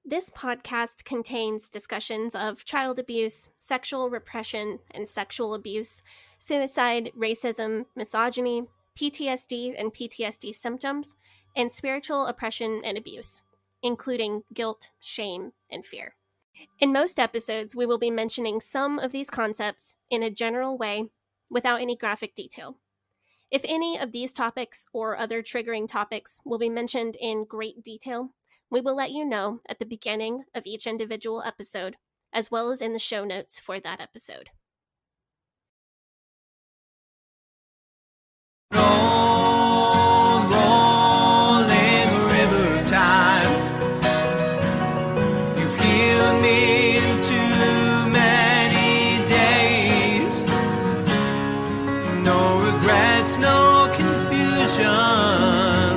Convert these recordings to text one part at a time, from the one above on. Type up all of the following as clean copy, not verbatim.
This podcast contains discussions of child abuse, sexual repression and sexual abuse, suicide, racism, misogyny, PTSD and PTSD symptoms, and spiritual oppression and abuse, including guilt, shame, and fear. In most episodes, we will be mentioning some of these concepts in a general way without any graphic detail. If any of these topics or other triggering topics will be mentioned in great detail, we will let you know at the beginning of each individual episode, as well as in the show notes for that episode. Rolling river of time, you've healed me in too many days. No regrets, no confusion,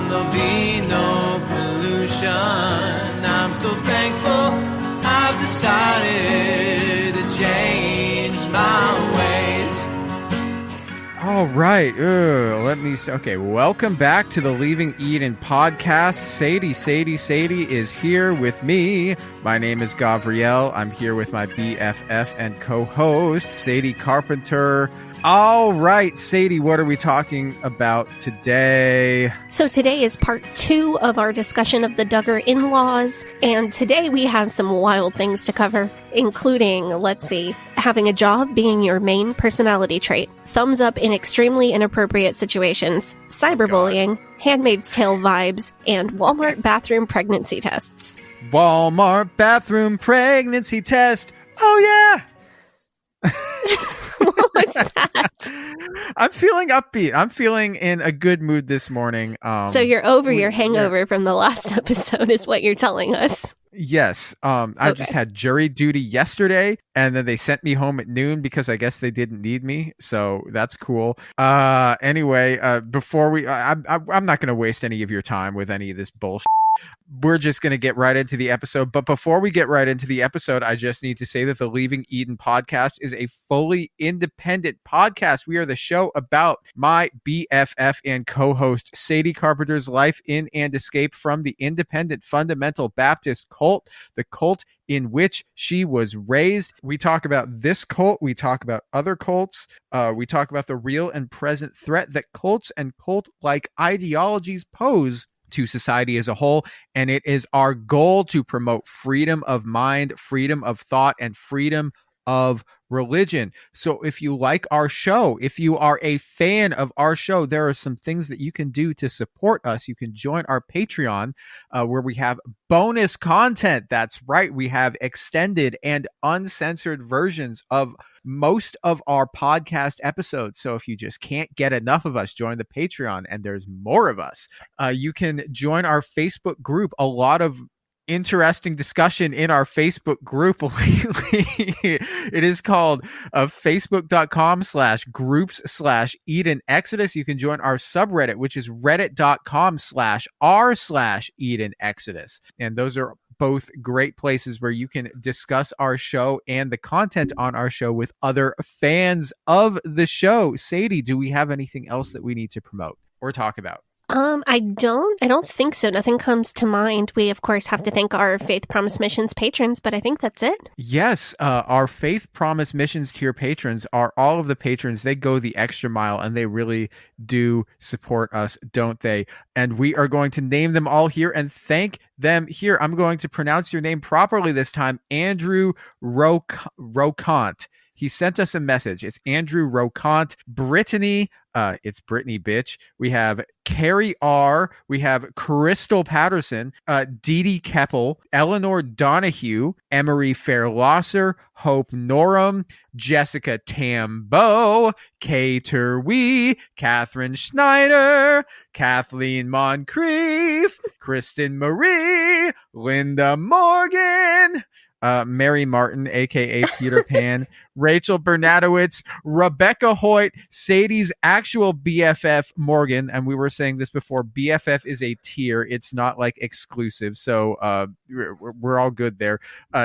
there'll be no pollution. I'm so thankful I've decided to change my ways. All right. Okay. Welcome back to the Leaving Eden podcast. Sadie is here with me. My name is Gavri'el. I'm here with my BFF and co-host, Sadie Carpenter. All right, Sadie, what are we talking about today? So today is part 2 of our discussion of the Duggar in-laws, and today we have some wild things to cover, including, let's see, having a job being your main personality trait, thumbs up in extremely inappropriate situations, cyberbullying, Handmaid's Tale vibes, and Walmart bathroom pregnancy tests. Walmart bathroom pregnancy test. Oh, yeah. What was that? I'm feeling upbeat. I'm feeling in a good mood this morning. So you're over your hangover from the last episode is what you're telling us. Yes. I just had jury duty yesterday, and then they sent me home at noon because I guess they didn't need me. So that's cool. Anyway, before I'm not going to waste any of your time with any of this bullshit. We're just going to get right into the episode. But before we get right into the episode, I just need to say that the Leaving Eden podcast is a fully independent podcast. We are the show about my BFF and co-host Sadie Carpenter's life in and escape from the independent fundamental Baptist cult, the cult in which she was raised. We talk about this cult. We talk about other cults. We talk about the real and present threat that cults and cult-like ideologies pose to society as a whole, and it is our goal to promote freedom of mind, freedom of thought, and freedom of religion. So if you like our show, if you are a fan of our show, there are some things that you can do to support us. You can join our Patreon, where we have bonus content. That's right. We have extended and uncensored versions of most of our podcast episodes. So if you just can't get enough of us, join the Patreon, and there's more of us. You can join our Facebook group. A lot of interesting discussion in our Facebook group lately. It is called facebook.com/groups/Eden Exodus. You can join our subreddit, which is reddit.com/r/Eden Exodus. And those are both great places where you can discuss our show and the content on our show with other fans of the show. Sadie, do we have anything else that we need to promote or talk about? I don't think so. Nothing comes to mind. We, of course, have to thank our Faith Promise Missions patrons, but I think that's it. Yes, our Faith Promise Missions tier patrons are all of the patrons. They go the extra mile, and they really do support us, don't they? And we are going to name them all here and thank them here. I'm going to pronounce your name properly this time. Andrew Rocant. He sent us a message. It's Andrew Rocant. Brittany, it's Brittany, bitch. We have Carrie R. We have Crystal Patterson, Dee Dee Keppel, Eleanor Donahue, Emery Fairlosser, Hope Norum, Jessica Tambo, Kay Turwee, Catherine Schneider, Kathleen Moncrief, Kristen Marie, Linda Morgan, Mary Martin, aka Peter Pan, Rachel Bernatowicz, Rebecca Hoyt, Sadie's actual BFF Morgan, and we were saying this before, BFF is a tier, it's not like exclusive, so we're all good there.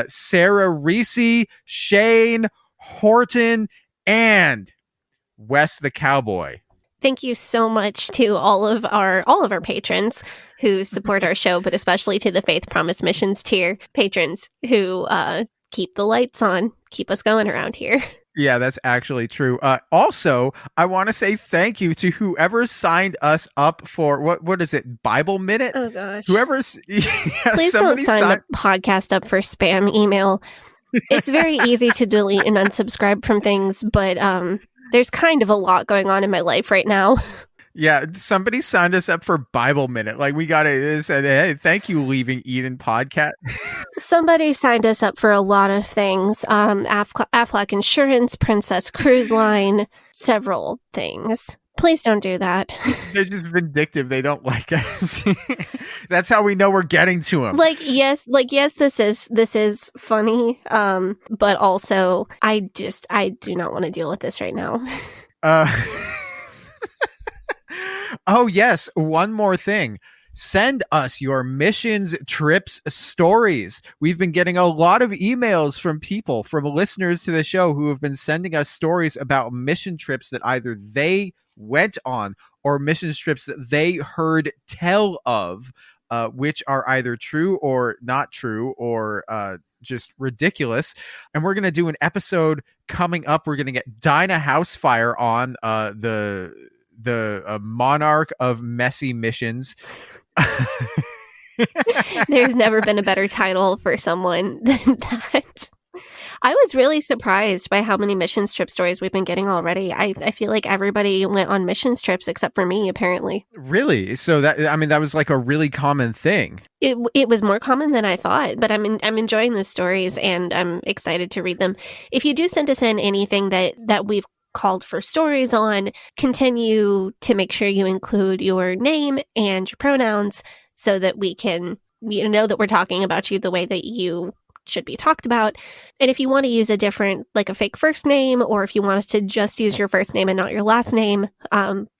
Sarah Reese, Shane Horton, and Wes the Cowboy. Thank you so much to all of our patrons who support our show, but especially to the Faith Promise Missions tier patrons who keep the lights on, keep us going around here. Yeah, that's actually true. Also, I want to say thank you to whoever signed us up for what is it, Bible Minute? Oh gosh. Whoever's Please don't sign the podcast up for spam email. It's very easy to delete and unsubscribe from things, but there's kind of a lot going on in my life right now. Yeah, somebody signed us up for Bible Minute. Like, we got to say, hey, thank you, Leaving Eden podcast. Somebody signed us up for a lot of things. Aflac Insurance, Princess Cruise Line, several things. Please don't do that. They're just vindictive. They don't like us. That's how we know we're getting to them. Yes, this is funny. But also, I do not want to deal with this right now. Oh, yes. One more thing. Send us your missions, trips, stories. We've been getting a lot of emails from people, from listeners to the show, who have been sending us stories about mission trips that either they went on or mission trips that they heard tell of, which are either true or not true or just ridiculous. And we're going to do an episode coming up. We're going to get Dinah Housefire on, the monarch of messy missions. There's never been a better title for someone than that. I was really surprised by how many mission trip stories we've been getting already. I feel like everybody went on mission trips except for me, apparently. Really? So that was like a really common thing. It was more common than I thought, but I'm enjoying the stories and I'm excited to read them. If you do send us in anything that we've called for stories on, continue to make sure you include your name and your pronouns so that we can know that we're talking about you the way that you should be talked about. And if you want to use a different, like a fake first name, or if you want us to just use your first name and not your last name,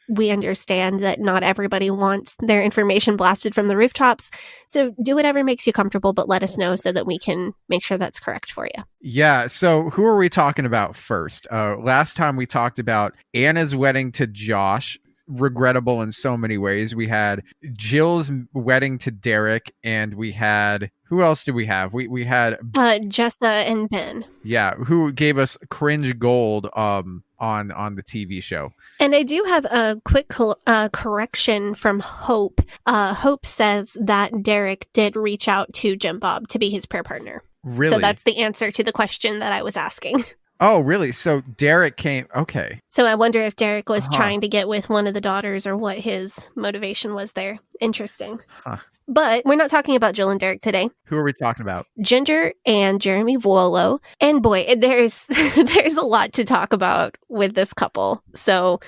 we understand that not everybody wants their information blasted from the rooftops. So do whatever makes you comfortable, but let us know so that we can make sure that's correct for you. Yeah. So who are we talking about first? Last time we talked about Anna's wedding to Josh. Regrettable in so many ways. We had Jill's wedding to Derek, and we had, who else did we have? We had Jessa and Ben. Yeah, who gave us cringe gold on the TV show. And I do have a quick correction from Hope. Hope says that Derek did reach out to Jim Bob to be his prayer partner. Really? So that's the answer to the question that I was asking. Oh, really? So Derek came. Okay. So I wonder if Derek was trying to get with one of the daughters or what his motivation was there. Interesting. Huh. But we're not talking about Jill and Derek today. Who are we talking about? Ginger and Jeremy Vuolo. And boy, there's a lot to talk about with this couple. So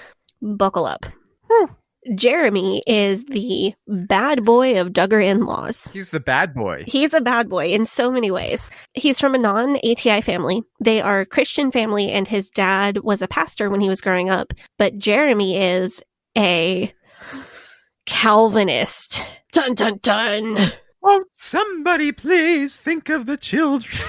buckle up. Whew. Jeremy is the bad boy of Duggar in-laws. He's the bad boy. He's a bad boy in so many ways. He's from a non-ATI family. They are a Christian family, and his dad was a pastor when he was growing up. But Jeremy is a Calvinist. Dun, dun, dun. Won't somebody please think of the children?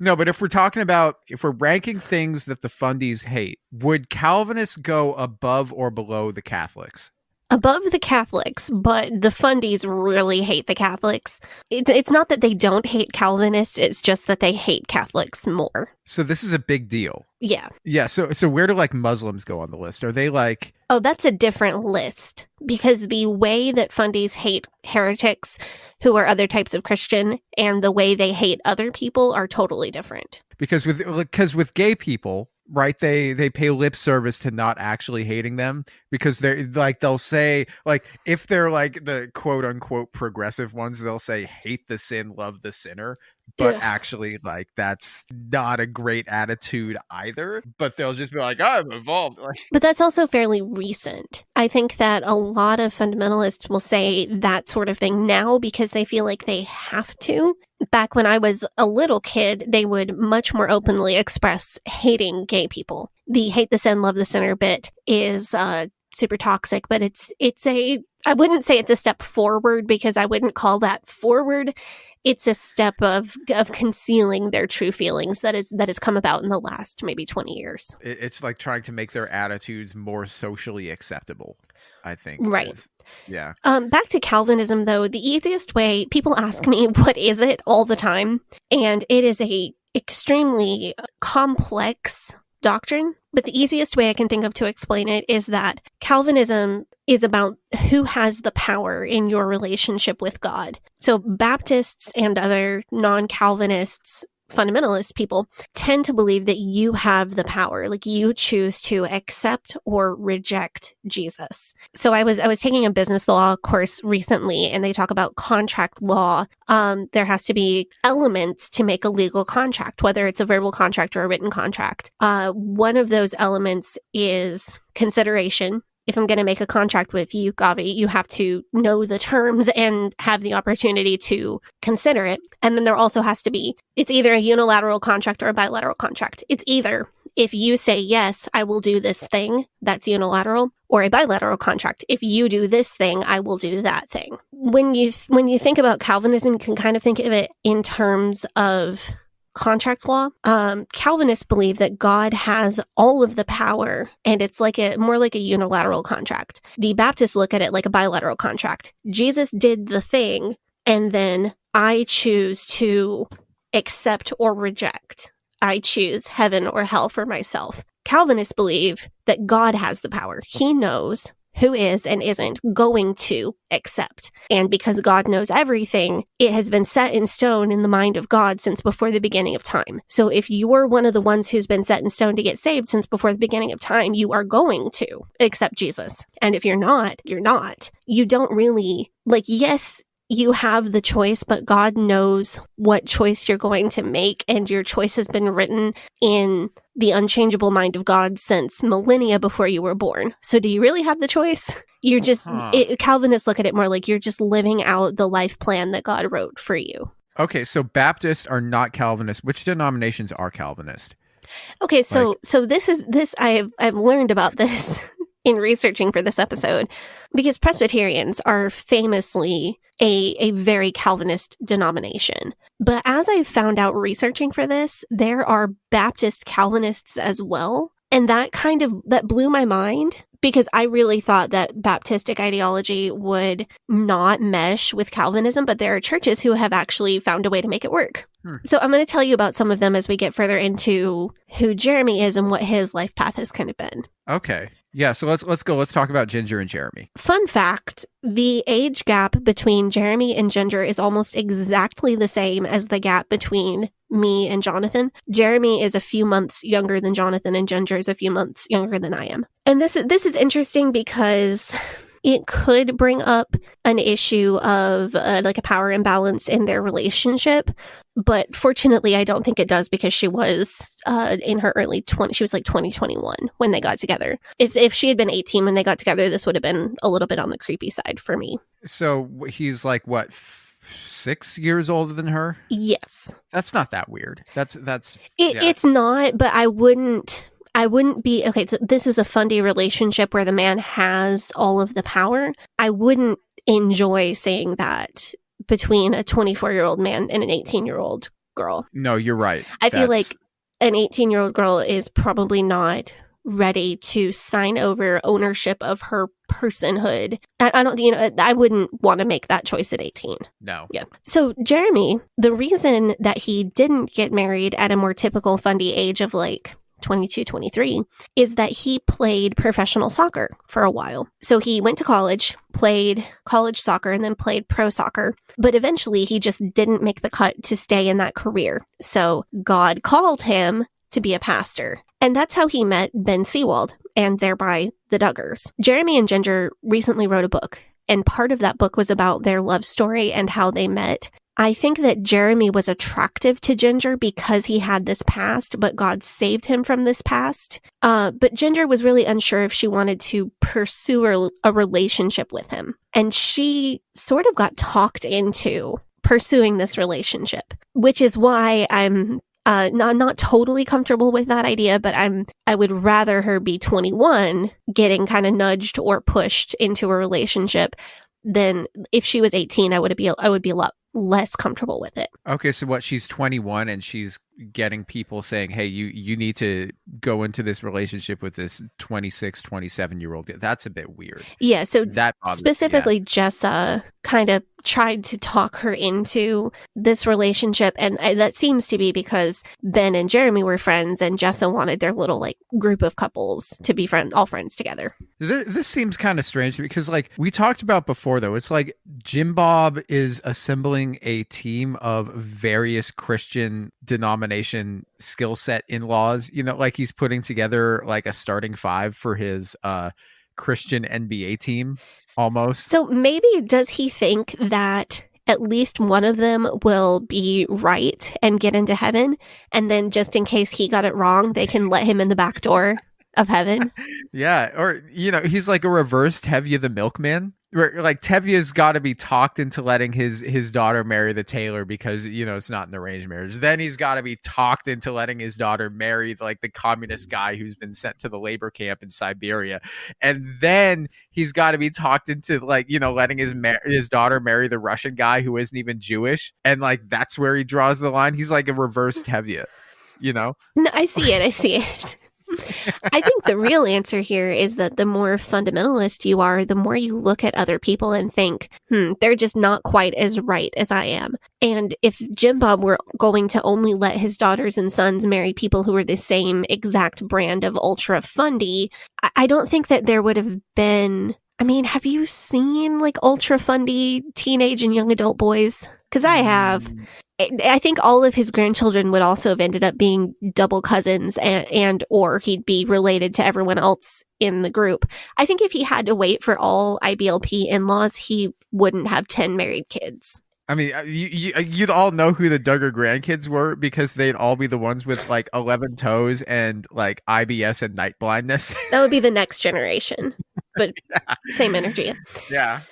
No, but if we're ranking things that the fundies hate, would Calvinists go above or below the Catholics? Above the Catholics, but the fundies really hate the Catholics. It's not that they don't hate Calvinists, it's just that they hate Catholics more. So this is a big deal. Yeah. Yeah, so where do like Muslims go on the list? Are they like... Oh, that's a different list. Because the way that fundies hate heretics who are other types of Christian and the way they hate other people are totally different. Because with gay people, right, they pay lip service to not actually hating them, because they're like, they'll say, like, if they're like the quote unquote progressive ones, they'll say hate the sin, love the sinner. But actually, like, that's not a great attitude either. But they'll just be like, I'm involved. But that's also fairly recent. I think that a lot of fundamentalists will say that sort of thing now because they feel like they have to. Back when I was a little kid, they would much more openly express hating gay people. The hate the sin, love the sinner bit is super toxic, but it's a I wouldn't say it's a step forward because I wouldn't call that forward. It's a step of concealing their true feelings that has come about in the last maybe 20 years. It's like trying to make their attitudes more socially acceptable, I think. Right. Yeah. Back to Calvinism, though, the easiest way, people ask me, what is it all the time? And it is a extremely complex doctrine. But the easiest way I can think of to explain it is that Calvinism is about who has the power in your relationship with God. So Baptists and other non-Calvinists, fundamentalist people, tend to believe that you have the power, like you choose to accept or reject Jesus. So I was taking a business law course recently, and they talk about contract law. There has to be elements to make a legal contract, whether it's a verbal contract or a written contract. One of those elements is consideration. If I'm going to make a contract with you, Gavi, you have to know the terms and have the opportunity to consider it. And then there also has to be, it's either a unilateral contract or a bilateral contract. It's either if you say, yes, I will do this thing, that's unilateral, or a bilateral contract. If you do this thing, I will do that thing. When you think about Calvinism, you can kind of think of it in terms of contract law. Calvinists believe that God has all of the power, and it's more like a unilateral contract. The Baptists look at it like a bilateral contract. Jesus did the thing, and then I choose to accept or reject. I choose heaven or hell for myself. Calvinists believe that God has the power. He knows who is and isn't going to accept. And because God knows everything, it has been set in stone in the mind of God since before the beginning of time. So if you are one of the ones who's been set in stone to get saved since before the beginning of time, you are going to accept Jesus. And if you're not, you're not. You don't really, yes, you have the choice, but God knows what choice you're going to make, and your choice has been written in the unchangeable mind of God since millennia before you were born. So do you really have the choice? You're just, Calvinists look at it more like you're just living out the life plan that God wrote for you. Okay, so Baptists are not Calvinists. Which denominations are Calvinist? Okay, so this I've learned about this in researching for this episode, because Presbyterians are famously a very Calvinist denomination. But as I found out researching for this, there are Baptist Calvinists as well. And that blew my mind, because I really thought that Baptistic ideology would not mesh with Calvinism, but there are churches who have actually found a way to make it work. So I'm going to tell you about some of them as we get further into who Jeremy is and what his life path has kind of been. Okay. Yeah, so let's go. Let's talk about Ginger and Jeremy. Fun fact, the age gap between Jeremy and Ginger is almost exactly the same as the gap between me and Jonathan. Jeremy is a few months younger than Jonathan, and Ginger is a few months younger than I am. And this is interesting because it could bring up an issue of a power imbalance in their relationship. But fortunately, I don't think it does, because she was in her early 20s. She was 2021 when they got together. If she had been 18 when they got together, this would have been a little bit on the creepy side for me. So he's 6 years older than her? Yes. That's not that weird. It's not, but I wouldn't be, okay, so this is a fundy relationship where the man has all of the power. I wouldn't enjoy saying that between a 24-year-old man and an 18-year-old girl. No, you're right. I feel like an 18-year-old girl is probably not ready to sign over ownership of her personhood. I wouldn't want to make that choice at 18. No. Yeah. So Jeremy, the reason that he didn't get married at a more typical fundy age of 22, 23, is that he played professional soccer for a while. So he went to college, played college soccer, and then played pro soccer. But eventually he just didn't make the cut to stay in that career. So God called him to be a pastor. And that's how he met Ben Seawald, and thereby the Duggars. Jeremy and Ginger recently wrote a book, and part of that book was about their love story and how they met. I think that Jeremy was attractive to Ginger because he had this past, but God saved him from this past. But Ginger was really unsure if she wanted to pursue a relationship with him. And she sort of got talked into pursuing this relationship, which is why I'm not totally comfortable with that idea, but I would rather her be 21 getting kind of nudged or pushed into a relationship than if she was 18. I would be a lot less comfortable with it. Okay, so what, she's 21 and she's getting people saying, hey, you need to go into this relationship with this 26, 27-year-old. That's a bit weird. Yeah, so that specifically Jessa kind of tried to talk her into this relationship, and that seems to be because Ben and Jeremy were friends and Jessa wanted their little like group of couples to be all friends together. This seems kind of strange because like we talked about before though, it's like Jim Bob is assembling a team of various Christian denomination skill set in-laws, like he's putting together like a starting five for his Christian NBA team almost. So maybe does he think that at least one of them will be right and get into heaven, and then just in case he got it wrong, they can let him in the back door of heaven? Yeah, or he's like a reverse Tevye the milkman. Where, like, Tevye's got to be talked into letting his daughter marry the tailor because it's not an arranged marriage. Then he's got to be talked into letting his daughter marry like the communist guy who's been sent to the labor camp in Siberia, and then he's got to be talked into like letting his daughter marry the Russian guy who isn't even Jewish, and like that's where he draws the line. He's like a reverse Tevye, No, I see it. I think the real answer here is that the more fundamentalist you are, the more you look at other people and think, they're just not quite as right as I am. And if Jim Bob were going to only let his daughters and sons marry people who were the same exact brand of ultra fundy, I don't think that there would have been... I mean, have you seen like ultra fundy teenage and young adult boys? Because I have. I think all of his grandchildren would also have ended up being double cousins and or he'd be related to everyone else in the group. I think if he had to wait for all IBLP in-laws, he wouldn't have 10 married kids. I mean, you'd all know who the Duggar grandkids were because they'd all be the ones with like 11 toes and like IBS and night blindness. That would be the next generation, but same energy. Yeah.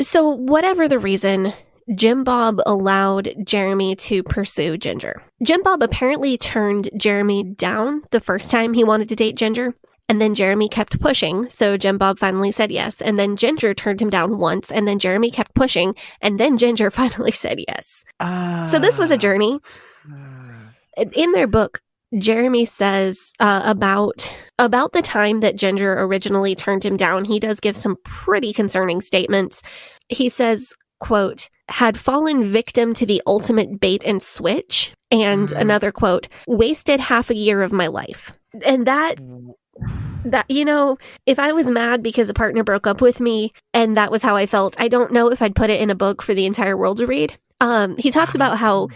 So whatever the reason, Jim Bob allowed Jeremy to pursue Ginger. Jim Bob apparently turned Jeremy down the first time he wanted to date Ginger, and then Jeremy kept pushing, so Jim Bob finally said yes, and then Ginger turned him down once, and then Jeremy kept pushing, and then Ginger finally said yes. So this was a journey. In their book, Jeremy says about the time that Ginger originally turned him down, he does give some pretty concerning statements. He says, quote, had fallen victim to the ultimate bait and switch, and another quote, wasted half a year of my life. And that, if I was mad because a partner broke up with me and that was how I felt, I don't know if I'd put it in a book for the entire world to read. He talks about how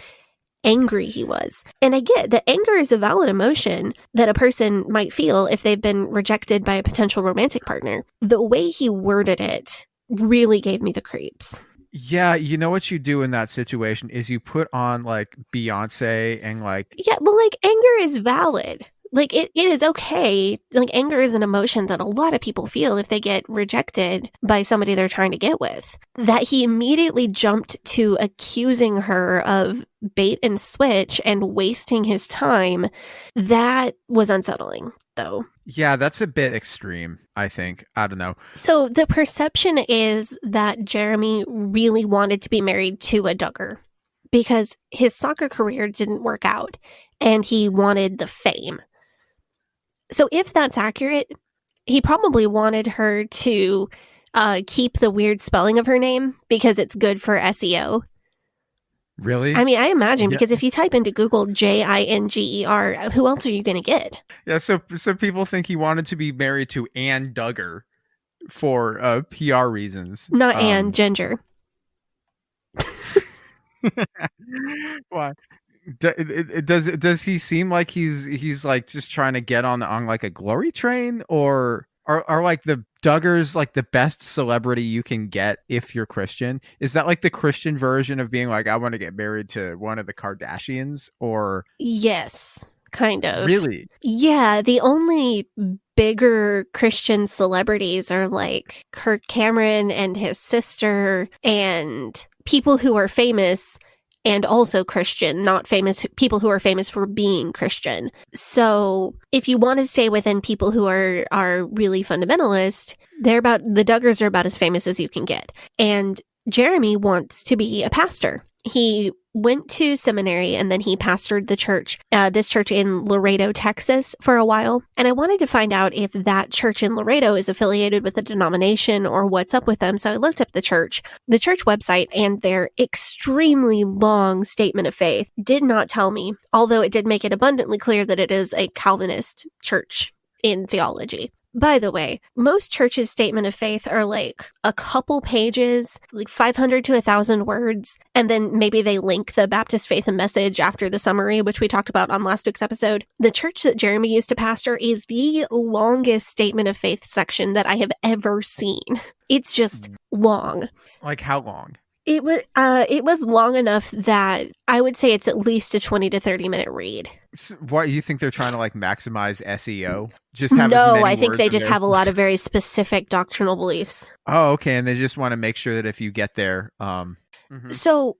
angry he was. And I get that anger is a valid emotion that a person might feel if they've been rejected by a potential romantic partner. The way he worded it really gave me the creeps. Yeah, you know what you do in that situation is you put on like Beyonce and like... Yeah, well, like anger is valid. Like it is okay. Like anger is an emotion that a lot of people feel if they get rejected by somebody they're trying to get with. That he immediately jumped to accusing her of bait and switch and wasting his time, that was unsettling, though. Yeah, that's a bit extreme, I think. I don't know. So the perception is that Jeremy really wanted to be married to a Duggar because his soccer career didn't work out and he wanted the fame. So if that's accurate, he probably wanted her to keep the weird spelling of her name because it's good for SEO. Really? I mean, I imagine, because if you type into Google Jinger, who else are you going to get? Yeah, so people think he wanted to be married to Ann Duggar for PR reasons. Not Ann, Ginger. Why? Does he seem like he's like just trying to get on like a glory train, or are like the Duggars like the best celebrity you can get if you're Christian? Is that like the Christian version of being like, I want to get married to one of the Kardashians? Or yes, kind of. Really? Yeah, the only bigger Christian celebrities are like Kirk Cameron and his sister and people who are famous and also Christian, not famous people who are famous for being Christian. So if you want to stay within people who are really fundamentalist, the Duggars are about as famous as you can get. And Jeremy wants to be a pastor. He went to seminary and then he pastored the church, this church in Laredo, Texas for a while. And I wanted to find out if that church in Laredo is affiliated with a denomination or what's up with them. So I looked up the church website, and their extremely long statement of faith did not tell me, although it did make it abundantly clear that it is a Calvinist church in theology. By the way, most churches' statement of faith are like a couple pages, like 500 to 1,000 words, and then maybe they link the Baptist Faith and Message after the summary, which we talked about on last week's episode. The church that Jeremy used to pastor is the longest statement of faith section that I have ever seen. It's just long. Like how long? It was long enough that I would say it's at least a 20 to 30 minute read. So what, you think they're trying to like maximize SEO? Just have No, as many I think words they in just there? have a lot of very specific doctrinal beliefs. Oh, okay, and they just want to make sure that if you get there, So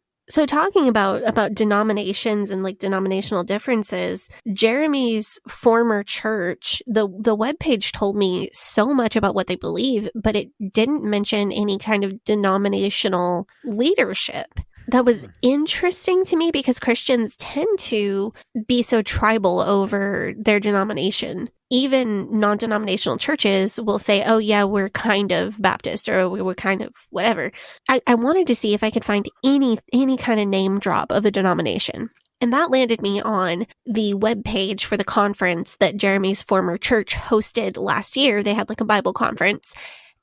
talking about denominations and like denominational differences, Jeremy's former church, the webpage told me so much about what they believe, but it didn't mention any kind of denominational leadership. That was interesting to me because Christians tend to be so tribal over their denomination. Even non-denominational churches will say, oh yeah, we're kind of Baptist, or we're kind of whatever. I wanted to see if I could find any kind of name drop of a denomination. And that landed me on the webpage for the conference that Jeremy's former church hosted last year. They had like a Bible conference.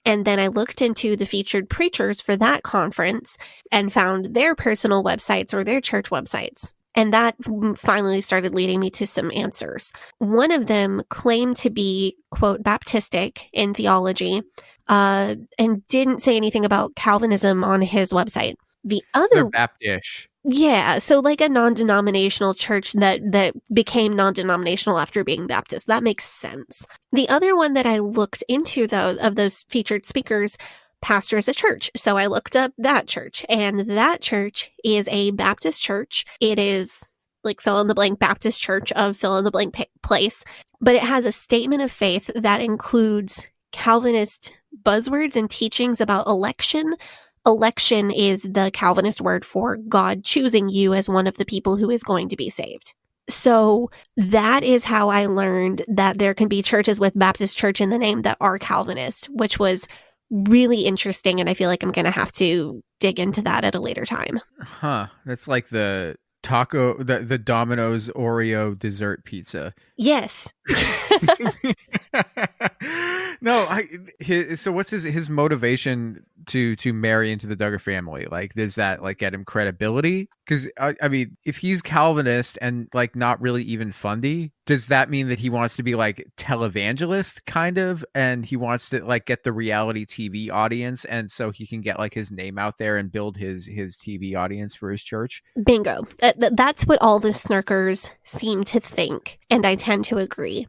And then I looked into the featured preachers for that conference and found their personal websites or their church websites. And that finally started leading me to some answers. One of them claimed to be, quote, Baptistic in theology, and didn't say anything about Calvinism on his website. The other... they're Baptist. Yeah, so like a non-denominational church that became non-denominational after being Baptist. That makes sense. The other one that I looked into, though, of those featured speakers, pastors a church. So I looked up that church, and that church is a Baptist church. It is like fill in the blank Baptist church of fill in the blank place, but it has a statement of faith that includes Calvinist buzzwords and teachings about election. Election is the Calvinist word for God choosing you as one of the people who is going to be saved. So that is how I learned that there can be churches with Baptist church in the name that are Calvinist, which was really interesting. And I feel like I'm going to have to dig into that at a later time. Huh. That's like the the Domino's Oreo dessert pizza. Yes. No, so what's his motivation to marry into the Duggar family? Like, does that like get him credibility? Because I mean, if he's Calvinist and like not really even fundy, does that mean that he wants to be like televangelist kind of, and he wants to like get the reality TV audience, and so he can get like his name out there and build his TV audience for his church? Bingo. That's what all the snarkers seem to think, and I tend to agree.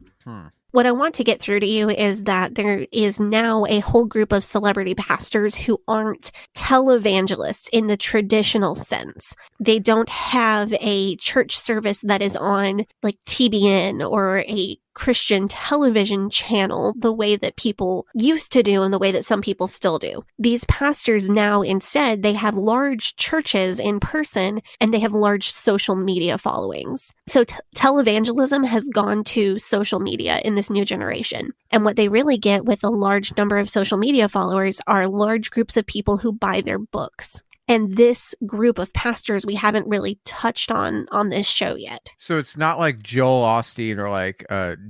What I want to get through to you is that there is now a whole group of celebrity pastors who aren't televangelists in the traditional sense. They don't have a church service that is on like TBN or a Christian television channel the way that people used to do and the way that some people still do. These pastors now instead, they have large churches in person and they have large social media followings. So televangelism has gone to social media in this new generation. And what they really get with a large number of social media followers are large groups of people who buy their books. And this group of pastors we haven't really touched on this show yet. So it's not like Joel Osteen or like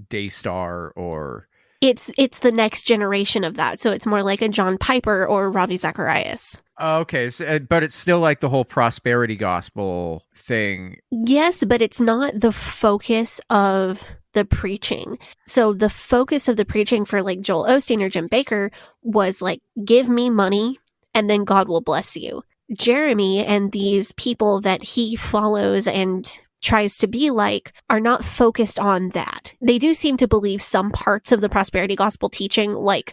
Daystar or... It's the next generation of that. So it's more like a John Piper or Ravi Zacharias. Okay, so, but it's still like the whole prosperity gospel thing. Yes, but it's not the focus of the preaching. So the focus of the preaching for like Joel Osteen or Jim Bakker was like, give me money and then God will bless you. Jeremy and these people that he follows and tries to be like are not focused on that. They do seem to believe some parts of the prosperity gospel teaching, like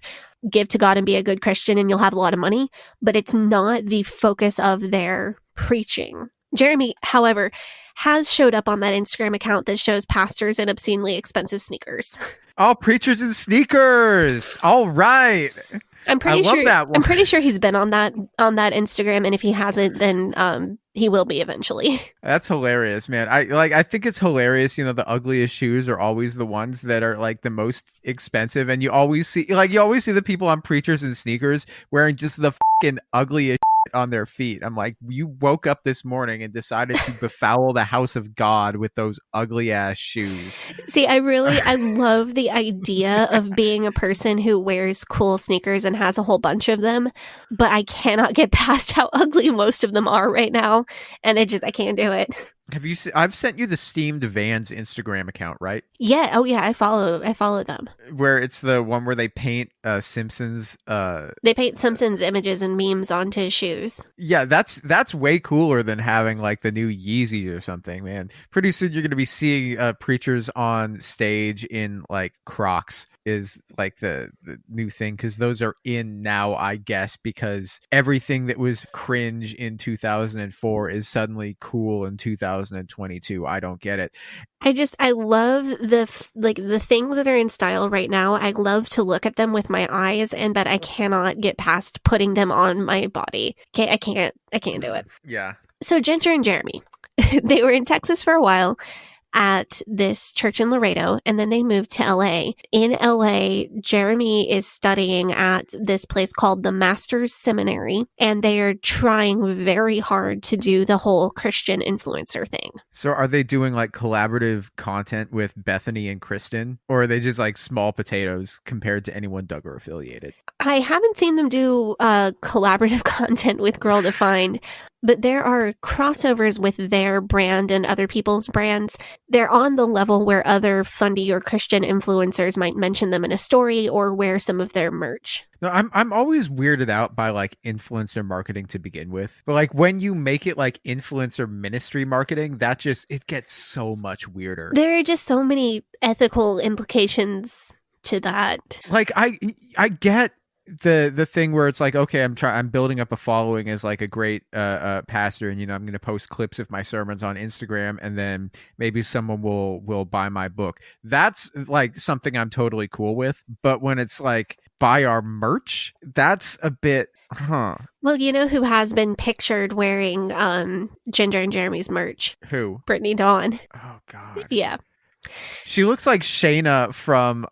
give to God and be a good Christian and you'll have a lot of money, but it's not the focus of their preaching. Jeremy, however, has showed up on that Instagram account that shows pastors in obscenely expensive sneakers. Oh, preachers in sneakers. All right. I'm pretty love sure that one. I'm pretty sure he's been on that Instagram, and if he hasn't, then he will be eventually. That's hilarious, man. I think it's hilarious, the ugliest shoes are always the ones that are like the most expensive, and you always see the people on preachers and sneakers wearing just the fucking ugliest shit on their feet. I'm like, you woke up this morning and decided to befoul the house of God with those ugly ass shoes. See, I love the idea of being a person who wears cool sneakers and has a whole bunch of them, but I cannot get past how ugly most of them are right now, and I can't do it. Have you I've sent you the Steamed Vans Instagram account, right? Yeah. Oh yeah, I follow them. Where it's the one where they paint Simpsons They paint Simpsons images and memes onto his shoes. Yeah, that's way cooler than having like the new Yeezy or something, man. Pretty soon you're going to be seeing preachers on stage in like Crocs is like the new thing, because those are in now, I guess, because everything that was cringe in 2004 is suddenly cool in 2022. I don't get it. I love the things that are in style right now. I love to look at them with my eyes, but I cannot get past putting them on my body. Okay, I can't do it. Yeah. So Ginger and Jeremy, they were in Texas for a while at this church in Laredo, and then they moved to LA. In LA, Jeremy is studying at this place called the Master's Seminary, and they are trying very hard to do the whole Christian influencer thing. So are they doing like collaborative content with Bethany and Kristen, or are they just like small potatoes compared to anyone Duggar affiliated? I haven't seen them do collaborative content with Girl Defined, but there are crossovers with their brand and other people's brands. They're on the level where other fundy or Christian influencers might mention them in a story or wear some of their merch. No, I'm always weirded out by like influencer marketing to begin with. But like when you make it like influencer ministry marketing, it gets so much weirder. There are just so many ethical implications to that. Like I get the thing where it's like, okay, I'm building up a following as like a great pastor, and I'm going to post clips of my sermons on Instagram, and then maybe someone will buy my book. That's like something I'm totally cool with. But when it's like buy our merch, that's a bit Well, you know who has been pictured wearing Ginger and Jeremy's merch? Who? Brittany Dawn. Oh God. Yeah. She looks like Shayna from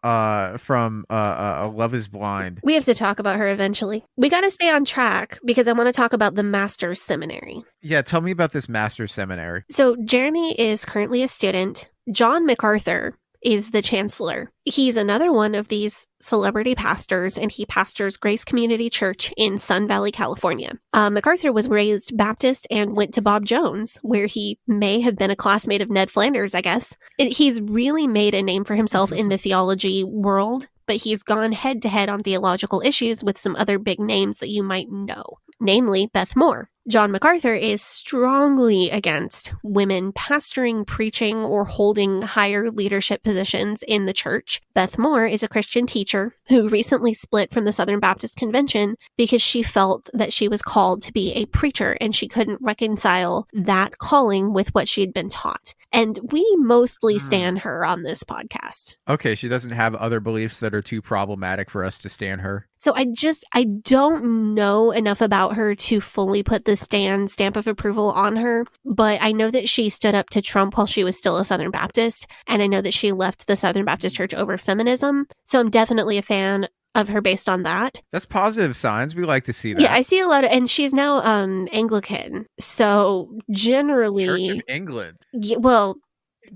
Love is Blind. We have to talk about her eventually. We got to stay on track because I want to talk about the Master's Seminary. Yeah, tell me about this Master's Seminary. So Jeremy is currently a student. John MacArthur is the chancellor. He's another one of these celebrity pastors, and he pastors Grace Community Church in Sun Valley, California. MacArthur was raised Baptist and went to Bob Jones, where he may have been a classmate of Ned Flanders, I guess. He's really made a name for himself in the theology world, but he's gone head to head on theological issues with some other big names that you might know, namely Beth Moore. John MacArthur is strongly against women pastoring, preaching, or holding higher leadership positions in the church. Beth Moore is a Christian teacher who recently split from the Southern Baptist Convention because she felt that she was called to be a preacher and she couldn't reconcile that calling with what she'd been taught. And we mostly stan her on this podcast. Okay, she doesn't have other beliefs that are too problematic for us to stan her. So I don't know enough about her to fully put the stamp of approval on her, but I know that she stood up to Trump while she was still a Southern Baptist, and I know that she left the Southern Baptist Church over feminism, so I'm definitely a fan of her based on that. That's positive signs. We like to see that. Yeah, I see a lot of, and she's now Anglican, so generally... Church of England. Yeah, well,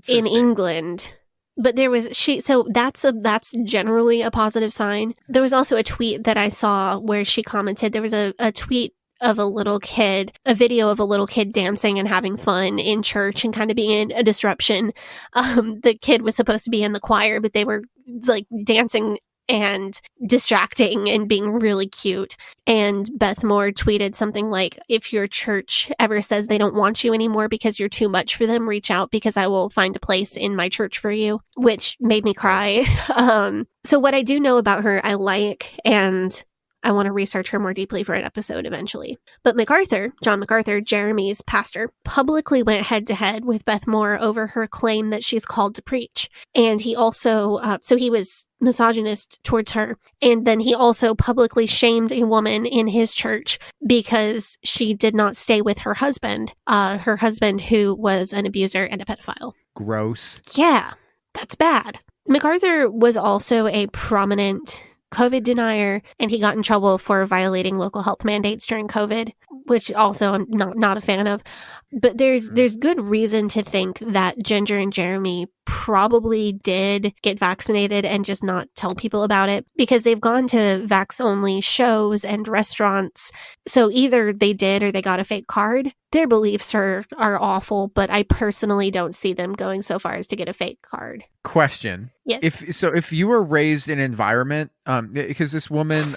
in England... But that's generally a positive sign. There was also a tweet that I saw where she commented, there was a tweet of a little kid, a video of a little kid dancing and having fun in church and kind of being a disruption. The kid was supposed to be in the choir, but they were like dancing and distracting and being really cute. And Beth Moore tweeted something like, if your church ever says they don't want you anymore because you're too much for them, reach out because I will find a place in my church for you, which made me cry. So what I do know about her, I like, and I want to research her more deeply for an episode eventually. But MacArthur, John MacArthur, Jeremy's pastor, publicly went head to head with Beth Moore over her claim that she's called to preach. And he also, so he was misogynist towards her. And then he also publicly shamed a woman in his church because she did not stay with her husband who was an abuser and a pedophile. Gross. Yeah, that's bad. MacArthur was also a prominent COVID denier, and he got in trouble for violating local health mandates during COVID, which also I'm not a fan of. But there's good reason to think that Ginger and Jeremy probably did get vaccinated and just not tell people about it, because they've gone to vax-only shows and restaurants. So either they did or they got a fake card. Their beliefs are awful, but I personally don't see them going so far as to get a fake card. Question. Yes. If you were raised in an environment, because this woman,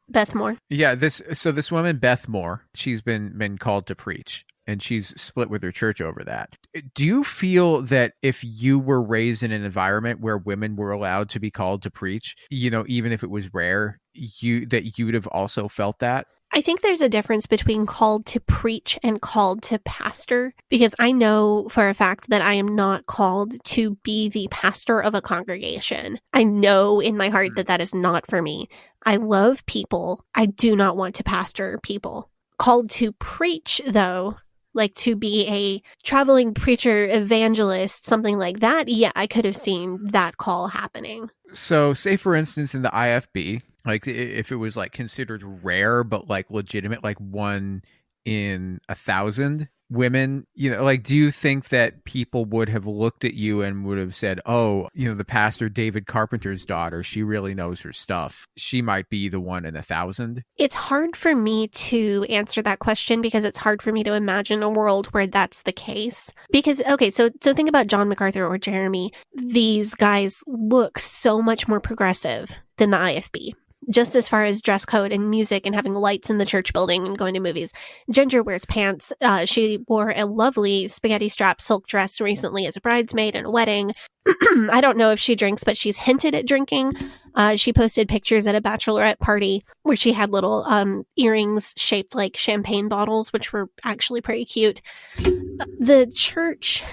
Beth Moore. Yeah, this woman, Beth Moore, she's been called to preach, and she's split with her church over that. Do you feel that if you were raised in an environment where women were allowed to be called to preach, even if it was rare, you would have also felt that? I think there's a difference between called to preach and called to pastor, because I know for a fact that I am not called to be the pastor of a congregation. I know in my heart that is not for me. I love people. I do not want to pastor people. Called to preach, though, like to be a traveling preacher, evangelist, something like that, yeah, I could have seen that call happening. So say, for instance, in the IFB, like if it was like considered rare, but like legitimate, like 1 in 1,000 women, like, do you think that people would have looked at you and would have said, oh, the pastor David Carpenter's daughter, she really knows her stuff. She might be the 1 in 1,000. It's hard for me to answer that question because it's hard for me to imagine a world where that's the case. Because, okay, so think about John MacArthur or Jeremy. These guys look so much more progressive than the IFB. Just as far as dress code and music and having lights in the church building and going to movies. Ginger wears pants. She wore a lovely spaghetti strap silk dress recently as a bridesmaid in a wedding. I don't know if she drinks, but she's hinted at drinking. She posted pictures at a bachelorette party where she had little earrings shaped like champagne bottles, which were actually pretty cute. The church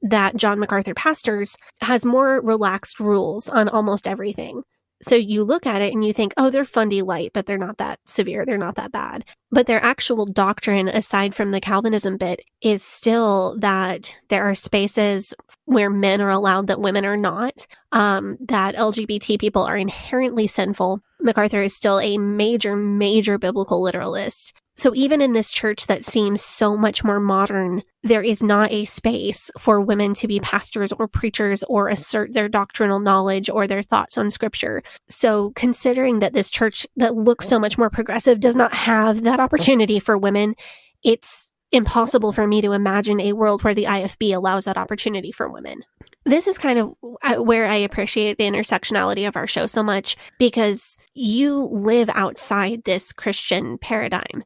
that John MacArthur pastors has more relaxed rules on almost everything. So you look at it and you think, oh, they're fundy light, but they're not that severe. They're not that bad. But their actual doctrine, aside from the Calvinism bit, is still that there are spaces where men are allowed that women are not, that LGBT people are inherently sinful. MacArthur is still a major, major biblical literalist. So even in this church that seems so much more modern, there is not a space for women to be pastors or preachers or assert their doctrinal knowledge or their thoughts on scripture. So considering that this church that looks so much more progressive does not have that opportunity for women, it's impossible for me to imagine a world where the IFB allows that opportunity for women. This is kind of where I appreciate the intersectionality of our show so much, because you live outside this Christian paradigm.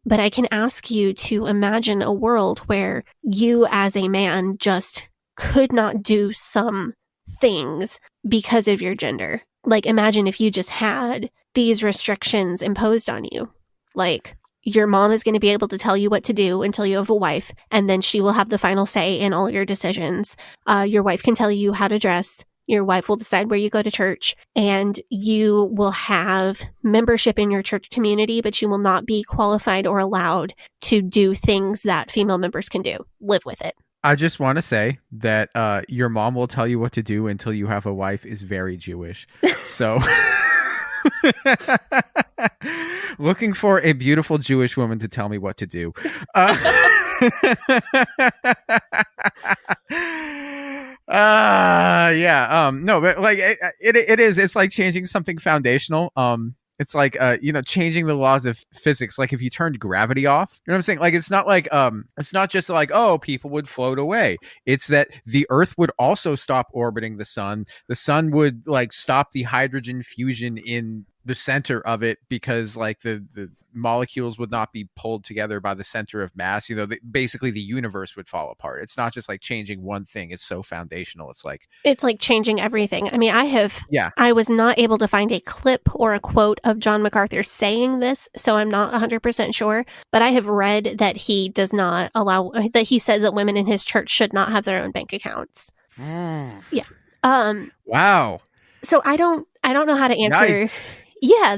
But I can ask you to imagine a world where you as a man just could not do some things because of your gender. Like, imagine if you just had these restrictions imposed on you. Like, your mom is going to be able to tell you what to do until you have a wife, and then she will have the final say in all your decisions. Your wife can tell you how to dress. Your wife will decide where you go to church, and you will have membership in your church community, but you will not be qualified or allowed to do things that female members can do. Live with it. I just want to say that your mom will tell you what to do until you have a wife is very Jewish. So... Looking for a beautiful Jewish woman to tell me what to do. No, but like it is. It's like changing something foundational. It's like changing the laws of physics. Like if you turned gravity off, you know what I'm saying? Like it's not just like, oh, people would float away. It's that the Earth would also stop orbiting the sun. The sun would like stop the hydrogen fusion in the center of it, because like the molecules would not be pulled together by the center of mass. Basically the universe would fall apart. It's not just like changing one thing. It's so foundational. It's like changing everything. I mean, I was not able to find a clip or a quote of John MacArthur saying this, so I'm not 100% sure, but I have read that he does not allow, that he says that women in his church should not have their own bank accounts. Yeah. Wow. So I don't know how to answer. Nice. Yeah,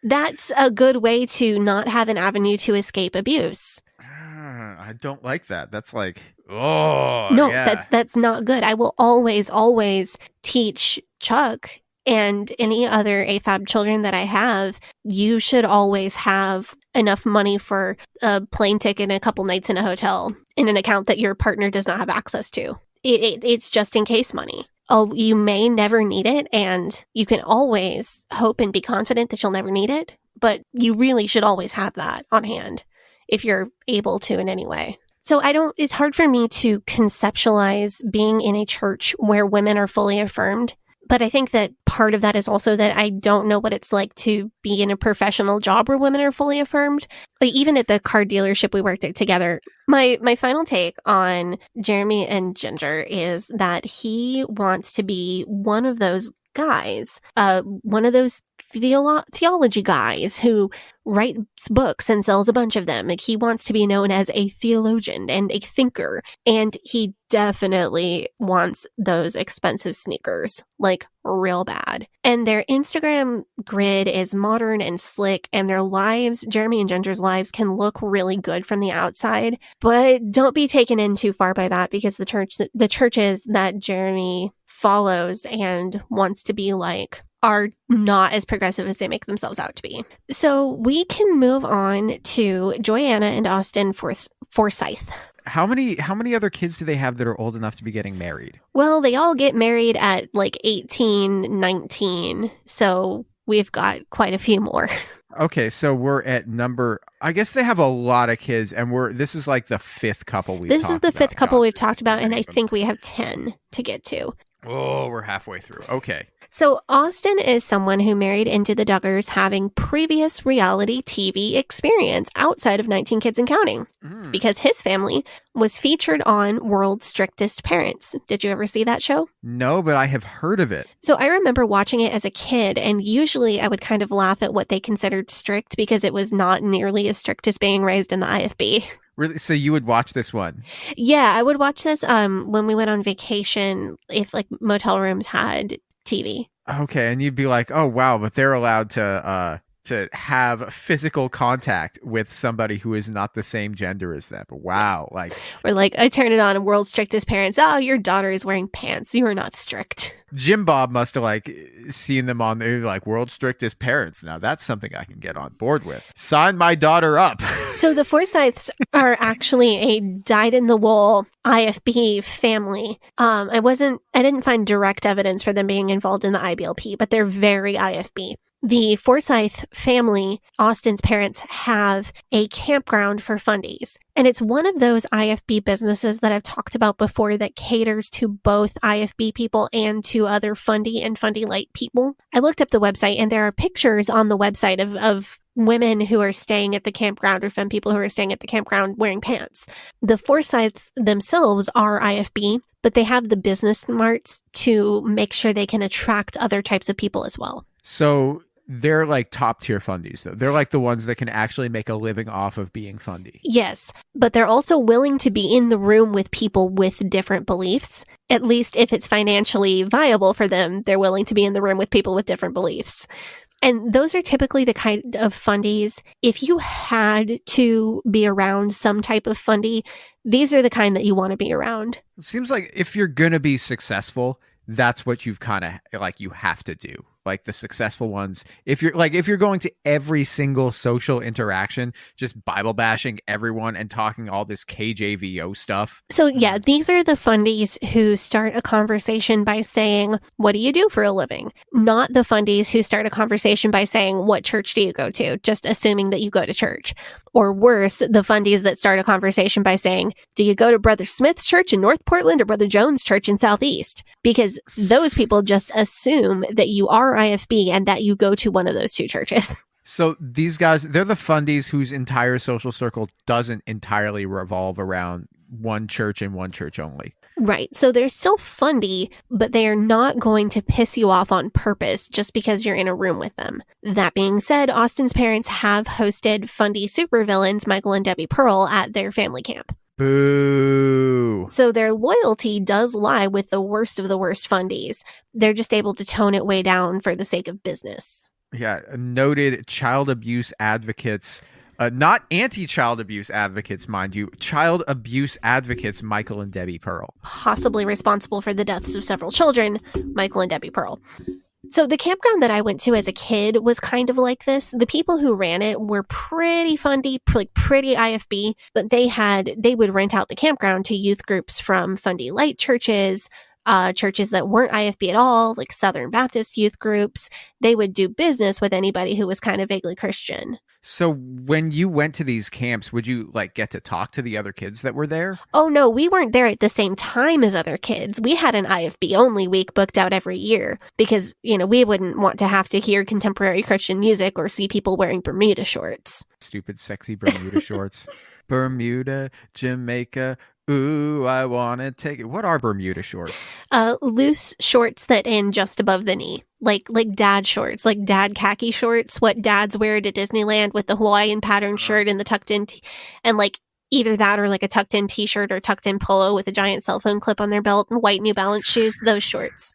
that's a good way to not have an avenue to escape abuse. I don't like that. That's like, oh no, yeah. that's not good. I will always teach Chuck and any other AFAB children that I have, you should always have enough money for a plane ticket and a couple nights in a hotel in an account that your partner does not have access to. It's just in case money. Oh, you may never need it, and you can always hope and be confident that you'll never need it, but you really should always have that on hand if you're able to in any way. So it's hard for me to conceptualize being in a church where women are fully affirmed. But I think that part of that is also that I don't know what it's like to be in a professional job where women are fully affirmed. Like even at the car dealership we worked at together, my final take on Jeremy and Ginger is that he wants to be one of those guys, one of those theology guys who writes books and sells a bunch of them. Like he wants to be known as a theologian and a thinker, and he definitely wants those expensive sneakers, like real bad. And their Instagram grid is modern and slick, and their lives, Jeremy and Ginger's lives, can look really good from the outside, but don't be taken in too far by that, because the churches that Jeremy follows and wants to be like are not as progressive as they make themselves out to be. So we can move on to Joanna and Austin Forsyth. How many other kids do they have that are old enough to be getting married? Well, they all get married at like 18, 19. So we've got quite a few more. Okay, so we're at I guess they have a lot of kids, and this is like the fifth couple we've talked about. This is the fifth couple we've talked about, and I think we have 10 to get to. Oh, we're halfway through. Okay. So Austin is someone who married into the Duggars having previous reality TV experience outside of 19 Kids and Counting, because his family was featured on World's Strictest Parents. Did you ever see that show? No, but I have heard of it. So I remember watching it as a kid, and usually I would kind of laugh at what they considered strict because it was not nearly as strict as being raised in the IFB. Really? So you would watch this one? Yeah, I would watch this when we went on vacation, if like motel rooms had TV. Okay, and you'd be like, oh wow, but they're allowed to have physical contact with somebody who is not the same gender as them. Wow, like or like I turn it on, World's Strictest Parents. Oh, your daughter is wearing pants. You are not strict. Jim Bob must have like seen them on there, like World's Strictest Parents. Now that's something I can get on board with. Sign my daughter up. So the Forsyths are actually a dyed-in-the-wool IFB family. I didn't find direct evidence for them being involved in the IBLP, but they're very IFB. The Forsyth family, Austin's parents, have a campground for fundies. And it's one of those IFB businesses that I've talked about before that caters to both IFB people and to other fundy and fundy light people. I looked up the website, and there are pictures on the website of women who are staying at the campground, or femme people who are staying at the campground wearing pants. The Forsyths themselves are IFB, but they have the business smarts to make sure they can attract other types of people as well. So they're like top tier fundies, though. They're like the ones that can actually make a living off of being fundy. Yes, but they're also willing to be in the room with people with different beliefs. At least if it's financially viable for them, they're willing to be in the room with people with different beliefs. And those are typically the kind of fundies, if you had to be around some type of fundy, these are the kind that you want to be around. It seems like if you're going to be successful, that's what you've kind of like you have to do. Like the successful ones, if you're going to every single social interaction, just Bible bashing everyone and talking all this KJVO stuff. So yeah, these are the fundies who start a conversation by saying, what do you do for a living? Not the fundies who start a conversation by saying, what church do you go to? Just assuming that you go to church. Or worse, the fundies that start a conversation by saying, do you go to Brother Smith's church in North Portland or Brother Jones' church in Southeast? Because those people just assume that you are IFB and that you go to one of those two churches. So these guys, they're the fundies whose entire social circle doesn't entirely revolve around one church and one church only. Right. So they're still fundy, but they are not going to piss you off on purpose just because you're in a room with them. That being said, Austin's parents have hosted fundy supervillains Michael and Debbie Pearl at their family camp. Boo. So their loyalty does lie with the worst of the worst fundies. They're just able to tone it way down for the sake of business. Yeah, noted child abuse advocates. Not anti-child abuse advocates, mind you. Child abuse advocates Michael and Debbie Pearl. Possibly responsible for the deaths of several children, Michael and Debbie Pearl. So the campground that I went to as a kid was kind of like this. The people who ran it were pretty fundy, like pretty IFB, but they would rent out the campground to youth groups from fundy light churches, churches that weren't IFB at all, like Southern Baptist youth groups. They would do business with anybody who was kind of vaguely Christian. So when you went to these camps, would you like get to talk to the other kids that were there? Oh no, we weren't there at the same time as other kids. We had an IFB only week booked out every year because, we wouldn't want to have to hear contemporary Christian music or see people wearing Bermuda shorts. Stupid, sexy Bermuda shorts. Bermuda, Jamaica. Ooh, I want to take it. What are Bermuda shorts? Loose shorts that end just above the knee. Like dad shorts, like dad khaki shorts, what dads wear to Disneyland with the Hawaiian pattern shirt and the tucked in, and like either that or like a tucked in t-shirt or tucked in polo with a giant cell phone clip on their belt and white New Balance shoes, those shorts.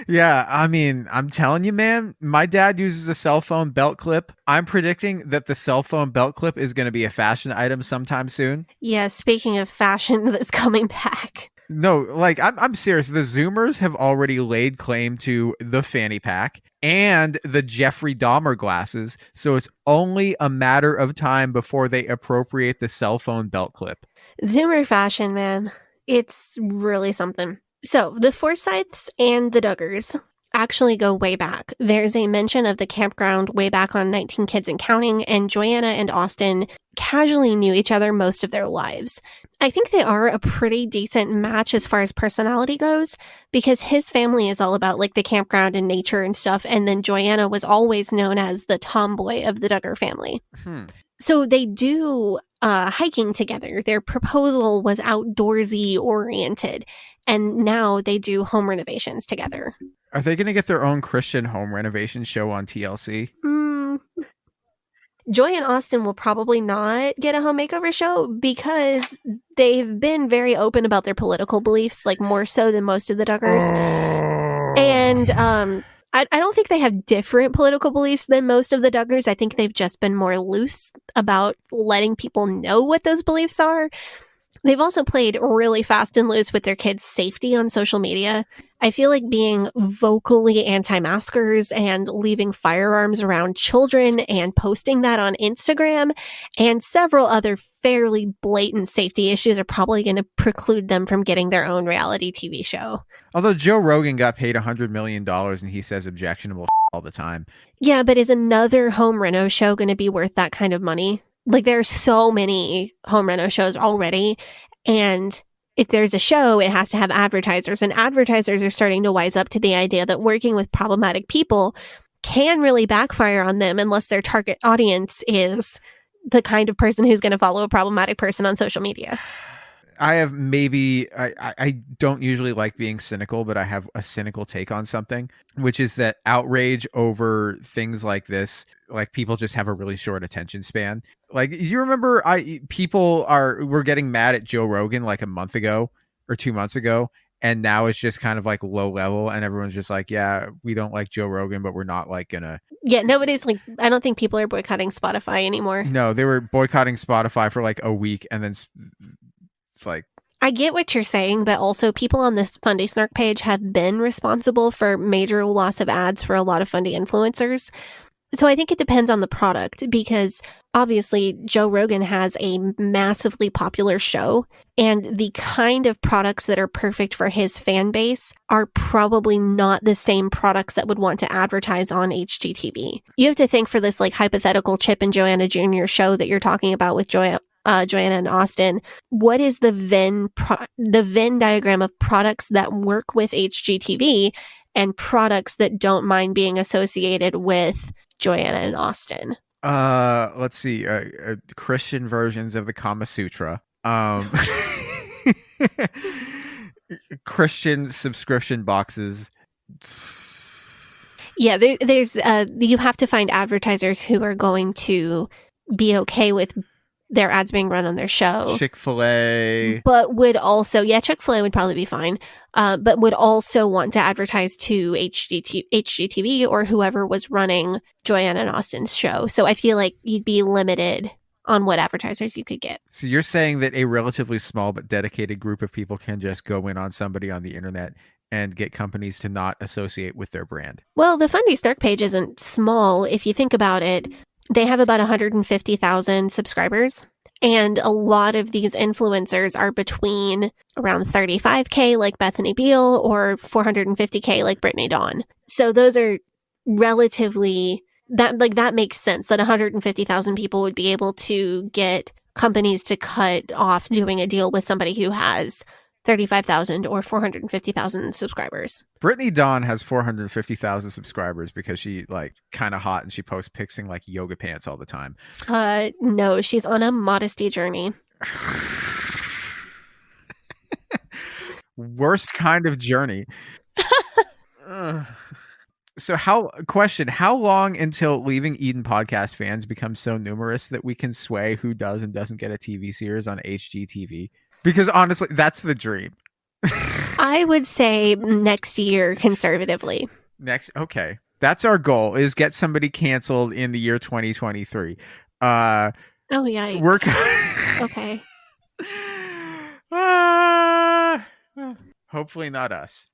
Yeah, I mean, I'm telling you, man, my dad uses a cell phone belt clip. I'm predicting that the cell phone belt clip is going to be a fashion item sometime soon. Yeah, speaking of fashion that's coming back. No, like, I'm serious. The Zoomers have already laid claim to the fanny pack and the Jeffrey Dahmer glasses, so it's only a matter of time before they appropriate the cell phone belt clip. Zoomer fashion, man. It's really something. So, the Forsyths and the Duggars actually go way back. There's a mention of the campground way back on 19 Kids and Counting, and Joanna and Austin casually knew each other most of their lives. I think they are a pretty decent match as far as personality goes, because his family is all about like the campground and nature and stuff, and then Joanna was always known as the tomboy of the Duggar family. So they do hiking together. Their proposal was outdoorsy oriented, and now they do home renovations together. Are they going to get their own Christian home renovation show on TLC? Joy and Austin will probably not get a home makeover show because they've been very open about their political beliefs, like more so than most of the Duggars. And I don't think they have different political beliefs than most of the Duggars. I think they've just been more loose about letting people know what those beliefs are. They've also played really fast and loose with their kids' safety on social media. I feel like being vocally anti-maskers and leaving firearms around children and posting that on Instagram and several other fairly blatant safety issues are probably going to preclude them from getting their own reality TV show. Although Joe Rogan got paid $100 million and he says objectionable all the time. Yeah, but is another home reno show going to be worth that kind of money? Like, there are so many home reno shows already, and if there's a show, it has to have advertisers, and advertisers are starting to wise up to the idea that working with problematic people can really backfire on them unless their target audience is the kind of person who's going to follow a problematic person on social media. I have I don't usually like being cynical, but I have a cynical take on something, which is that outrage over things like this, like people just have a really short attention span. Like, you remember we're getting mad at Joe Rogan like a month ago or 2 months ago. And now it's just kind of like low level and everyone's just like, yeah, we don't like Joe Rogan, but we're not like gonna. Yeah, nobody's like, I don't think people are boycotting Spotify anymore. No, they were boycotting Spotify for like a week and then like, I get what you're saying, but also people on this Fundy Snark page have been responsible for major loss of ads for a lot of Fundy influencers. So I think it depends on the product, because obviously Joe Rogan has a massively popular show, and the kind of products that are perfect for his fan base are probably not the same products that would want to advertise on HGTV. You have to think for this like hypothetical Chip and Joanna Jr. show that you're talking about with Joanna and Austin, what is the Venn diagram of products that work with HGTV and products that don't mind being associated with Joanna and Austin? Let's see. Christian versions of the Kama Sutra. Christian subscription boxes. Yeah, there's you have to find advertisers who are going to be okay with their ads being run on their show. Chick-fil-A. But would also, Chick-fil-A would probably be fine, but would also want to advertise to HGTV or whoever was running Joanna and Austin's show. So I feel like you'd be limited on what advertisers you could get. So you're saying that a relatively small but dedicated group of people can just go in on somebody on the internet and get companies to not associate with their brand? Well, the Fundy Snark page isn't small. If you think about it, they have about 150,000 subscribers. And a lot of these influencers are between around 35K like Bethany Beal or 450K like Brittany Dawn. So those are relatively, that makes sense that 150,000 people would be able to get companies to cut off doing a deal with somebody who has 35,000 or 450,000 subscribers. Brittany Dawn has 450,000 subscribers because she kind of hot and she posts pics in yoga pants all the time. No, she's on a modesty journey. Worst kind of journey. So how long until Leaving Eden podcast fans become so numerous that we can sway who does and doesn't get a TV series on HGTV? Because honestly, that's the dream. I would say next year, conservatively. Okay. That's our goal, is get somebody canceled in the year 2023. Oh, yikes. Okay. Hopefully not us.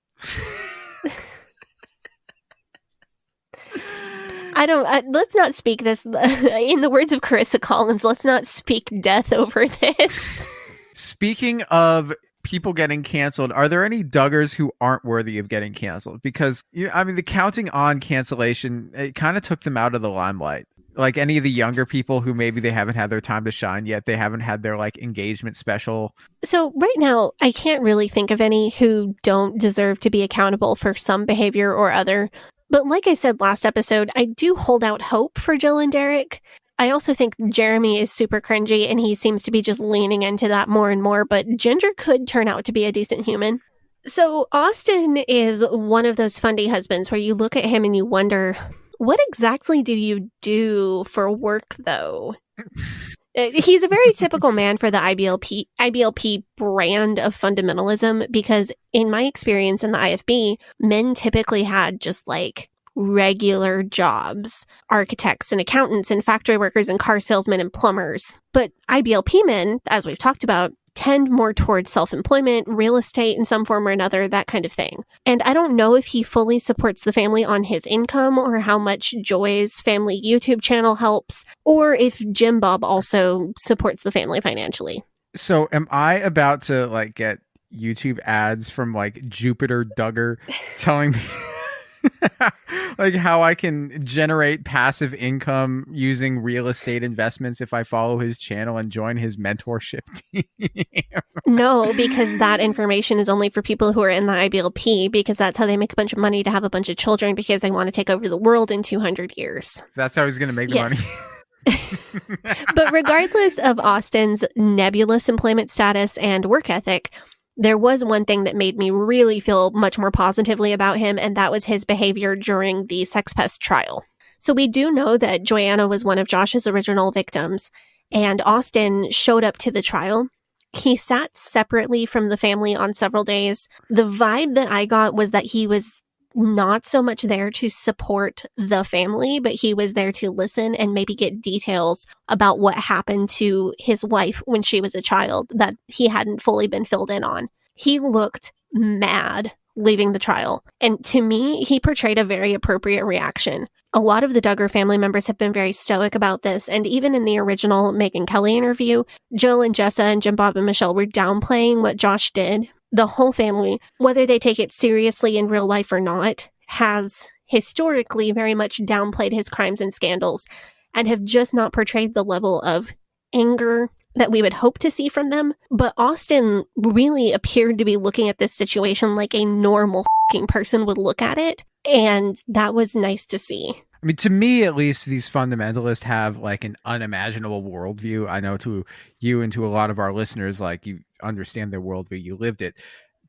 Let's not speak this, in the words of Carissa Collins, let's not speak death over this. Speaking of people getting canceled, are there any Duggars who aren't worthy of getting canceled? Because, the counting on cancellation, it kind of took them out of the limelight. Like any of the younger people who maybe they haven't had their time to shine yet. They haven't had their engagement special. So right now, I can't really think of any who don't deserve to be accountable for some behavior or other. But like I said last episode, I do hold out hope for Jill and Derek. I also think Jeremy is super cringy and he seems to be just leaning into that more and more, but Ginger could turn out to be a decent human. So Austin is one of those fundy husbands where you look at him and you wonder, what exactly do you do for work though? He's a very typical man for the IBLP brand of fundamentalism, because in my experience in the IFB, men typically had just regular jobs, architects and accountants and factory workers and car salesmen and plumbers. But IBLP men, as we've talked about, tend more towards self-employment, real estate in some form or another, that kind of thing. And I don't know if he fully supports the family on his income or how much Joy's family YouTube channel helps, or if Jim Bob also supports the family financially. So am I about to get YouTube ads from Jupiter Duggar telling me how I can generate passive income using real estate investments if I follow his channel and join his mentorship team? No, because that information is only for people who are in the IBLP, because that's how they make a bunch of money to have a bunch of children, because they want to take over the world in 200 years. That's how he's going to make the money. But regardless of Austin's nebulous employment status and work ethic, there was one thing that made me really feel much more positively about him, and that was his behavior during the sex pest trial. So we do know that Joanna was one of Josh's original victims, and Austin showed up to the trial. He sat separately from the family on several days. The vibe that I got was that he was not so much there to support the family, but he was there to listen and maybe get details about what happened to his wife when she was a child that he hadn't fully been filled in on. He looked mad leaving the trial. And to me, he portrayed a very appropriate reaction. A lot of the Duggar family members have been very stoic about this, and even in the original Megyn Kelly interview, Jill and Jessa and Jim Bob and Michelle were downplaying what Josh did. The whole family, whether they take it seriously in real life or not, has historically very much downplayed his crimes and scandals, and have just not portrayed the level of anger that we would hope to see from them. But Austin really appeared to be looking at this situation like a normal person would look at it. And that was nice to see. I mean, to me, at least, these fundamentalists have like an unimaginable worldview. I know to you and to a lot of our listeners, like you understand their worldview, you lived it,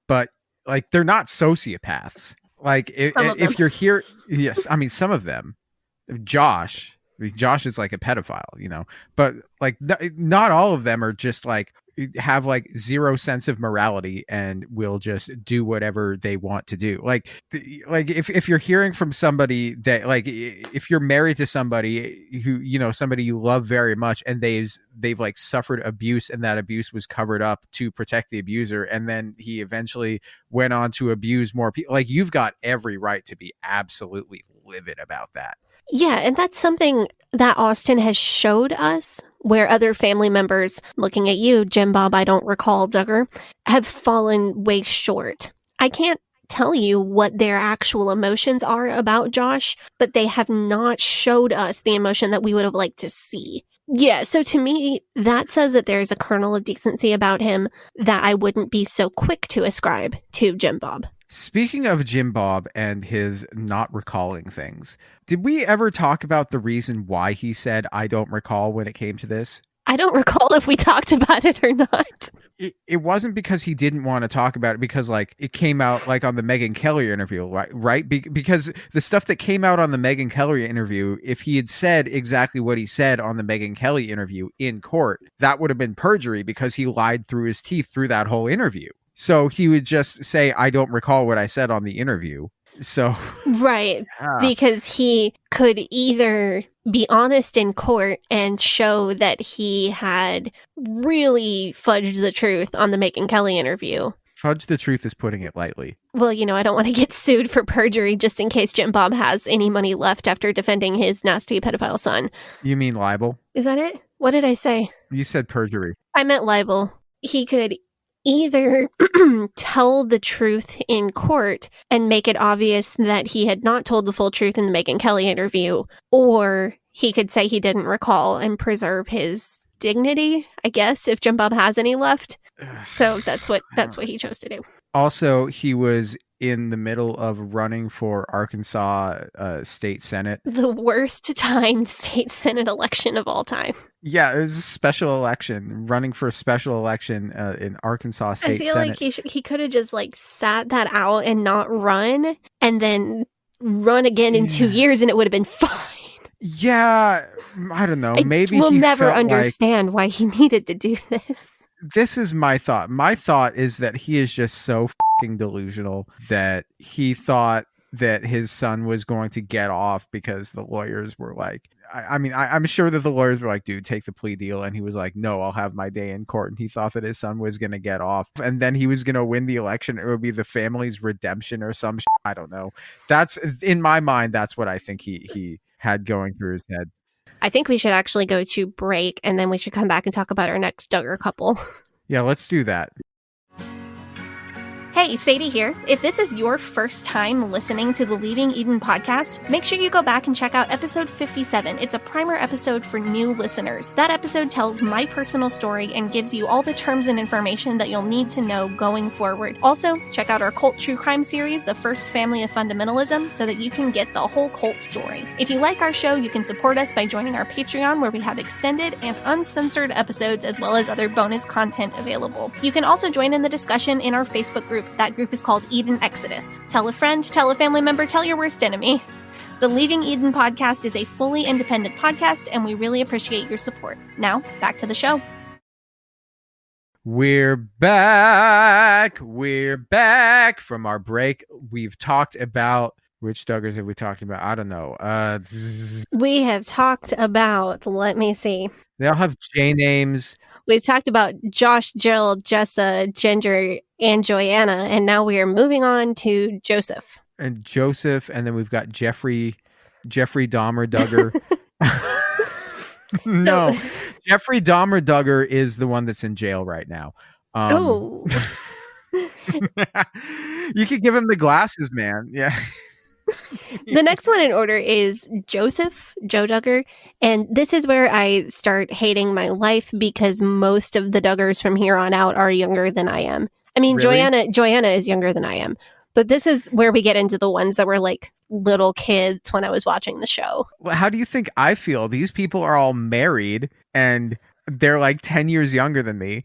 but like they're not sociopaths. Like if you're here, yes, I mean, some of them, Josh is like a pedophile, but like not all of them are just like have like zero sense of morality and will just do whatever they want to do. Like if you're hearing from somebody that like, if you're married to somebody who, somebody you love very much and they've like suffered abuse and that abuse was covered up to protect the abuser. And then he eventually went on to abuse more people. Like you've got every right to be absolutely livid about that. Yeah, and that's something that Austin has showed us where other family members, looking at you, Jim Bob, I don't recall, Duggar, have fallen way short. I can't tell you what their actual emotions are about Josh, but they have not showed us the emotion that we would have liked to see. Yeah, so to me, that says that there's a kernel of decency about him that I wouldn't be so quick to ascribe to Jim Bob. Speaking of Jim Bob and his not recalling things, did we ever talk about the reason why he said, I don't recall when it came to this? I don't recall if we talked about it or not. It wasn't because he didn't want to talk about it, because like it came out like on the Megyn Kelly interview, right? Because the stuff that came out on the Megyn Kelly interview, if he had said exactly what he said on the Megyn Kelly interview in court, that would have been perjury because he lied through his teeth through that whole interview. So he would just say, I don't recall what I said on the interview. So right, because he could either be honest in court and show that he had really fudged the truth on the Megyn Kelly interview. Fudge the truth is putting it lightly. Well, I don't want to get sued for perjury just in case Jim Bob has any money left after defending his nasty pedophile son. You mean libel? Is that it? What did I say? You said perjury. I meant libel. He could either tell the truth in court and make it obvious that he had not told the full truth in the Megyn Kelly interview, or he could say he didn't recall and preserve his dignity, I guess, if Jim Bob has any left. So that's what he chose to do. Also, he was in the middle of running for Arkansas state senate. The worst timed state senate election of all time. Yeah, it was a special election, running for a special election in Arkansas state senate. I feel like he could have just like sat that out and not run, and then run again in 2 years, and it would have been fine. Yeah, I don't know. Maybe we'll never understand why he needed to do this. This is my thought. My thought is that he is just so fucking delusional that he thought that his son was going to get off because the lawyers were like, I'm sure that the lawyers were like, dude, take the plea deal. And he was like, no, I'll have my day in court. And he thought that his son was going to get off. And then he was going to win the election. It would be the family's redemption or some shit. I don't know. That's, in my mind, that's what I think he had going through his head. I think we should actually go to break, and then we should come back and talk about our next Duggar couple. Yeah, let's do that. Hey, Sadie here. If this is your first time listening to the Leaving Eden podcast, make sure you go back and check out episode 57. It's a primer episode for new listeners. That episode tells my personal story and gives you all the terms and information that you'll need to know going forward. Also, check out our cult true crime series, The First Family of Fundamentalism, so that you can get the whole cult story. If you like our show, you can support us by joining our Patreon, where we have extended and uncensored episodes as well as other bonus content available. You can also join in the discussion in our Facebook group. That group is called Eden Exodus. Tell a friend, tell a family member, tell your worst enemy. The Leaving Eden podcast is a fully independent podcast, and we really appreciate your support. Now, back to the show. We're back from our break. We've talked about, which Duggars have we talked about? I don't know. We have talked about, let me see. They all have J names. We've talked about Josh, Gerald, Jessa, Ginger, and Joanna, and now we are moving on to Joseph. And then we've got Jeffrey Dahmer Duggar. No, Jeffrey Dahmer Duggar is the one that's in jail right now. Oh. You could give him the glasses, man. Yeah. The next one in order is Joseph, Joe Duggar, and this is where I start hating my life because most of the Duggars from here on out are younger than I am. I mean, really? Joanna is younger than I am, But this is where we get into the ones that were like little kids when I was watching the show. Well, how do you think I feel? These people are all married and they're like 10 years younger than me.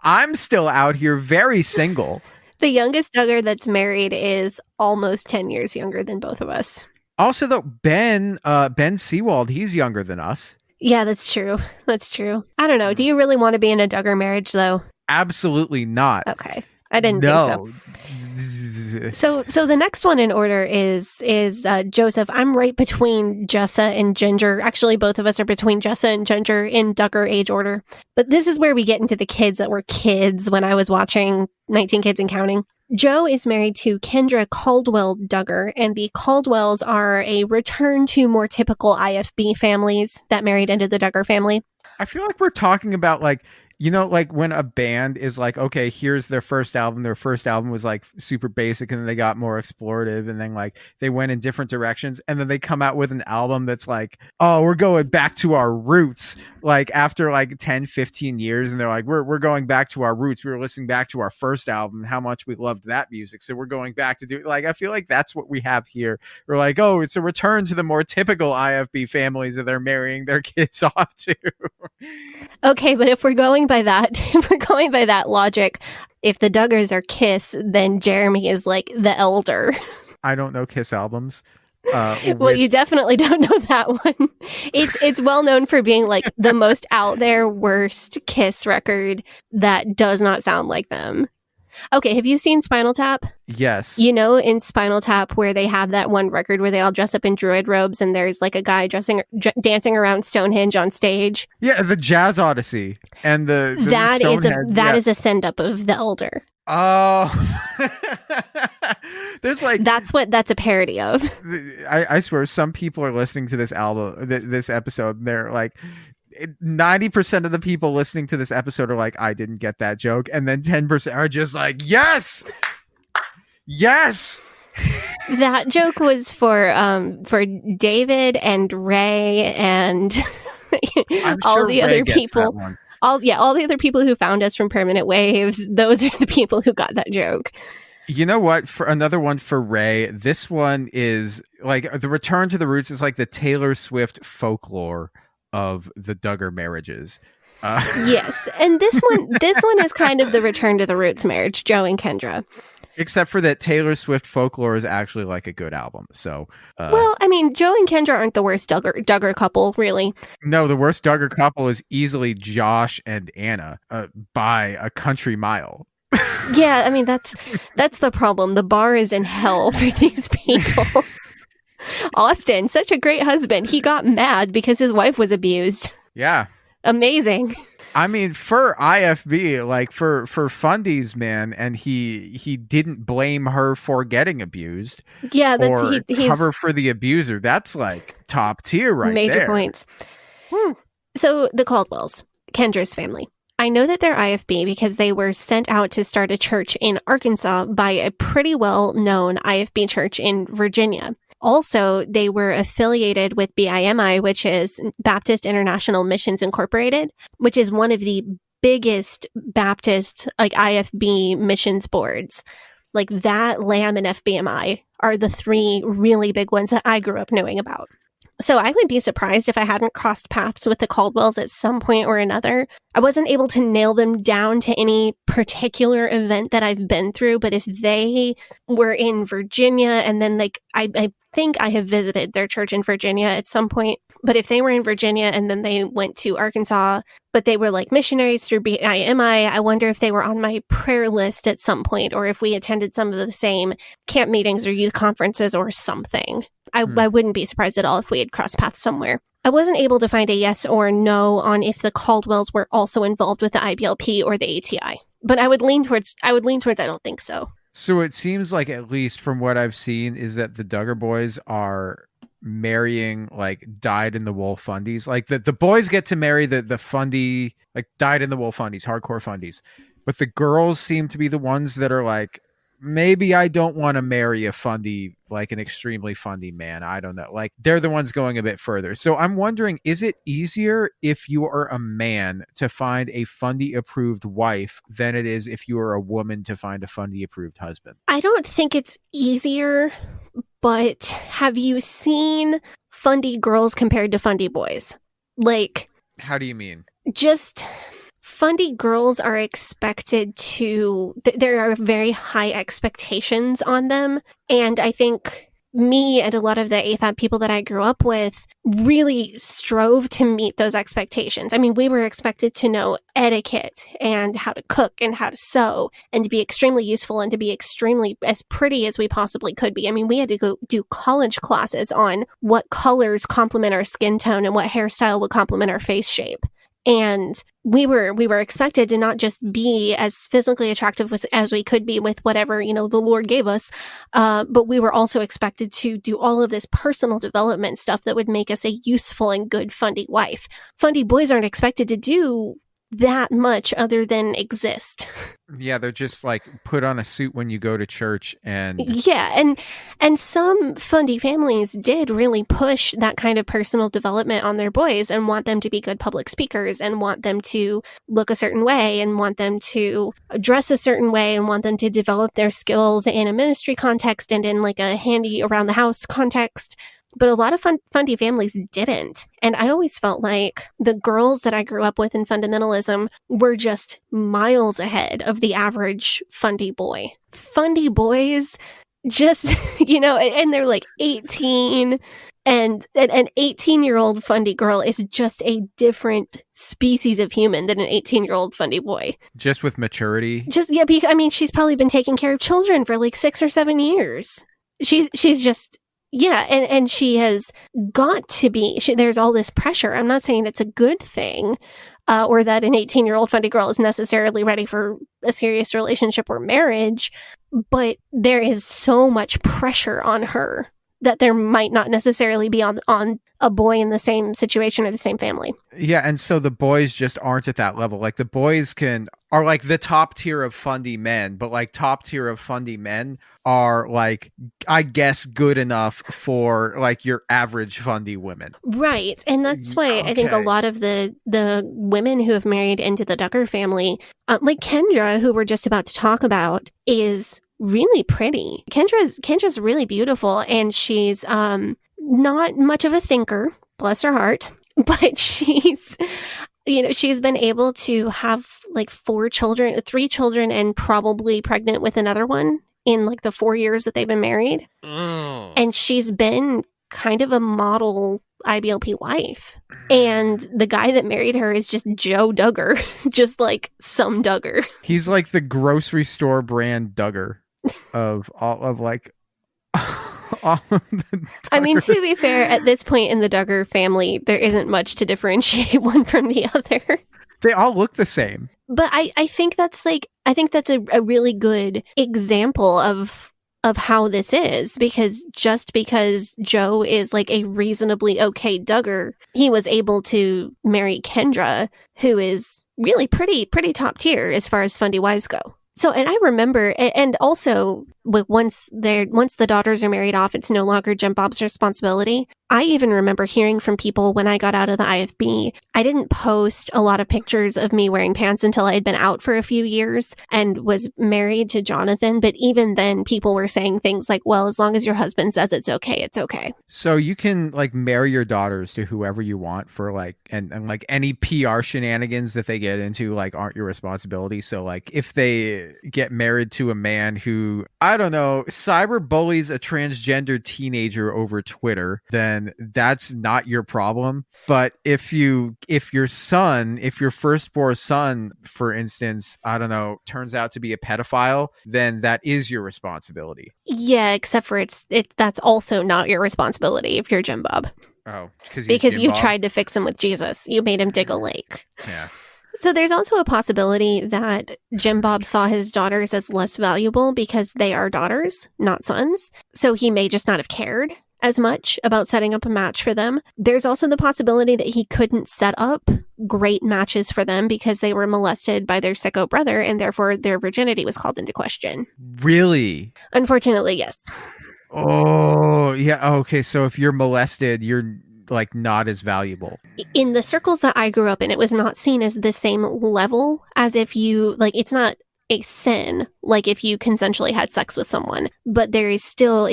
I'm still out here very single. The youngest Duggar that's married is almost 10 years younger than both of us. Also, though, Ben Seawald, he's younger than us. Yeah, that's true. That's true. I don't know. Do you really want to be in a Duggar marriage, though? Absolutely not. Okay. I didn't think so. So the next one in order is Joseph. I'm right between Jessa and Ginger. Actually, both of us are between Jessa and Ginger in Duggar age order. But this is where we get into the kids that were kids when I was watching 19 Kids and Counting. Joe is married to Kendra Caldwell Duggar, and the Caldwells are a return to more typical IFB families that married into the Duggar family. I feel like we're talking about like, you know, like when a band is like, okay, here's their first album. Their first album was like super basic and then they got more explorative and then like they went in different directions. And then they come out with an album that's like, oh, we're going back to our roots. Like after like 10, 15 years. And they're like, we're going back to our roots. We were listening back to our first album, how much we loved that music. So we're going back to do like, I feel like that's what we have here. We're like, oh, it's a return to the more typical IFB families that they're marrying their kids off to. Okay, but if we're going by that logic, if the Duggars are Kiss, then Jeremy is like the elder. I don't know Kiss albums. Well, you definitely don't know that one. It's well known for being like the most out there worst Kiss record that does not sound like them. Okay, have you seen Spinal Tap? Yes. You know, in Spinal Tap where they have that one record where they all dress up in druid robes and there's like a guy dancing around Stonehenge on stage. Yeah, the Jazz Odyssey and the that is a send up of the elder. Oh, there's like that's a parody of. I swear, some people are listening to this album, this episode, and they're like, 90% of the people listening to this episode are like, I didn't get that joke, and then 10% are just like, yes. That joke was for David and Ray and all the other people. All the other people who found us from Permanent Waves, those are the people who got that joke. You know what? For another one for Ray, this one is like the return to the roots is like the Taylor Swift folklore of the Duggar marriages. Yes, and this one is kind of the return to the roots marriage, Joe and Kendra. Except for that Taylor Swift folklore is actually like a good album. So, well, I mean, Joe and Kendra aren't the worst Duggar couple, really. No, the worst Duggar couple is easily Josh and Anna by a country mile. Yeah, I mean, that's the problem. The bar is in hell for these people. Austin, such a great husband. He got mad because his wife was abused. Yeah. Amazing. I mean, for IFB, like for fundies, man, and he didn't blame her for getting abused. Yeah, he's cover for the abuser. That's like top tier right major there. Points. So the Caldwells, Kendra's family. I know that they're IFB because they were sent out to start a church in Arkansas by a pretty well-known IFB church in Virginia. Also, they were affiliated with BIMI, which is Baptist International Missions Incorporated, which is one of the biggest Baptist, like IFB missions boards. Like that, LAM, and FBMI are the three really big ones that I grew up knowing about. So I would be surprised if I hadn't crossed paths with the Caldwells at some point or another. I wasn't able to nail them down to any particular event that I've been through, but if they were in Virginia and then like, I think I have visited their church in Virginia at some point, but if they were in Virginia and then they went to Arkansas, but they were like missionaries through BIMI, I wonder if they were on my prayer list at some point or if we attended some of the same camp meetings or youth conferences or something. I wouldn't be surprised at all if we had crossed paths somewhere. I wasn't able to find a yes or no on if the Caldwells were also involved with the IBLP or the ATI, but I would lean towards I don't think so. So it seems like, at least from what I've seen, is that the Duggar boys are marrying like dyed-in-the-wool fundies. Like the boys get to marry the fundie, like dyed-in-the-wool fundies, hardcore fundies, but the girls seem to be the ones that are like maybe I don't want to marry a fundy, like an extremely fundy man. I don't know. Like, they're the ones going a bit further. So I'm wondering, is it easier if you are a man to find a fundy approved wife than it is if you are a woman to find a fundy approved husband? I don't think it's easier, but have you seen fundy girls compared to fundy boys? Like, how do you mean? Just fundy girls are expected to, there are very high expectations on them. And I think me and a lot of the AFAB people that I grew up with really strove to meet those expectations. I mean, we were expected to know etiquette and how to cook and how to sew and to be extremely useful and to be extremely as pretty as we possibly could be. I mean, we had to go do college classes on what colors complement our skin tone and what hairstyle would complement our face shape. And we were expected to not just be as physically attractive as we could be with whatever, the Lord gave us, but we were also expected to do all of this personal development stuff that would make us a useful and good fundy wife. Fundy boys aren't expected to do that much other than exist. Yeah, they're just like put on a suit when you go to church. And yeah, and some fundy families did really push that kind of personal development on their boys and want them to be good public speakers and want them to look a certain way and want them to dress a certain way and want them to develop their skills in a ministry context and in like a handy around the house context. But a lot of fundy families didn't. And I always felt like the girls that I grew up with in fundamentalism were just miles ahead of the average fundy boy. Fundy boys just, and they're like 18. And an 18-year-old fundy girl is just a different species of human than an 18-year-old fundy boy. Just with maturity? She's probably been taking care of children for like 6 or 7 years. She's just... Yeah, and she has got to be, there's all this pressure. I'm not saying it's a good thing, or that an 18-year-old fundy girl is necessarily ready for a serious relationship or marriage, but there is so much pressure on her that there might not necessarily be on a boy in the same situation or the same family. Yeah, and so the boys just aren't at that level. Like, the boys are like the top tier of fundy men, but like top tier of fundy men are like, I guess, good enough for like your average fundy women. Right. And that's why I think a lot of the women who have married into the Duggar family, like Kendra, who we're just about to talk about, is really pretty. Kendra's really beautiful, and she's not much of a thinker, bless her heart, but she's been able to have like 3 children and probably pregnant with another one in like the 4 years that they've been married. And she's been kind of a model IBLP wife. And the guy that married her is just Joe Duggar, just like some Duggar. He's like the grocery store brand Duggar of all of like all of the I mean, to be fair, at this point in the Duggar family, there isn't much to differentiate one from the other. They all look the same. But I think that's a really good example of how this is, because just because Joe is like a reasonably okay Duggar, he was able to marry Kendra, who is really pretty top tier as far as fundy wives go. So, and I remember, and also once the daughters are married off, it's no longer Jim Bob's responsibility. I even remember hearing from people when I got out of the IFB, I didn't post a lot of pictures of me wearing pants until I had been out for a few years and was married to Jonathan. But even then, people were saying things like, well, as long as your husband says it's okay, it's okay. So you can like marry your daughters to whoever you want for like, and like any PR shenanigans that they get into like aren't your responsibility. So like if they get married to a man who, I don't know, cyber bullies a transgender teenager over Twitter, then that's not your problem. But if your firstborn son, for instance, I don't know, turns out to be a pedophile, then that is your responsibility. Yeah, except for that's also not your responsibility if you're Jim Bob. Oh, because you tried to fix him with Jesus. You made him dig a lake. Yeah. So there's also a possibility that Jim Bob saw his daughters as less valuable because they are daughters, not sons. So he may just not have cared as much about setting up a match for them. There's also the possibility that he couldn't set up great matches for them because they were molested by their sicko brother and therefore their virginity was called into question. Really? Unfortunately, yes. Oh, yeah. Okay, so if you're molested, you're like not as valuable. In the circles that I grew up in, it was not seen as the same level as if you, like, it's not a sin, like if you consensually had sex with someone, but it is still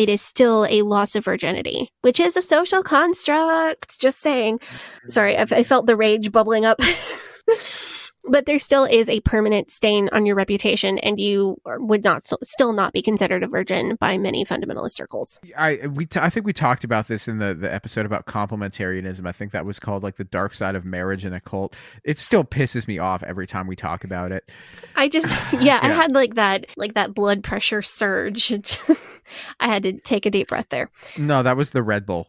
a loss of virginity, which is a social construct. Just saying. Sorry, I felt the rage bubbling up. But there still is a permanent stain on your reputation, and you would still not be considered a virgin by many fundamentalist circles. I think we talked about this in the episode about complementarianism. I think that was called like the dark side of marriage and a cult. It still pisses me off every time we talk about it. I just I had like that blood pressure surge. I had to take a deep breath there. No, that was the Red Bull.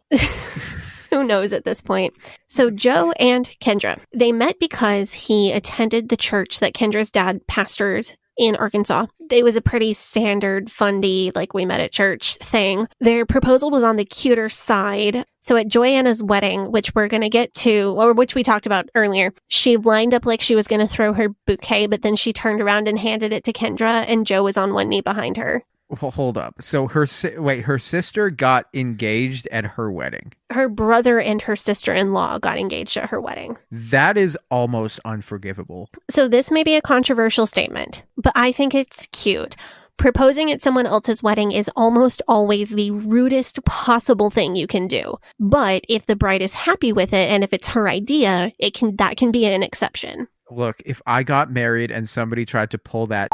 Who knows at this point? So Joe and Kendra, they met because he attended the church that Kendra's dad pastored in Arkansas. It was a pretty standard, fundy, like we met at church thing. Their proposal was on the cuter side. So at Joanna's wedding, which we're going to get to, or which we talked about earlier, she lined up like she was going to throw her bouquet, but then she turned around and handed it to Kendra, and Joe was on one knee behind her. Well, hold up. So her sister got engaged at her wedding. Her brother and her sister-in-law got engaged at her wedding. That is almost unforgivable. So this may be a controversial statement, but I think it's cute. Proposing at someone else's wedding is almost always the rudest possible thing you can do. But if the bride is happy with it and if it's her idea, that can be an exception. Look, if I got married and somebody tried to pull that,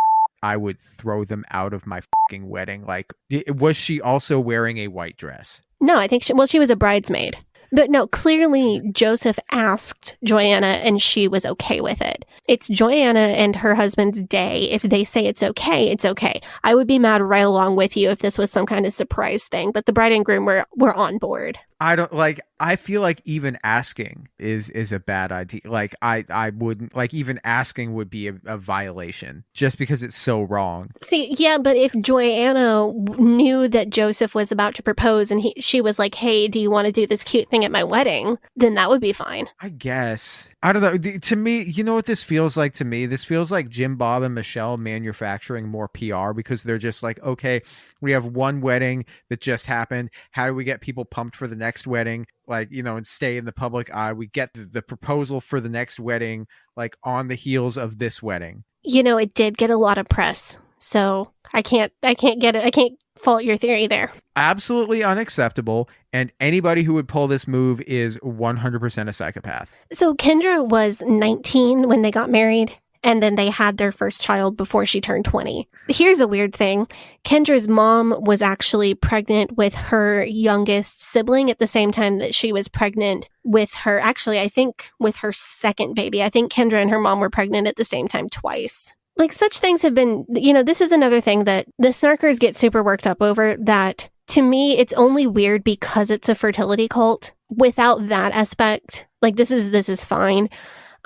I would throw them out of my fucking wedding. Like, was she also wearing a white dress? No, I think she was a bridesmaid. But no, clearly Joseph asked Joanna and she was okay with it. It's Joanna and her husband's day. If they say it's okay, it's okay. I would be mad right along with you if this was some kind of surprise thing, but the bride and groom were on board. I feel like even asking is a bad idea. Like I wouldn't, like, even asking would be a violation just because it's so wrong. See, yeah, but if Joanna knew that Joseph was about to propose and she was like, hey, do you want to do this cute thing at my wedding? Then that would be fine. I guess. I don't know. To me, you know what this feels like to me? This feels like Jim Bob and Michelle manufacturing more PR because they're just like, okay, we have one wedding that just happened. How do we get people pumped for the next wedding? Like, you know, and stay in the public eye. We get the proposal for the next wedding, like, on the heels of this wedding. You know, it did get a lot of press, so I can't get it. I can't fault your theory there. Absolutely unacceptable. And anybody who would pull this move is 100% a psychopath. So Kendra was 19 when they got married. And then they had their first child before she turned 20. Here's a weird thing. Kendra's mom was actually pregnant with her youngest sibling at the same time that she was pregnant with her, actually, I think with her second baby. I think Kendra and her mom were pregnant at the same time twice. Like, such things have been, you know, this is another thing that the snarkers get super worked up over, that to me, it's only weird because it's a fertility cult. Without that aspect, like, this is fine.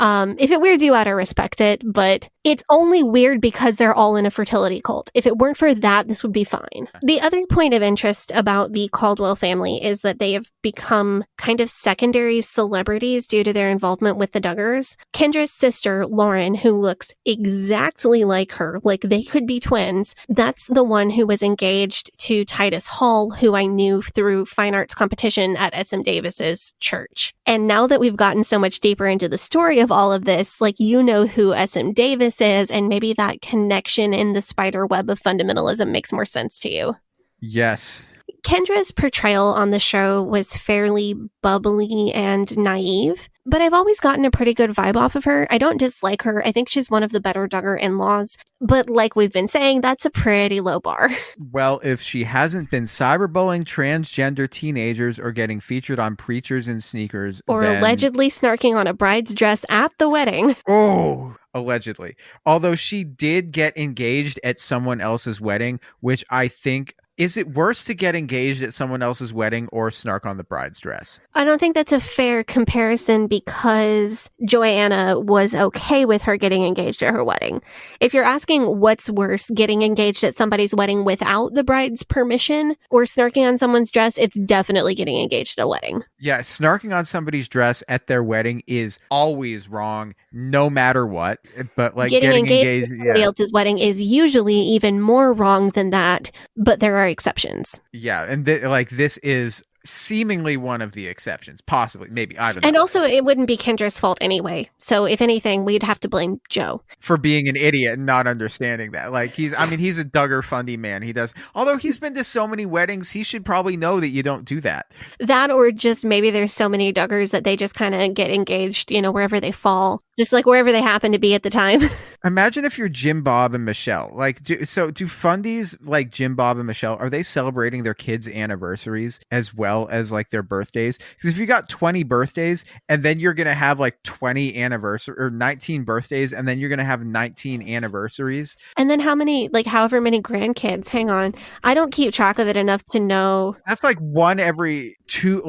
If it weirds you out, I respect it, but it's only weird because they're all in a fertility cult. If it weren't for that, this would be fine. The other point of interest about the Caldwell family is that they have become kind of secondary celebrities due to their involvement with the Duggars. Kendra's sister, Lauren, who looks exactly like her, like they could be twins, that's the one who was engaged to Titus Hall, who I knew through fine arts competition at SM Davis's church. And now that we've gotten so much deeper into the story of all of this, like, you know who SM Davis is, and maybe that connection in the spider web of fundamentalism makes more sense to you. Yes. Kendra's portrayal on the show was fairly bubbly and naive, but I've always gotten a pretty good vibe off of her. I don't dislike her. I think she's one of the better Duggar in-laws, but like we've been saying, that's a pretty low bar. Well, if she hasn't been cyberbullying transgender teenagers or getting featured on Preachers in Sneakers, or then... allegedly snarking on a bride's dress at the wedding. Oh, allegedly. Although she did get engaged at someone else's wedding, which I think Is it worse to get engaged at someone else's wedding or snark on the bride's dress? I don't think that's a fair comparison because Joanna was okay with her getting engaged at her wedding. If you're asking what's worse, getting engaged at somebody's wedding without the bride's permission or snarking on someone's dress, it's definitely getting engaged at a wedding. Yeah, snarking on somebody's dress at their wedding is always wrong, no matter what. But like getting engaged at somebody else's wedding is usually even more wrong than that, but there are exceptions. Yeah, and this is seemingly one of the exceptions, possibly, maybe, I don't know. And also, it wouldn't be Kendra's fault anyway. So if anything, we'd have to blame Joe for being an idiot and not understanding that. Like he's a Duggar fundy man. He does, although he's been to so many weddings, he should probably know that you don't do that. That, or just maybe there's so many Duggars that they just kind of get engaged, wherever they fall, just like wherever they happen to be at the time. Imagine if you're Jim, Bob, and Michelle. Like, do fundies like Jim, Bob, and Michelle, are they celebrating their kids' anniversaries as well as like their birthdays? Because if you got 20 birthdays and then you're gonna have like 20 anniversary or 19 birthdays and then you're gonna have 19 anniversaries, and then however many grandkids. Hang on, I don't keep track of it enough to know. That's like one every 2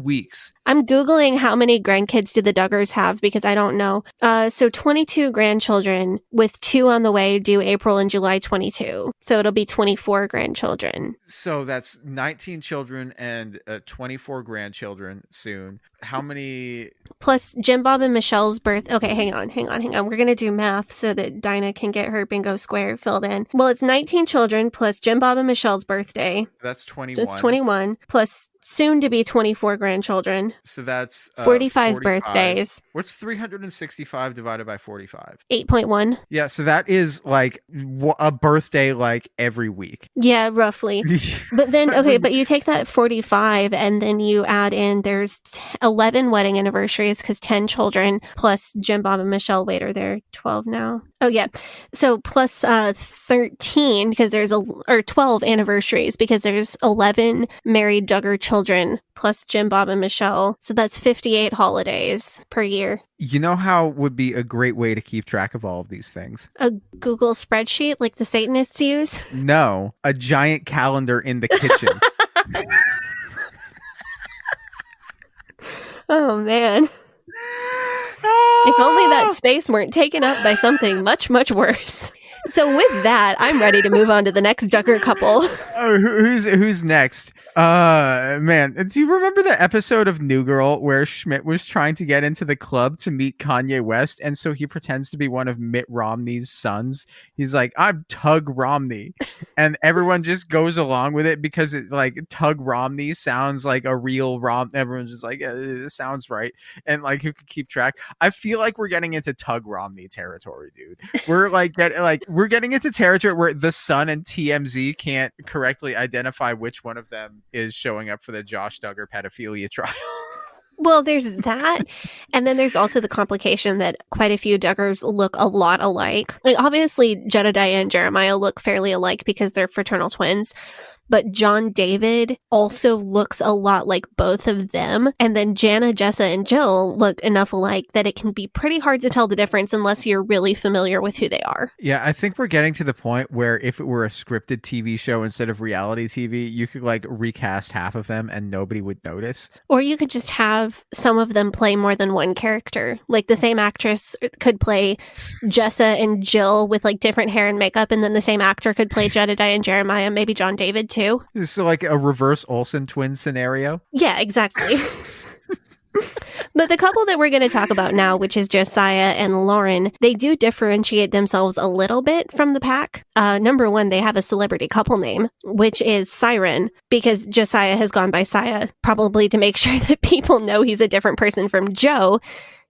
weeks. I'm Googling how many grandkids did the Duggars have because I don't know. So 22 grandchildren with 2 on the way due April and July 22. So it'll be 24 grandchildren. So that's 19 children and 24 grandchildren soon. How many? Plus Jim, Bob, and Michelle's birth. Okay, hang on. We're going to do math so that Dinah can get her bingo square filled in. Well, it's 19 children plus Jim, Bob, and Michelle's birthday. That's 21. That's 21 plus soon to be 24 grandchildren. So that's 45 birthdays. What's 365 divided by 45? 8.1. Yeah, so that is like a birthday like every week. Yeah, roughly. But then, okay, but you take that 45 and then you add in, there's 11 wedding anniversaries because 10 children plus Jim, Bob, and Michelle. Wait, are there 12 now? Oh, yeah. So plus 13 because there's 12 anniversaries because there's 11 married Duggar children plus Jim, Bob, and Michelle. So that's 58 holidays per year. You know how would be a great way to keep track of all of these things? A Google spreadsheet like the Satanists use? No, a giant calendar in the kitchen. Oh, man. If only that space weren't taken up by something much, much worse. So with that, I'm ready to move on to the next Duggar couple. Oh, who's next? Man, do you remember the episode of New Girl where Schmidt was trying to get into the club to meet Kanye West, and so he pretends to be one of Mitt Romney's sons? He's like, I'm Tug Romney, and everyone just goes along with it because it like Tug Romney sounds like a real Everyone's just like, it sounds right, and like who could keep track? I feel like we're getting into Tug Romney territory, dude. We're getting into territory where The Sun and TMZ can't correctly identify which one of them is showing up for the Josh Duggar pedophilia trial. Well, there's that. And then there's also the complication that quite a few Duggars look a lot alike. Like, obviously, Jedediah and Jeremiah look fairly alike because they're fraternal twins. But John David also looks a lot like both of them. And then Jana, Jessa, and Jill looked enough alike that it can be pretty hard to tell the difference unless you're really familiar with who they are. Yeah, I think we're getting to the point where if it were a scripted TV show instead of reality TV, you could like recast half of them and nobody would notice. Or you could just have some of them play more than one character. Like the same actress could play Jessa and Jill with like different hair and makeup, and then the same actor could play Jedediah and Jeremiah, maybe John David too. So like a reverse Olsen twin scenario? Yeah, exactly. But the couple that we're going to talk about now, which is Josiah and Lauren, they do differentiate themselves a little bit from the pack. Number one, they have a celebrity couple name, which is Siren, because Josiah has gone by Saya, probably to make sure that people know he's a different person from Joe,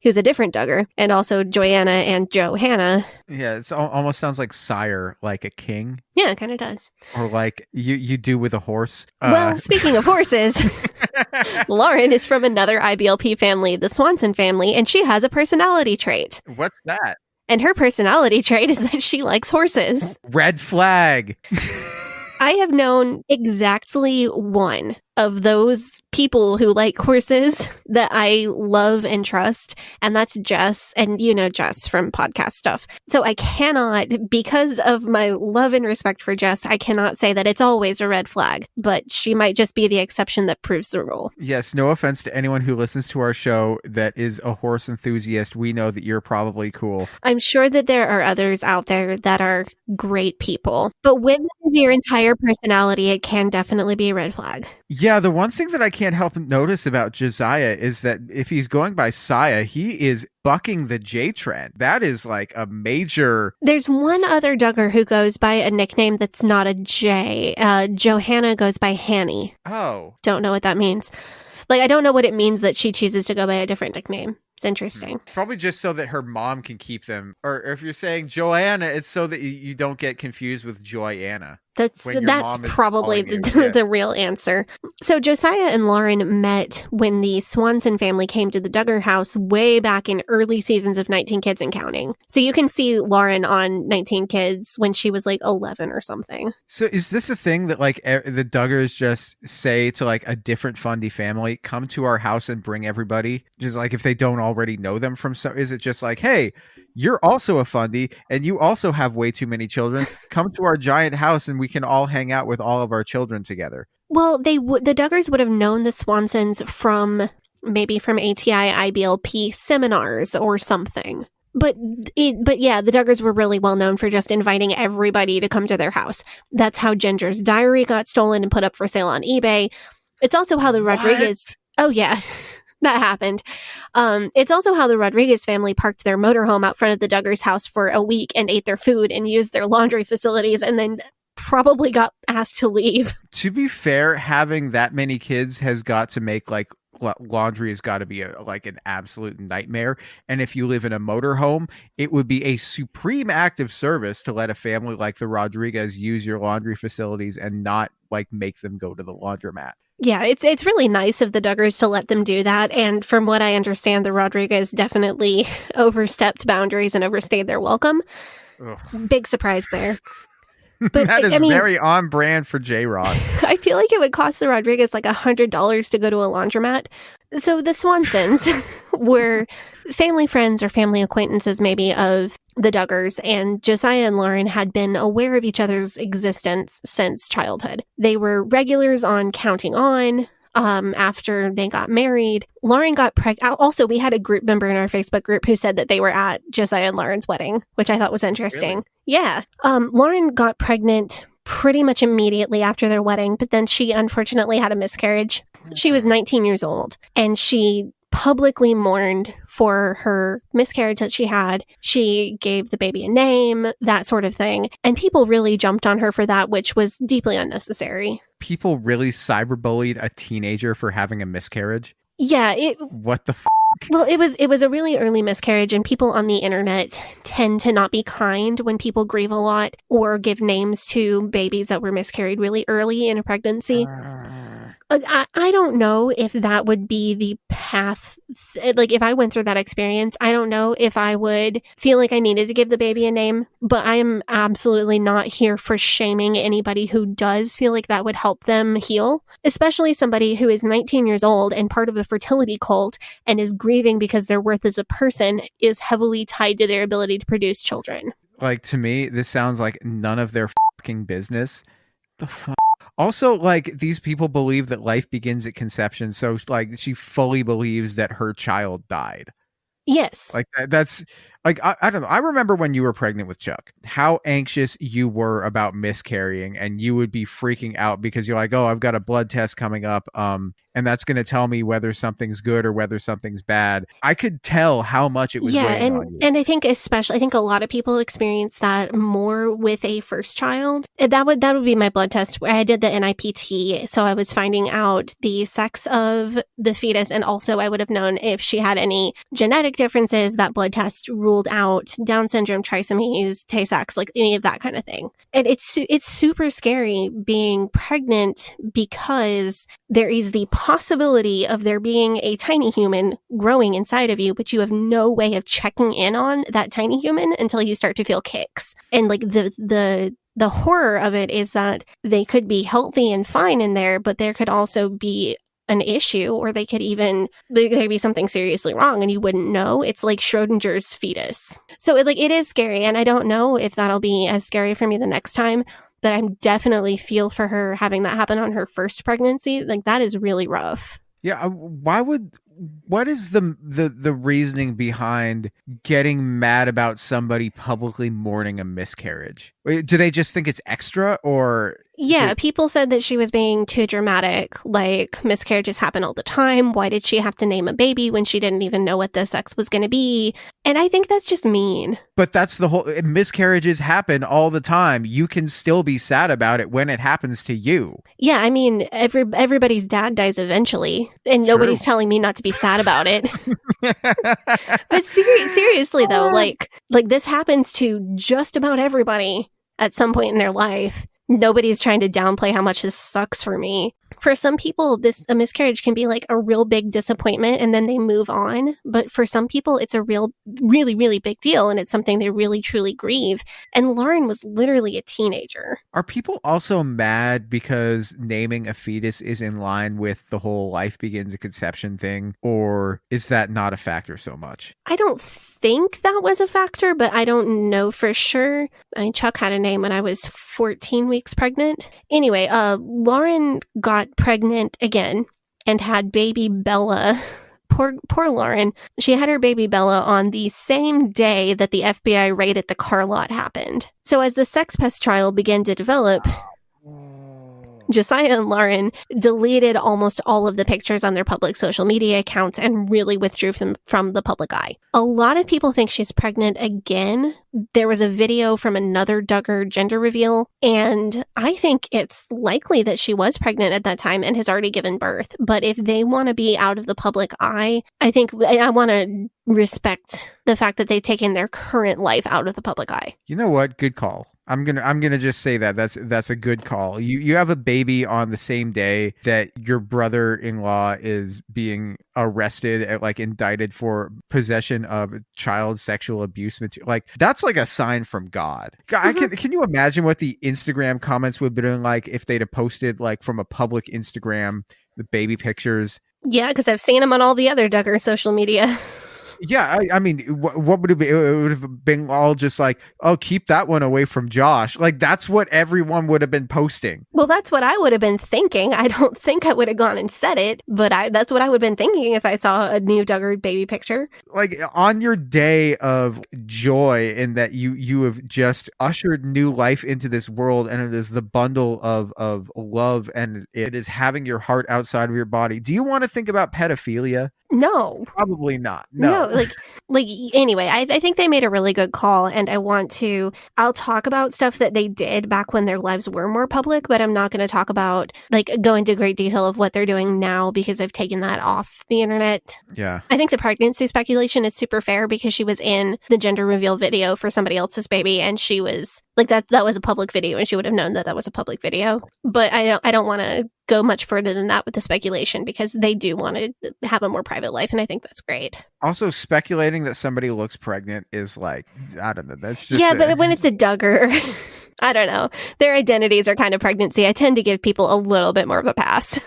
who's a different Duggar, and also Joanna and Johanna. Yeah, it almost sounds like sire, like a king. Yeah, it kind of does. Or like you do with a horse. Well, speaking of horses, Lauren is from another IBLP family, the Swanson family, and she has a personality trait. What's that? And her personality trait is that she likes horses. Red flag. I have known exactly one of those people who like horses that I love and trust, and that's Jess, and you know Jess from podcast stuff. So I cannot, because of my love and respect for Jess, I cannot say that it's always a red flag, but she might just be the exception that proves the rule. Yes, no offense to anyone who listens to our show that is a horse enthusiast. We know that you're probably cool. I'm sure that there are others out there that are great people, but when that is your entire personality, it can definitely be a red flag. Yeah, the one thing that I can't help notice about Josiah is that if he's going by Saya, he is bucking the J trend. That is like a major... There's one other Duggar who goes by a nickname that's not a J. Johanna goes by Hanny. Oh. Don't know what that means. Like, I don't know what it means that she chooses to go by a different nickname. It's interesting. Probably just so that her mom can keep them. Or if you're saying Joanna, it's so that you don't get confused with Joyanna. That's probably the real answer. So Josiah and Lauren met when the Swanson family came to the Duggar house way back in early seasons of 19 Kids and Counting. So you can see Lauren on 19 Kids when she was like 11 or something. So is this a thing that like the Duggars just say to like a different Fundy family, come to our house and bring everybody? Just like if they don't already know them from some, is it just like, hey, you're also a Fundy and you also have way too many children. Come to our giant house and we can all hang out with all of our children together. Well, the Duggars would have known the Swansons from maybe from ATI IBLP seminars or something. But yeah, the Duggars were really well known for just inviting everybody to come to their house. That's how Ginger's diary got stolen and put up for sale on eBay. It's also how the Rodriguez... Oh, yeah. That happened. It's also how the Rodriguez family parked their motorhome out front of the Duggars' house for a week and ate their food and used their laundry facilities and then probably got asked to leave. To be fair, having that many kids has got to make like laundry has got to be like an absolute nightmare. And if you live in a motorhome, it would be a supreme act of service to let a family like the Rodriguez use your laundry facilities and not like make them go to the laundromat. Yeah, it's really nice of the Duggars to let them do that. And from what I understand, the Rodriguez definitely overstepped boundaries and overstayed their welcome. Ugh. Big surprise there. But that is very on brand for J-Rod. I feel like it would cost the Rodriguez like $100 to go to a laundromat. So the Swansons were family friends or family acquaintances maybe of the Duggars, and Josiah and Lauren had been aware of each other's existence since childhood. They were regulars on Counting On. After they got married, Lauren got pregnant. Also, we had a group member in our Facebook group who said that they were at Josiah and Lauren's wedding, which I thought was interesting. Really? Yeah. Lauren got pregnant pretty much immediately after their wedding, but then she unfortunately had a miscarriage. She was 19 years old, and she publicly mourned for her miscarriage that she had. She gave the baby a name, that sort of thing. And people really jumped on her for that, which was deeply unnecessary. People really cyberbullied a teenager for having a miscarriage? Yeah. What the f***? Well, it was a really early miscarriage, and people on the internet tend to not be kind when people grieve a lot or give names to babies that were miscarried really early in a pregnancy. I don't know if that would be the path. Like, if I went through that experience, I don't know if I would feel like I needed to give the baby a name, but I am absolutely not here for shaming anybody who does feel like that would help them heal, especially somebody who is 19 years old and part of a fertility cult and is grieving because their worth as a person is heavily tied to their ability to produce children. Like, to me, this sounds like none of their fucking business. The fuck? Also, like, these people believe that life begins at conception, so like she fully believes that her child died. Yes. Like that's like, I don't know. I remember when you were pregnant with Chuck, how anxious you were about miscarrying, and you would be freaking out because you're like, oh, I've got a blood test coming up. And that's going to tell me whether something's good or whether something's bad. I could tell how much it was weighing on you. And I think I think a lot of people experience that more with a first child. That would be my blood test. I did the NIPT, so I was finding out the sex of the fetus, and also I would have known if she had any genetic differences. That blood test ruled out Down syndrome, trisomies, Tay-Sachs, like any of that kind of thing. And it's super scary being pregnant because there is the possibility of there being a tiny human growing inside of you, but you have no way of checking in on that tiny human until you start to feel kicks. And like the the horror of it is that they could be healthy and fine in there, but there could also be an issue, or there could be something seriously wrong and you wouldn't know. It's like Schrodinger's fetus. So it is scary, and I don't know if that'll be as scary for me the next time, but I definitely feel for her having that happen on her first pregnancy. Like, that is really rough. Yeah, what is the reasoning behind getting mad about somebody publicly mourning a miscarriage? Do they just think it's extra, or? Yeah, people said that she was being too dramatic, like miscarriages happen all the time. Why did she have to name a baby when she didn't even know what the sex was going to be? And I think that's just mean. But that's the whole, miscarriages happen all the time. You can still be sad about it when it happens to you. Yeah, I mean, everybody's dad dies eventually, and nobody's telling me not to be sad about it. But seriously though, like this happens to just about everybody at some point in their life. Nobody's trying to downplay how much this sucks for me. For some people, a miscarriage can be like a real big disappointment and then they move on. But for some people, it's a really, really big deal, and it's something they really, truly grieve. And Lauren was literally a teenager. Are people also mad because naming a fetus is in line with the whole life begins at conception thing? Or is that not a factor so much? I don't think that was a factor, but I don't know for sure. I mean, Chuck had a name when I was 14 weeks pregnant. Anyway, Lauren got pregnant again and had baby Bella. Poor Lauren. She had her baby Bella on the same day that the FBI raid at the car lot happened. So as the sex pest trial began to develop, Josiah and Lauren deleted almost all of the pictures on their public social media accounts and really withdrew them from the public eye. A lot of people think she's pregnant again. There was a video from another Duggar gender reveal, and I think it's likely that she was pregnant at that time and has already given birth. But if they want to be out of the public eye, I think I want to respect the fact that they've taken their current life out of the public eye. You know what? Good call. I'm gonna just say that's a good call. You have a baby on the same day that your brother-in-law is being arrested, like indicted for possession of child sexual abuse material. Like, that's like a sign from God. Can you imagine what the Instagram comments would have been like if they'd have posted like from a public Instagram the baby pictures? Yeah, because I've seen them on all the other Duggar social media. Yeah, I mean, what would it be? It would have been all just like, oh, keep that one away from Josh. Like, that's what everyone would have been posting. Well, that's what I would have been thinking. I don't think I would have gone and said it, but that's what I would have been thinking if I saw a new Duggar baby picture. Like, on your day of joy in that you have just ushered new life into this world, and it is the bundle of love, and it is having your heart outside of your body. Do you want to think about pedophilia? No. Probably not. No. Like anyway, I think they made a really good call, and I'll talk about stuff that they did back when their lives were more public, but I'm not going to talk about, like, go into great detail of what they're doing now because I've taken that off the internet. Yeah. I think the pregnancy speculation is super fair because she was in the gender reveal video for somebody else's baby, and she was like, that was a public video, and she would have known that was a public video. But I don't want to go much further than that with the speculation because they do want to have a more private life, and I think that's great. Also, speculating that somebody looks pregnant is like, I don't know, that's just... Yeah, but when it's a Duggar, I don't know. Their identities are kind of pregnancy. I tend to give people a little bit more of a pass.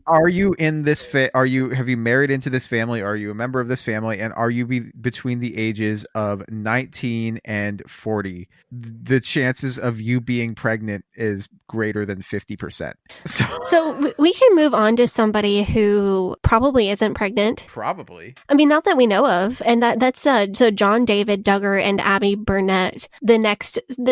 Are you in this have you married into this family? Are you a member of this family? And are you between the ages of 19 and 40? The chances of you being pregnant is greater than 50%. So we can move on to somebody who probably isn't pregnant. Probably. I mean, not that we know of. And that's so John David Duggar and Abby Burnett.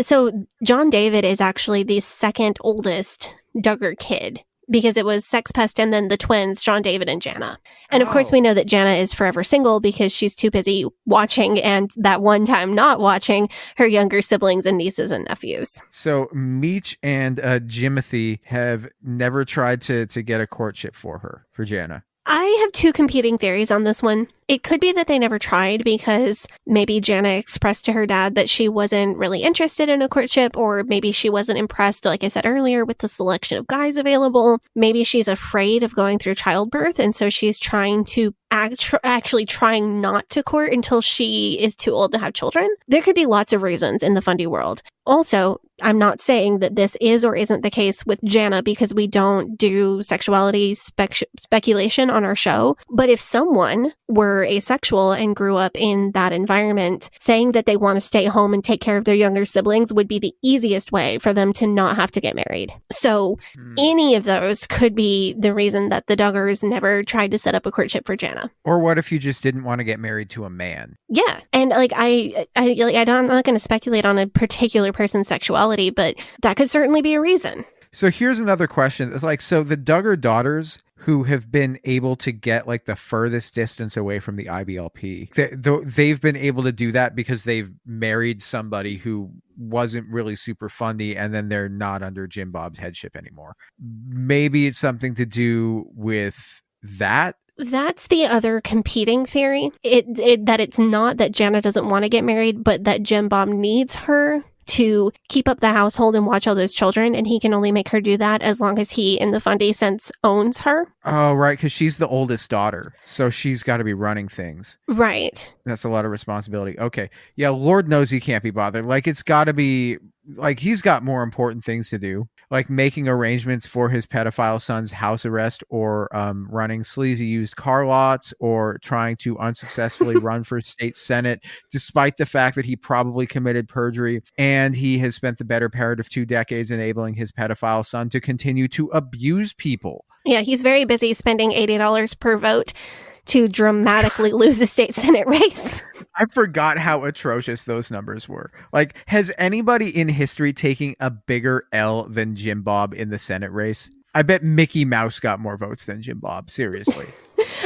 So John David is actually the second oldest Duggar kid, because it was Sex Pest and then the twins, John David and Jana. And of course, we know that Jana is forever single because she's too busy watching, and that one time not watching, her younger siblings and nieces and nephews. So Meech and Jimothy have never tried to get a courtship for Jana. I have two competing theories on this one. It could be that they never tried because maybe Jana expressed to her dad that she wasn't really interested in a courtship, or maybe she wasn't impressed, like I said earlier, with the selection of guys available. Maybe she's afraid of going through childbirth, and so she's trying to actually trying not to court until she is too old to have children. There could be lots of reasons in the Fundy world. Also, I'm not saying that this is or isn't the case with Jana because we don't do sexuality speculation on our show. But if someone were asexual and grew up in that environment, saying that they want to stay home and take care of their younger siblings would be the easiest way for them to not have to get married. So any of those could be the reason that the Duggars never tried to set up a courtship for Jana. Or what if you just didn't want to get married to a man? Yeah. And I'm not going to speculate on a particular person's sexuality, but that could certainly be a reason. So here's another question. It's like, so the Duggar daughters who have been able to get like the furthest distance away from the IBLP, they've been able to do that because they've married somebody who wasn't really super fundy, and then they're not under Jim Bob's headship anymore. Maybe it's something to do with that. That's the other competing theory. That it's not that Jana doesn't want to get married, but that Jim Bob needs her to keep up the household and watch all those children, and he can only make her do that as long as he, in the Fundy sense, owns her. Oh, right, because she's the oldest daughter, so she's got to be running things. Right. That's a lot of responsibility. Okay. Yeah, Lord knows he can't be bothered. Like, it's got to be, like, he's got more important things to do, like making arrangements for his pedophile son's house arrest, or running sleazy used car lots, or trying to unsuccessfully run for state senate, despite the fact that he probably committed perjury, and he has spent the better part of 2 decades enabling his pedophile son to continue to abuse people. Yeah, he's very busy spending $80 per vote to dramatically lose the state senate race. I forgot how atrocious those numbers were. Like, has anybody in history taken a bigger L than Jim Bob in the Senate race? I bet Mickey Mouse got more votes than Jim Bob. Seriously.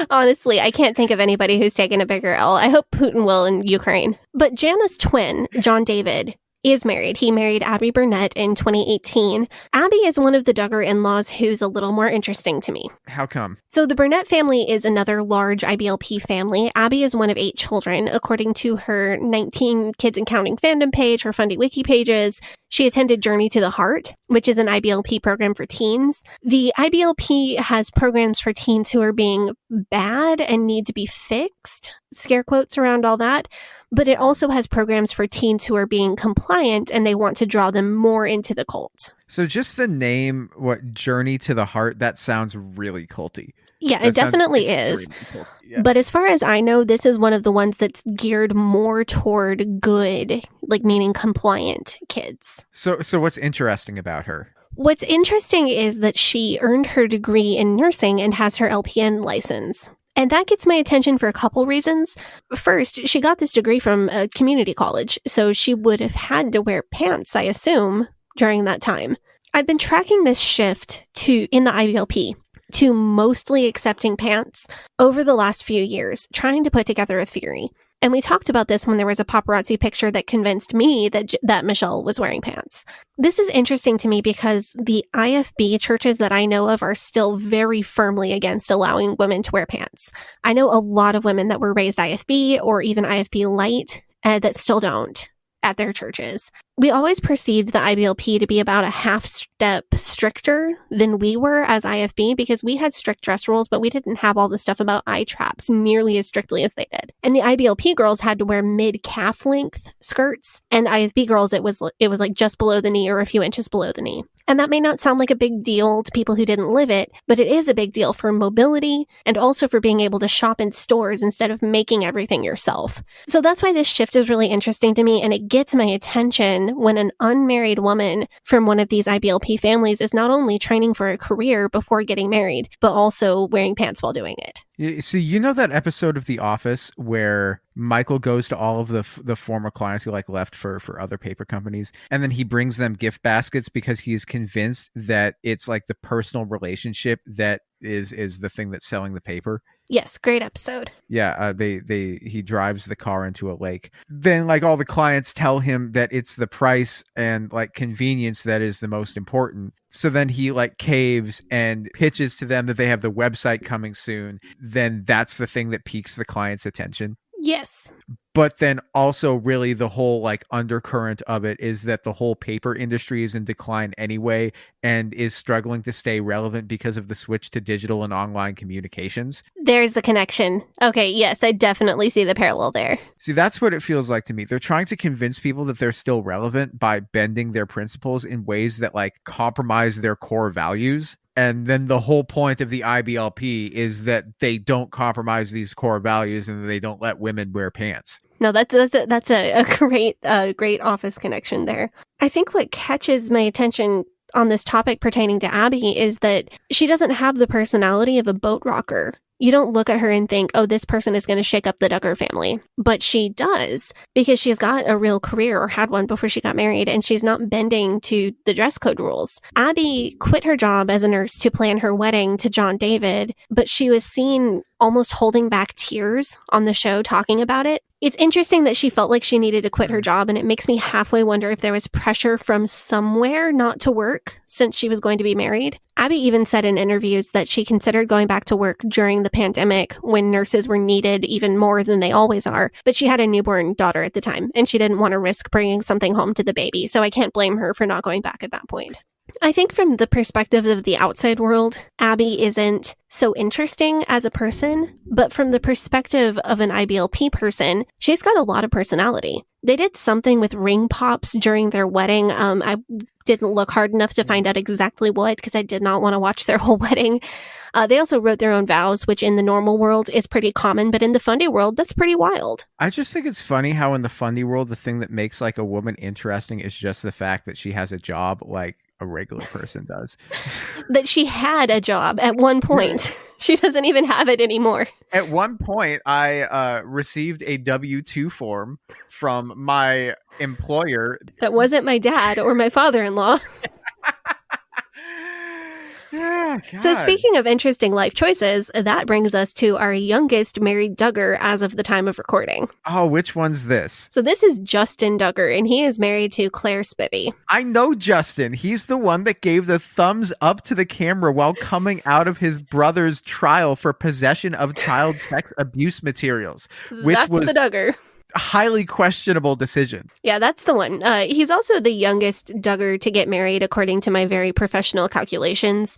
Honestly, I can't think of anybody who's taken a bigger L. I hope Putin will in Ukraine. But Jana's twin, John David, is married. He married Abby Burnett in 2018. Abby is one of the Duggar in-laws who's a little more interesting to me. How come? So the Burnett family is another large IBLP family. Abby is one of 8 children, according to her 19 Kids and Counting fandom page, her Fundy Wiki pages. She attended Journey to the Heart, which is an IBLP program for teens. The IBLP has programs for teens who are being bad and need to be fixed, scare quotes around all that. But it also has programs for teens who are being compliant and they want to draw them more into the cult. So just the name, Journey to the Heart, that sounds really culty. Yeah, it definitely is. Yeah. But as far as I know, this is one of the ones that's geared more toward good, like meaning compliant kids. So what's interesting about her? What's interesting is that she earned her degree in nursing and has her LPN license. And that gets my attention for a couple reasons. First, she got this degree from a community college, so she would have had to wear pants, I assume, during that time. I've been tracking this shift in the IBLP to mostly accepting pants over the last few years, trying to put together a theory. And we talked about this when there was a paparazzi picture that convinced me that Michelle was wearing pants. This is interesting to me because the IFB churches that I know of are still very firmly against allowing women to wear pants. I know a lot of women that were raised IFB or even IFB light that still don't at their churches. We always perceived the IBLP to be about a half step stricter than we were as IFB because we had strict dress rules, but we didn't have all the stuff about eye traps nearly as strictly as they did. And the IBLP girls had to wear mid-calf length skirts, and IFB girls, it was like just below the knee or a few inches below the knee. And that may not sound like a big deal to people who didn't live it, but it is a big deal for mobility and also for being able to shop in stores instead of making everything yourself. So that's why this shift is really interesting to me, and it gets my attention when an unmarried woman from one of these IBLP families is not only training for a career before getting married, but also wearing pants while doing it. So you know that episode of The Office where Michael goes to all of the former clients who like left for other paper companies, and then he brings them gift baskets because he is convinced that it's like the personal relationship that is the thing that's selling the paper? Yes, great episode. Yeah, he drives the car into a lake. Then like all the clients tell him that it's the price and like convenience that is the most important. So then he like caves and pitches to them that they have the website coming soon. Then that's the thing that piques the client's attention. Yes. But then also really the whole like undercurrent of it is that the whole paper industry is in decline anyway and is struggling to stay relevant because of the switch to digital and online communications. There's the connection. Okay, yes, I definitely see the parallel there. See, that's what it feels like to me. They're trying to convince people that they're still relevant by bending their principles in ways that like compromise their core values. And then the whole point of the IBLP is that they don't compromise these core values and they don't let women wear pants. No, that's a great office connection there. I think what catches my attention on this topic pertaining to Abby is that she doesn't have the personality of a boat rocker. You don't look at her and think, oh, this person is going to shake up the Duggar family. But she does, because she's got a real career, or had one before she got married, and she's not bending to the dress code rules. Abby quit her job as a nurse to plan her wedding to John David, but she was seen almost holding back tears on the show talking about it. It's interesting that she felt like she needed to quit her job, and it makes me halfway wonder if there was pressure from somewhere not to work since she was going to be married. Abby even said in interviews that she considered going back to work during the pandemic when nurses were needed even more than they always are, but she had a newborn daughter at the time, and she didn't want to risk bringing something home to the baby, so I can't blame her for not going back at that point. I think from the perspective of the outside world, Abby isn't so interesting as a person, but from the perspective of an IBLP person, she's got a lot of personality. They did something with ring pops during their wedding. I didn't look hard enough to find out exactly what, because I did not want to watch their whole wedding. They also wrote their own vows, which in the normal world is pretty common, but in the fundy world, that's pretty wild. I just think it's funny how in the fundy world, the thing that makes like a woman interesting is just the fact that she has a job like a regular person does. That she had a job at one point. She doesn't even have it anymore. At one point, I received a W-2 form from my employer. That wasn't my dad or my father-in-law. Yeah, so speaking of interesting life choices, that brings us to our youngest married Duggar as of the time of recording. Oh, which one's this? So this is Justin Duggar, and he is married to Claire Spivey. I know Justin. He's the one that gave the thumbs up to the camera while coming out of his brother's trial for possession of child sex abuse materials, which That's was the Duggar. Highly questionable decision. Yeah, that's the one. He's also the youngest Duggar to get married, according to my very professional calculations.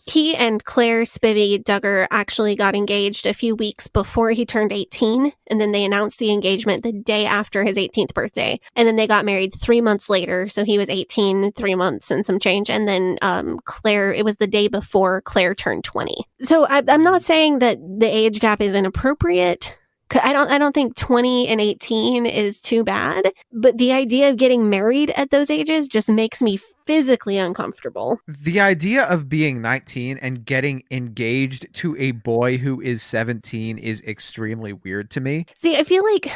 He and Claire Spivey Duggar actually got engaged a few weeks before he turned 18, and then they announced the engagement the day after his 18th birthday. And then they got married 3 months later, so he was 18, 3 months and some change. And then Claire, it was the day before Claire turned 20. So I'm not saying that the age gap is inappropriate. I don't think 20 and 18 is too bad, but the idea of getting married at those ages just makes me physically uncomfortable. The idea of being 19 and getting engaged to a boy who is 17 is extremely weird to me. See, I feel like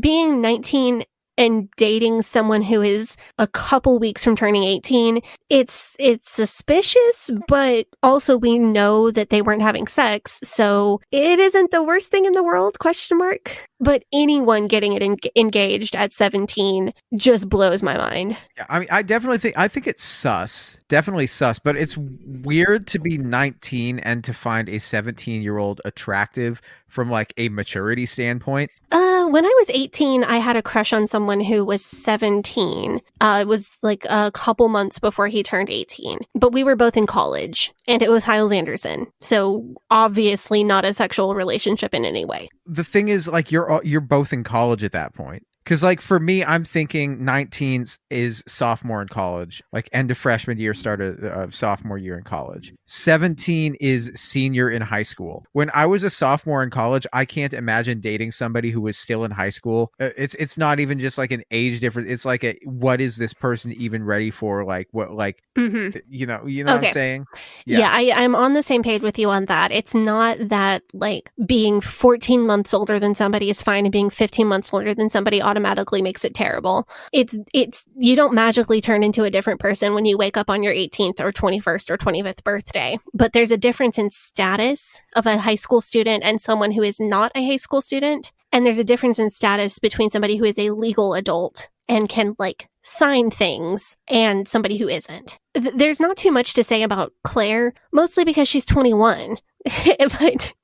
being 19 and dating someone who is a couple weeks from turning 18, it's suspicious, but also we know that they weren't having sex, so it isn't the worst thing in the world, ? But anyone getting it engaged at 17 just blows my mind. Yeah, I mean, I think it's sus. Definitely sus, but it's weird to be 19 and to find a 17-year-old attractive from like a maturity standpoint. When I was 18, I had a crush on someone who was 17. It was like a couple months before he turned 18. But we were both in college, and it was Hyles Anderson. So obviously not a sexual relationship in any way. The thing is, like, you're both in college at that point. Because, like, for me, I'm thinking 19 is sophomore in college, like end of freshman year, start of sophomore year in college. 17 is senior in high school. When I was a sophomore in college, I can't imagine dating somebody who was still in high school. It's not even just like an age difference. It's like what is this person even ready for? Like what? Like you know okay. What I'm saying? Yeah, I'm on the same page with you on that. It's not that like being 14 months older than somebody is fine and being 15 months older than somebody automatically makes it terrible. It's you don't magically turn into a different person when you wake up on your 18th or 21st or 25th birthday. But there's a difference in status of a high school student and someone who is not a high school student. And there's a difference in status between somebody who is a legal adult and can like sign things and somebody who isn't. There's not too much to say about Claire, mostly because she's 21. But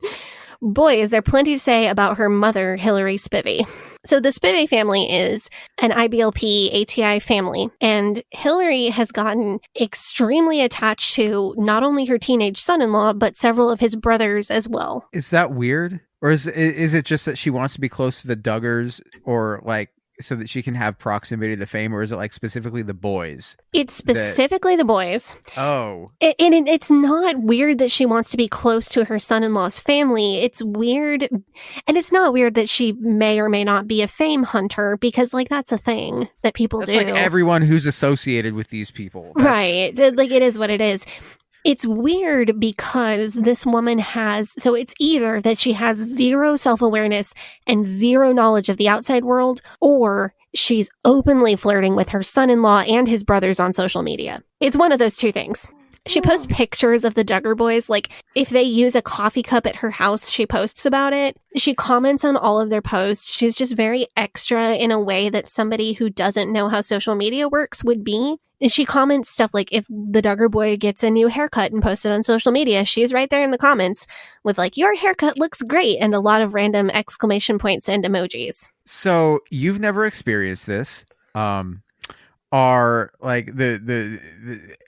boy, is there plenty to say about her mother, Hillary Spivey. So the Spivey family is an IBLP ATI family, and Hillary has gotten extremely attached to not only her teenage son-in-law, but several of his brothers as well. Is that weird? Or is it just that she wants to be close to the Duggars, or like so that she can have proximity to fame, or is it like specifically the boys? It's specifically the boys. Oh. And it's not weird that she wants to be close to her son-in-law's family. It's weird. And it's not weird that she may or may not be a fame hunter, because like that's a thing that people do. That's like everyone who's associated with these people. Right. Like it is what it is. It's weird because this woman so it's either that she has zero self-awareness and zero knowledge of the outside world, or she's openly flirting with her son-in-law and his brothers on social media. It's one of those two things. She posts pictures of the Duggar boys. Like, if they use a coffee cup at her house, she posts about it. She comments on all of their posts. She's just very extra in a way that somebody who doesn't know how social media works would be. And she comments stuff like, if the Duggar boy gets a new haircut and posts it on social media, she's right there in the comments with like, your haircut looks great, and a lot of random exclamation points and emojis. So you've never experienced this. Are like the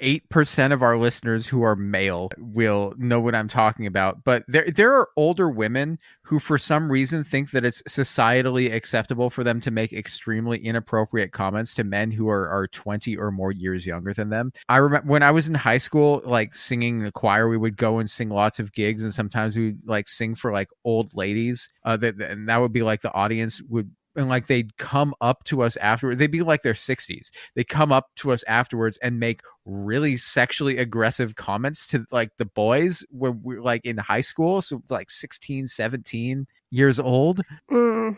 8% of our listeners who are male will know what I'm talking about. But there are older women who for some reason think that it's societally acceptable for them to make extremely inappropriate comments to men who are 20 or more years younger than them. I remember when I was in high school, like singing the choir, we would go and sing lots of gigs, and sometimes we would like sing for like old ladies. And that would be like the audience would. And like they'd come up to us afterwards. They'd be like their 60s. They come up to us afterwards and make really sexually aggressive comments to like the boys when we're like in high school. So like 16, 17 years old.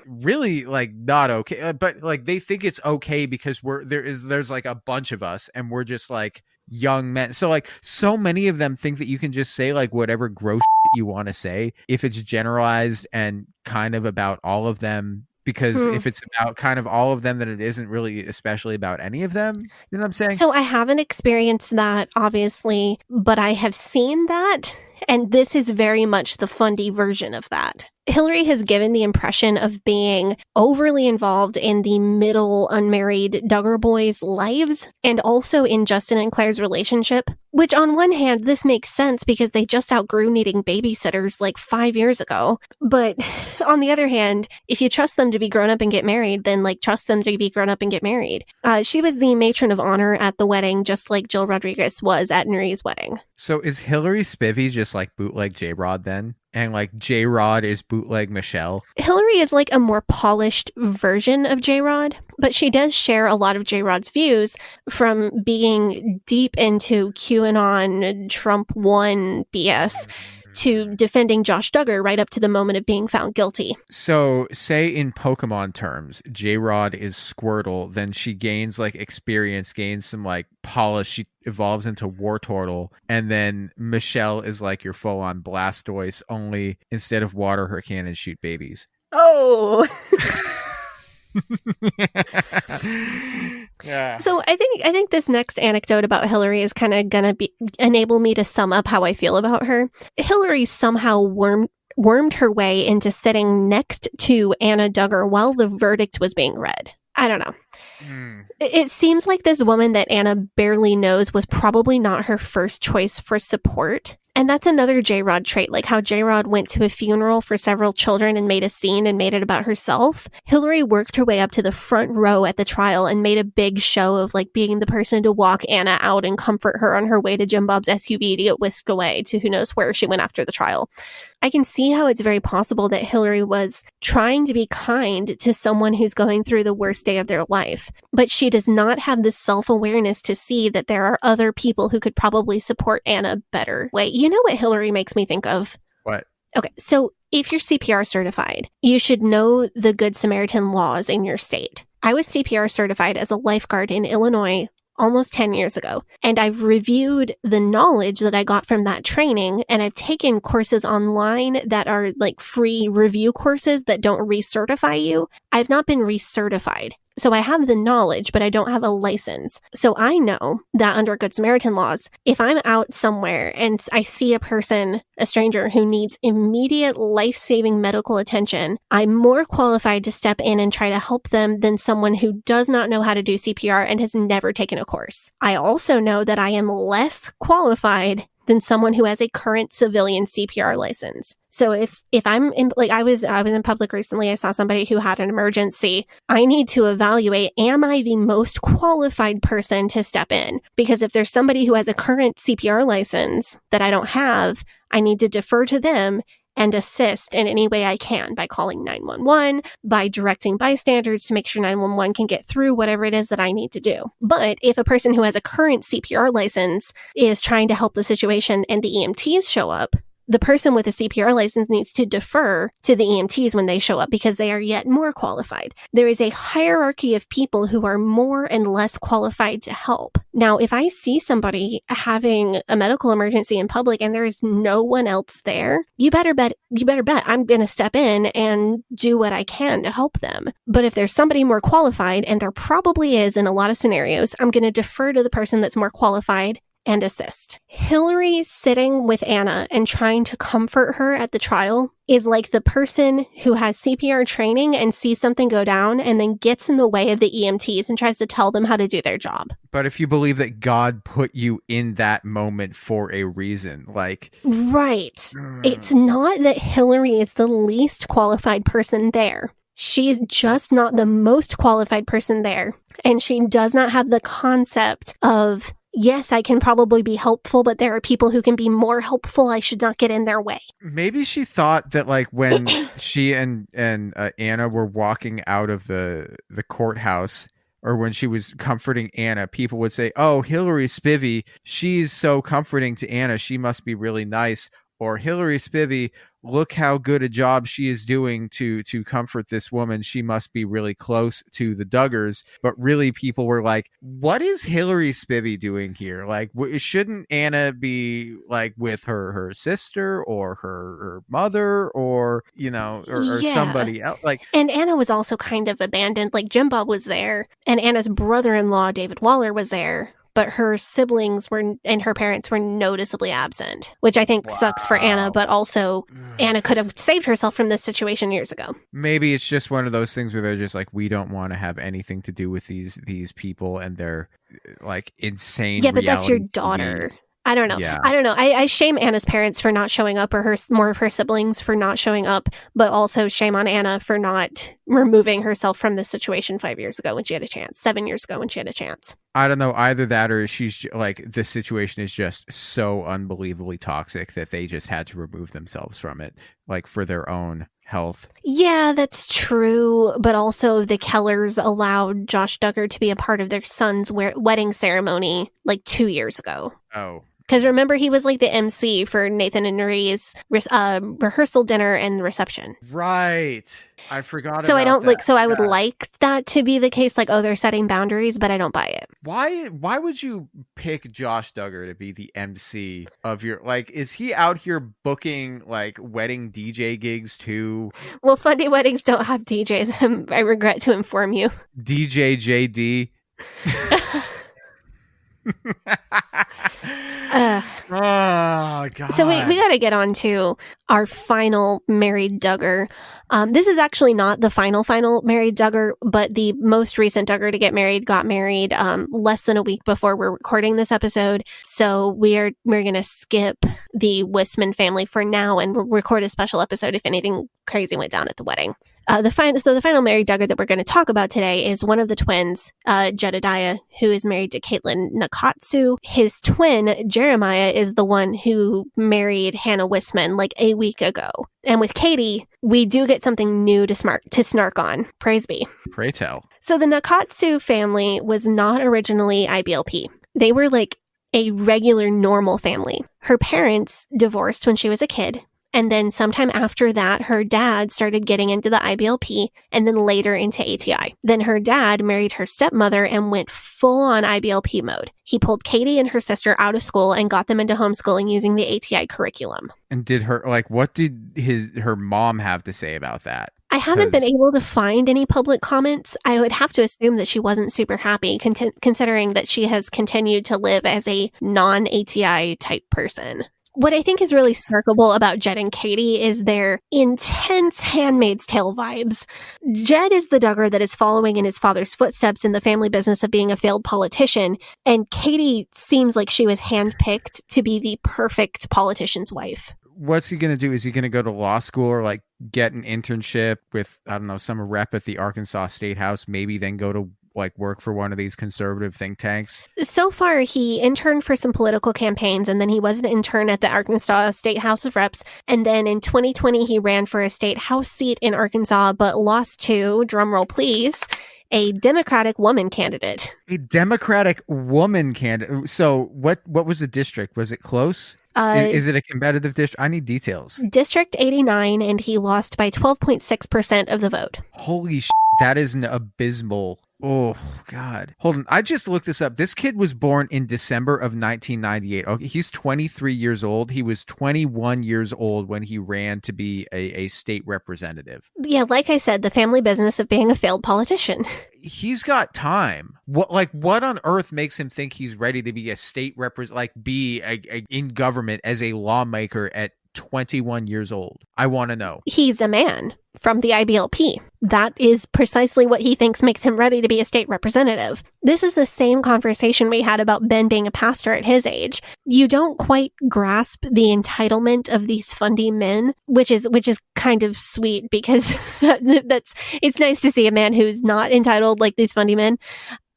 Really like not okay. But like they think it's okay because there's like a bunch of us and we're just like young men. So like so many of them think that you can just say like whatever gross you want to say if it's generalized and kind of about all of them. Because if it's about kind of all of them, then it isn't really especially about any of them. You know what I'm saying? So I haven't experienced that, obviously, but I have seen that. And this is very much the fundy version of that. Hillary has given the impression of being overly involved in the middle unmarried Duggar boys' lives and also in Justin and Claire's relationship, which on one hand, this makes sense because they just outgrew needing babysitters like 5 years ago. But on the other hand, if you trust them to be grown up and get married, then like trust them to be grown up and get married. She was the matron of honor at the wedding, just like Jill Rodriguez was at Nuri's wedding. So is Hillary Spivey just like bootleg J-Rod then? And like J-Rod is bootleg Michelle? Hillary is like a more polished version of J-Rod, but she does share a lot of J-Rod's views from being deep into QAnon, Trump 1 BS to defending Josh Duggar right up to the moment of being found guilty. So say in Pokemon terms, J-Rod is Squirtle, then she gains like experience, gains some like polish, she evolves into Wartortle, and then Michelle is like your full-on Blastoise, only instead of water, her cannons shoot babies. Oh! Yeah. So I think this next anecdote about Hillary is kind of gonna enable me to sum up how I feel about her. Hillary somehow wormed her way into sitting next to Anna Duggar while the verdict was being read. I don't know. It seems like this woman that Anna barely knows was probably not her first choice for support. And that's another J-Rod trait, like how J-Rod went to a funeral for several children and made a scene and made it about herself. Hillary worked her way up to the front row at the trial and made a big show of like being the person to walk Anna out and comfort her on her way to Jim Bob's SUV to get whisked away to who knows where she went after the trial. I can see how it's very possible that Hillary was trying to be kind to someone who's going through the worst day of their life, but she does not have the self-awareness to see that there are other people who could probably support Anna better. Wait, you know what Hillary makes me think of? What? Okay, so if you're CPR certified, you should know the Good Samaritan laws in your state. I was CPR certified as a lifeguard in Illinois almost 10 years ago, and I've reviewed the knowledge that I got from that training, and I've taken courses online that are like free review courses that don't recertify you. I've not been recertified. So I have the knowledge, but I don't have a license. So I know that under Good Samaritan laws, if I'm out somewhere and I see a person, a stranger who needs immediate life-saving medical attention, I'm more qualified to step in and try to help them than someone who does not know how to do CPR and has never taken a course. I also know that I am less qualified than someone who has a current civilian CPR license. So if I'm in, like I was in public recently, I saw somebody who had an emergency. I need to evaluate, am I the most qualified person to step in? Because if there's somebody who has a current CPR license that I don't have, I need to defer to them and assist in any way I can by calling 911, by directing bystanders to make sure 911 can get through whatever it is that I need to do. But if a person who has a current CPR license is trying to help the situation and the EMTs show up, the person with a CPR license needs to defer to the EMTs when they show up because they are yet more qualified. There is a hierarchy of people who are more and less qualified to help. Now, if I see somebody having a medical emergency in public and there is no one else there, you better bet I'm going to step in and do what I can to help them. But if there's somebody more qualified, and there probably is in a lot of scenarios, I'm going to defer to the person that's more qualified and assist. Hillary sitting with Anna and trying to comfort her at the trial is like the person who has CPR training and sees something go down and then gets in the way of the EMTs and tries to tell them how to do their job. But if you believe that God put you in that moment for a reason, like... Right. It's not that Hillary is the least qualified person there. She's just not the most qualified person there. And she does not have the concept of, yes, I can probably be helpful, but there are people who can be more helpful. I should not get in their way. Maybe she thought that, like, when she and Anna were walking out of the courthouse, or when she was comforting Anna, people would say, oh, Hillary Spivey, she's so comforting to Anna. She must be really nice. Or Hillary Spivey, look how good a job she is doing to comfort this woman. She must be really close to the Duggars. But really, people were like, what is Hillary Spivey doing here? Like, shouldn't Anna be like with her sister or her mother or, you know, or somebody else? Like, and Anna was also kind of abandoned. Like, Jim Bob was there, and Anna's brother-in-law, David Waller, was there. But her siblings and her parents were noticeably absent, which I think sucks for Anna, but also Anna could have saved herself from this situation years ago. Maybe it's just one of those things where they're just like, we don't want to have anything to do with these people and their like insane. Yeah, but that's your daughter. I don't know. Yeah. I don't know. I shame Anna's parents for not showing up, or more of her siblings for not showing up, but also shame on Anna for not removing herself from this situation 5 years ago when she had a chance, 7 years ago when she had a chance. I don't know, either that or she's like, the situation is just so unbelievably toxic that they just had to remove themselves from it, like for their own health. Yeah, that's true. But also the Kellers allowed Josh Duggar to be a part of their son's wedding ceremony like 2 years ago. Oh. Because remember, he was like the MC for Nathan and Marie's rehearsal dinner and reception. Right. I forgot so about I don't that. like. So I would like that to be the case. Like, oh, they're setting boundaries, but I don't buy it. Why would you pick Josh Duggar to be the MC of your, like, is he out here booking like wedding DJ gigs too? Well, Funday weddings don't have DJs. I regret to inform you. DJ JD. Oh God! So we got to get on to our final married Duggar. This is actually not the final married Duggar, but the most recent Duggar to get married got married less than a week before we're recording this episode. So we're going to skip the Wisman family for now and record a special episode if anything crazy went down at the wedding. The final married Duggar that we're going to talk about today is one of the twins, Jedediah, who is married to Caitlin Nakatsu. His twin, Jeremiah, is the one who married Hannah Wisman like a week ago. And with Katie, we do get something new to snark on. Praise be. Pray tell. So the Nakatsu family was not originally IBLP. They were like a regular, normal family. Her parents divorced when she was a kid. And then sometime after that, her dad started getting into the IBLP and then later into ATI. Then her dad married her stepmother and went full on IBLP mode. He pulled Katie and her sister out of school and got them into homeschooling using the ATI curriculum. And did her, like, what did her mom have to say about that? I haven't been able to find any public comments. I would have to assume that she wasn't super happy, considering that she has continued to live as a non-ATI type person. What I think is really snarkable about Jed and Katie is their intense Handmaid's Tale vibes. Jed is the Duggar that is following in his father's footsteps in the family business of being a failed politician, and Katie seems like she was handpicked to be the perfect politician's wife. What's he going to do? Is he going to go to law school or like get an internship with, I don't know, some rep at the Arkansas State House, maybe then go to like work for one of these conservative think tanks? So far, he interned for some political campaigns, and then he was an intern at the Arkansas State House of Reps. And then in 2020, he ran for a state house seat in Arkansas, but lost to, drumroll please, a Democratic woman candidate. A Democratic woman candidate. So what was the district? Was it close? Is it a competitive district? I need details. District 89, and he lost by 12.6% of the vote. Holy shit, that is an abysmal. Oh, God. Hold on. I just looked this up. This kid was born in December of 1998. Okay, he's 23 years old. He was 21 years old when he ran to be a state representative. Yeah, like I said, the family business of being a failed politician. He's got time. What on earth makes him think he's ready to be a state in government as a lawmaker at 21 years old? I want to know. He's a man from the IBLP. That is precisely what he thinks makes him ready to be a state representative. This is the same conversation we had about Ben being a pastor at his age. You don't quite grasp the entitlement of these fundy men, which is kind of sweet because it's nice to see a man who's not entitled like these fundy men.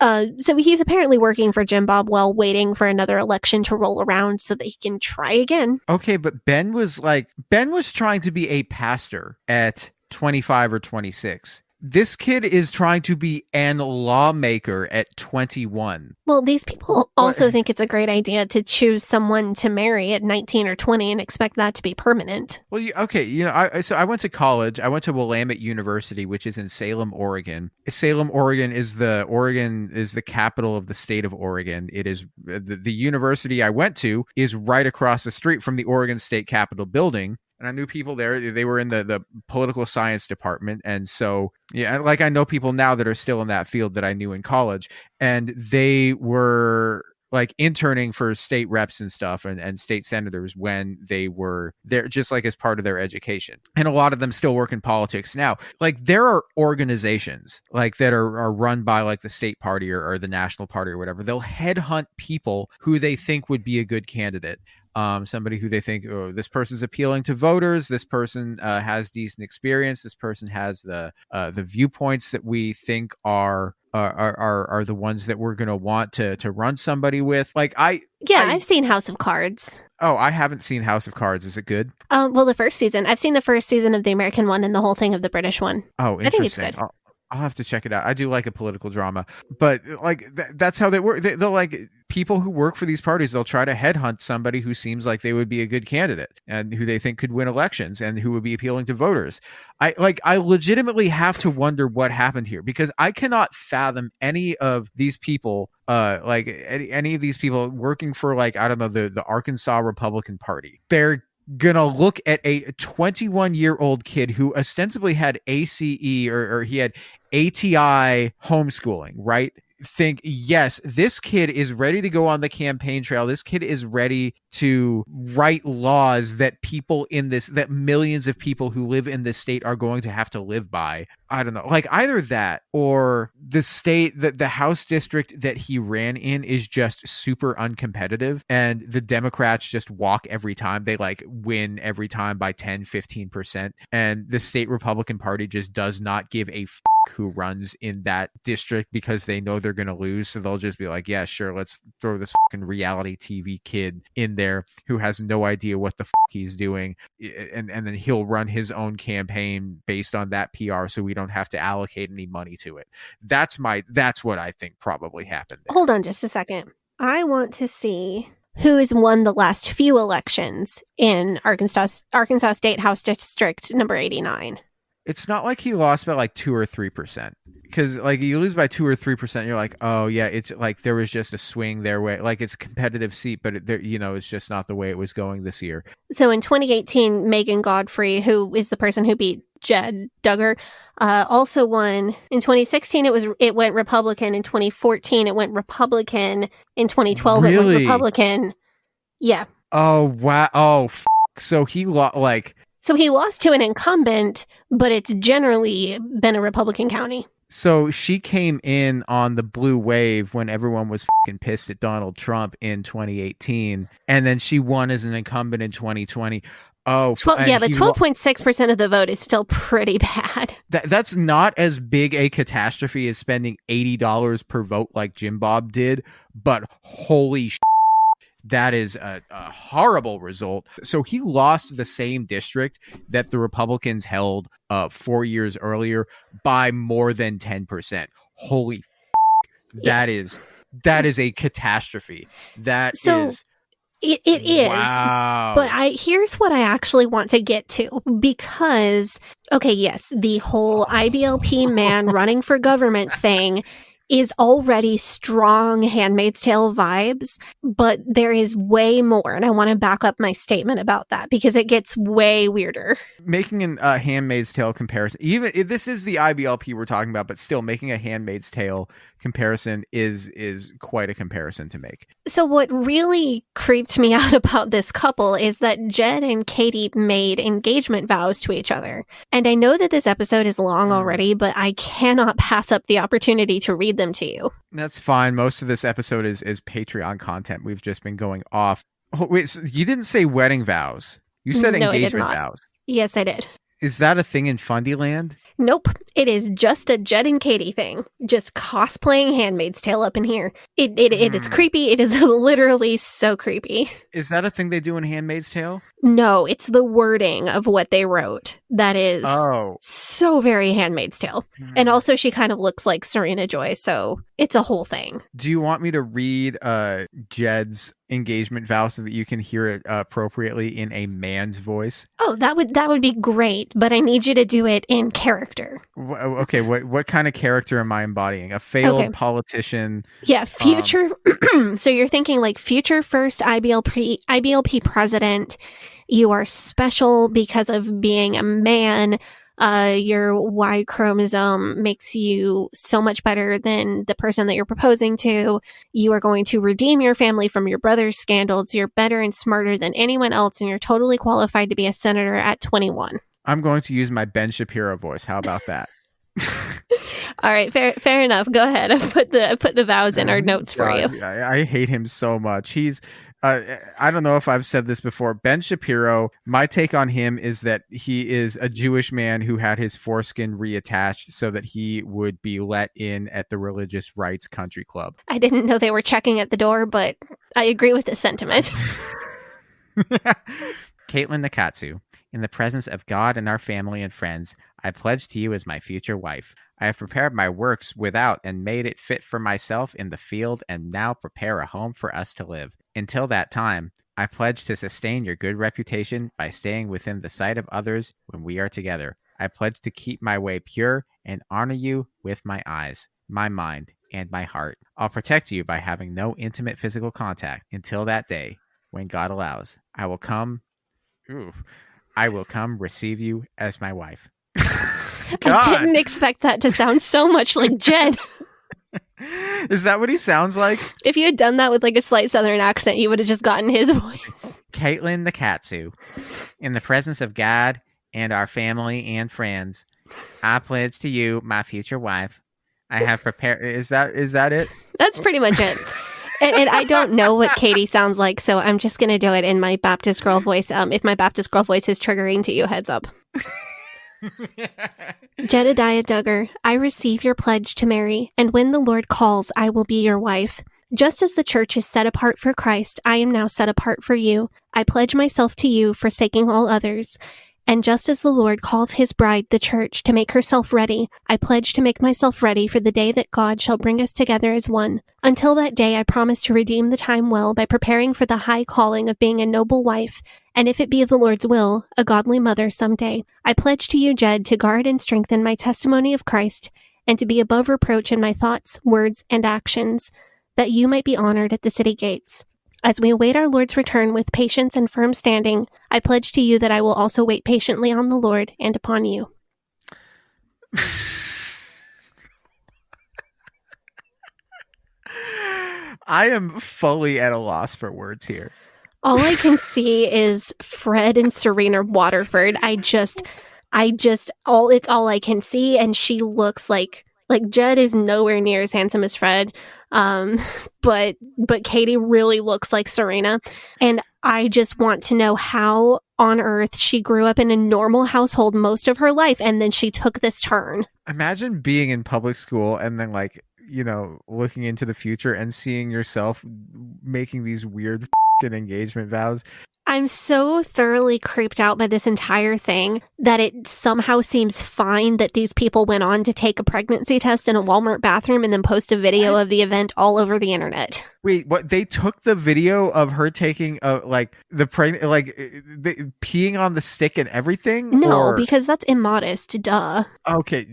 So he's apparently working for Jim Bob while waiting for another election to roll around so that he can try again. Okay, but Ben was trying to be a pastor at 25 or 26. This kid is trying to be an lawmaker at 21. Well, these people also think it's a great idea to choose someone to marry at 19 or 20 and expect that to be permanent. Well, I went to college. I went to Willamette University, which is in Salem, Oregon. Salem, Oregon is the capital of the state of Oregon. It is the university I went to is right across the street from the Oregon State Capitol building. And I knew people there. They were in the political science department. And so, yeah, like I know people now that are still in that field that I knew in college. And they were like interning for state reps and stuff and state senators when they were there, just like as part of their education. And a lot of them still work in politics now. Like there are organizations like that are run by like the state party or the national party or whatever. They'll headhunt people who they think would be a good candidate. Somebody who they think, oh, this person's appealing to voters. This person has decent experience. This person has the viewpoints that we think are the ones that we're going to want to run somebody with. I've seen House of Cards. Oh, I haven't seen House of Cards. Is it good? Well, the first season. I've seen the first season of the American one and the whole thing of the British one. Oh, interesting. I think it's good. I'll have to check it out. I do like a political drama, but like that's how they work. They'll like people who work for these parties. They'll try to headhunt somebody who seems like they would be a good candidate and who they think could win elections and who would be appealing to voters. I legitimately have to wonder what happened here because I cannot fathom any of these people, any of these people working for I don't know, the Arkansas Republican Party. They're gonna look at a 21-year-old kid who ostensibly had ACE or he had ATI homeschooling, right? Think, yes, this kid is ready to go on the campaign trail. This kid is ready to write laws that that millions of people who live in this state are going to have to live by. I don't know, like either that or the state that the House district that he ran in is just super uncompetitive and the Democrats just walk every time. They win every time by 10-15%. And the state Republican Party just does not give a who runs in that district because they know they're going to lose. So they'll just be like, yeah, sure, let's throw this fucking reality TV kid in there who has no idea what the he's doing. And then he'll run his own campaign based on that PR so we don't have to allocate any money to it. That's what I think probably happened there. Hold on just a second. I want to see who has won the last few elections in Arkansas State House District number 89. It's not like he lost by like 2 or 3%. Because like you lose by 2 or 3%, you're like, oh yeah, it's like there was just a swing their way. Like it's a competitive seat, but it's just not the way it was going this year. So in 2018, Megan Godfrey, who is the person who beat Jed Duggar, also won. In 2016, it went Republican. In 2014, it went Republican. In 2012, it went Republican. Yeah. Oh wow. Oh, so he So he lost to an incumbent, but it's generally been a Republican county. So she came in on the blue wave when everyone was fucking pissed at Donald Trump in 2018, and then she won as an incumbent in 2020. Oh, but 12.6% of the vote is still pretty bad. That's not as big a catastrophe as spending $80 per vote like Jim Bob did, but holy shit. That is a horrible result. So he lost the same district that the Republicans held 4 years earlier by more than 10%. Holy that is a catastrophe. It is. Wow. But here's what I actually want to get to, because, okay, yes, the whole IBLP man running for government thing is already strong Handmaid's Tale vibes, but there is way more, and I want to back up my statement about that because it gets way weirder. Making a Handmaid's Tale comparison, even if this is the IBLP we're talking about, but still making a Handmaid's Tale comparison is quite a comparison to make. So what really creeped me out about this couple is that Jed and Katie made engagement vows to each other. And I know that this episode is long already, but I cannot pass up the opportunity to read them to you. That's fine. Most of this episode is Patreon content. We've just been going off. Oh, wait, so you didn't say wedding vows. You said No, engagement vows. Yes, I did. Is that a thing in Fundyland? Nope. It is just a Jed and Katie thing. Just cosplaying Handmaid's Tale up in here. It is creepy. It is literally so creepy. Is that a thing they do in Handmaid's Tale? No, it's the wording of what they wrote. That is so very Handmaid's Tale. And also she kind of looks like Serena Joy, so it's a whole thing. Do you want me to read Jed's engagement vow so that you can hear it appropriately in a man's voice? Oh, that would be great, but I need you to do it in character. Okay, what kind of character am I embodying? A failed politician? Yeah, future. So you're thinking like future first IBLP president. You are special because of being a man. Your Y chromosome makes you so much better than the person that you're proposing to. You are going to redeem your family from your brother's scandals. You're better and smarter than anyone else, and you're totally qualified to be a senator at 21. I'm going to use my Ben Shapiro voice. How about that? All right, fair enough. Go ahead. I put the vows in our notes for you. I hate him so much. He's I don't know if I've said this before. Ben Shapiro, my take on him is that he is a Jewish man who had his foreskin reattached so that he would be let in at the Religious Rights Country Club. I didn't know they were checking at the door, but I agree with the sentiment. Caitlin Nakatsu, in the presence of God and our family and friends, I pledge to you as my future wife. I have prepared my works without and made it fit for myself in the field and now prepare a home for us to live. Until that time, I pledge to sustain your good reputation by staying within the sight of others when we are together. I pledge to keep my way pure and honor you with my eyes, my mind, and my heart. I'll protect you by having no intimate physical contact until that day when God allows. I will come receive you as my wife. I didn't expect that to sound so much like Jed. Is that what he sounds like? If you had done that with like a slight southern accent, you would have just gotten his voice. Caitlin Nakatsu, in the presence of God and our family and friends, I pledge to you, my future wife. I have prepared. Is that it? That's pretty much it. And I don't know what Katie sounds like, so I'm just going to do it in my Baptist girl voice. If my Baptist girl voice is triggering to you, heads up. Jedediah Duggar, I receive your pledge to marry, and when the Lord calls, I will be your wife. Just as the church is set apart for Christ, I am now set apart for you. I pledge myself to you, forsaking all others. And just as the Lord calls his bride, the church, to make herself ready, I pledge to make myself ready for the day that God shall bring us together as one. Until that day, I promise to redeem the time well by preparing for the high calling of being a noble wife, and if it be the Lord's will, a godly mother someday. I pledge to you, Jed, to guard and strengthen my testimony of Christ, and to be above reproach in my thoughts, words, and actions, that you might be honored at the city gates. As we await our Lord's return with patience and firm standing, I pledge to you that I will also wait patiently on the Lord and upon you. I am fully at a loss for words here. All I can see is Fred and Serena Waterford. it's all I can see, and she looks like Jed is nowhere near as handsome as Fred. But Katie really looks like Serena, and I just want to know how on earth she grew up in a normal household most of her life, and then she took this turn. Imagine being in public school and then looking into the future and seeing yourself making these weird engagement vows. I'm so thoroughly creeped out by this entire thing that it somehow seems fine that these people went on to take a pregnancy test in a Walmart bathroom and then post a video of the event all over the internet. Wait, what? They took the video of her taking peeing on the stick and everything? No, because that's immodest. Duh. Okay,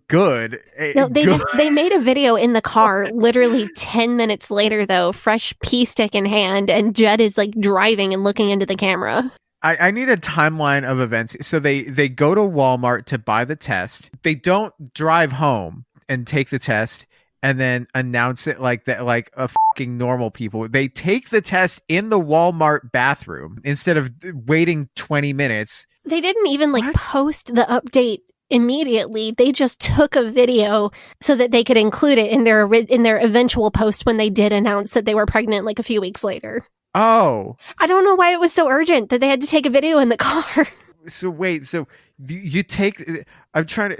good. No, they made a video in the car literally 10 minutes later, though, fresh pee stick in hand, and Jed is driving and looking into the camera. I need a timeline of events. So they go to Walmart to buy the test. They don't drive home and take the test and then announce it like that, like a fucking normal people. They take the test in the Walmart bathroom instead of waiting 20 minutes. They didn't even post the update immediately. They just took a video so that they could include it in their eventual post when they did announce that they were pregnant a few weeks later. Oh. I don't know why it was so urgent that they had to take a video in the car. So wait, so you take,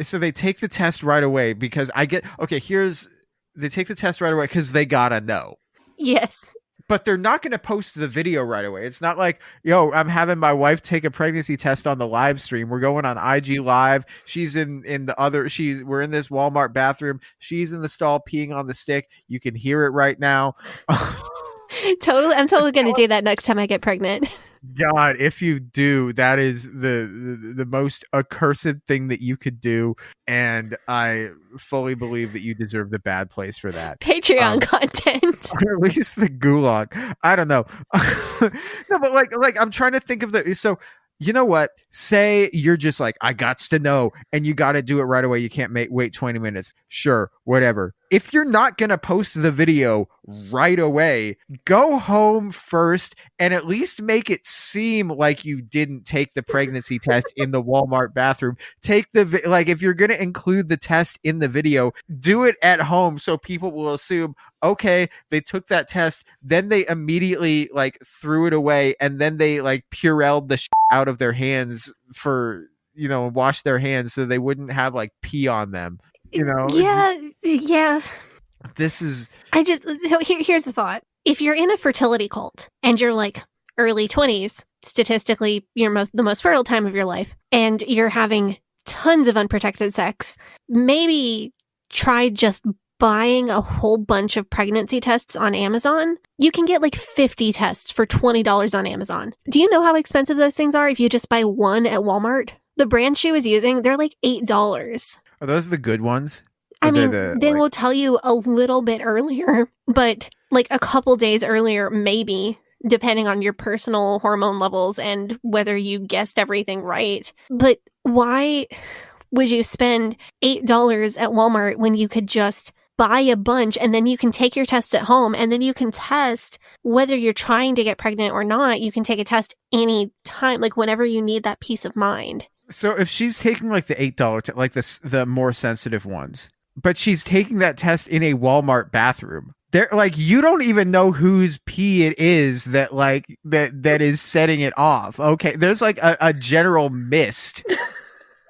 so they take the test right away because they take the test right away because they gotta know. Yes. But they're not going to post the video right away. It's not like, yo, I'm having my wife take a pregnancy test on the live stream. We're going on IG Live. She's we're in this Walmart bathroom. She's in the stall peeing on the stick. You can hear it right now. Totally. I'm totally going to do that next time I get pregnant. God, if you do, that is the most accursed thing that you could do, and I fully believe that you deserve the bad place for that. Patreon content, or at least the gulag. I don't know. No, but I'm trying to think of so. You know what? Say you're just I gots to know, and you got to do it right away. You can't wait 20 minutes. Sure, whatever. If you're not going to post the video right away, go home first and at least make it seem like you didn't take the pregnancy test in the Walmart bathroom. Take if you're going to include the test in the video, do it at home so people will assume, okay, they took that test, then they immediately threw it away, and then they Purelled the shit out of their hands for, wash their hands so they wouldn't have pee on them. Yeah. This is. Here's the thought. If you're in a fertility cult and you're early 20s, statistically, you're the most fertile time of your life, and you're having tons of unprotected sex, maybe try just buying a whole bunch of pregnancy tests on Amazon. You can get 50 tests for $20 on Amazon. Do you know how expensive those things are if you just buy one at Walmart? The brand she was using, they're $8. Are those the good ones? I mean, they will tell you a little bit earlier, but a couple days earlier, maybe, depending on your personal hormone levels and whether you guessed everything right. But why would you spend $8 at Walmart when you could just buy a bunch and then you can take your test at home and then you can test whether you're trying to get pregnant or not? You can take a test any time, whenever you need that peace of mind. So if she's taking the $8 the more sensitive ones, but she's taking that test in a Walmart bathroom, they're you don't even know whose pee it is that that is setting it off. Okay, there's a general mist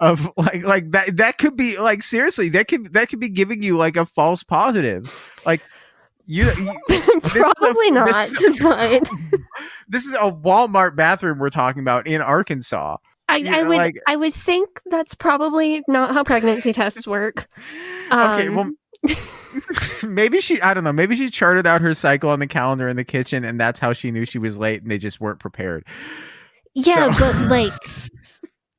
of that could be seriously that could be giving you a false positive. Probably not. This is a Walmart bathroom we're talking about in Arkansas. I would think that's probably not how pregnancy tests work. Okay, well, maybe I don't know. Maybe she charted out her cycle on the calendar in the kitchen, and that's how she knew she was late, and they just weren't prepared. Yeah, so. But like,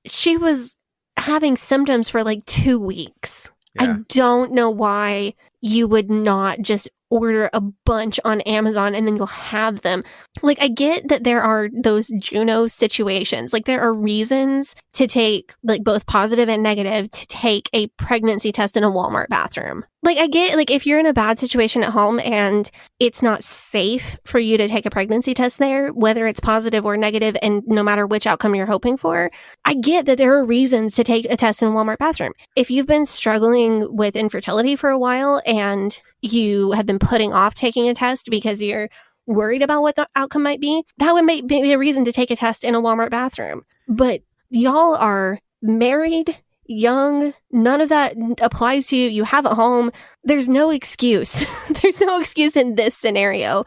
she was having symptoms for like 2 weeks. Yeah. I don't know why you would not just order a bunch on Amazon and then you'll have them. Like, I get that there are those Juno situations. Like, there are reasons to take, like, both positive and negative to take a pregnancy test in a Walmart bathroom. Like, I get, like, if you're in a bad situation at home and it's not safe for you to take a pregnancy test there, whether it's positive or negative, and no matter which outcome you're hoping for, I get that there are reasons to take a test in a Walmart bathroom. If you've been struggling with infertility for a while and you have been putting off taking a test because you're worried about what the outcome might be, that would be a reason to take a test in a Walmart bathroom. But y'all are married, young, none of that applies to you. You have a home. There's no excuse. There's no excuse in this scenario.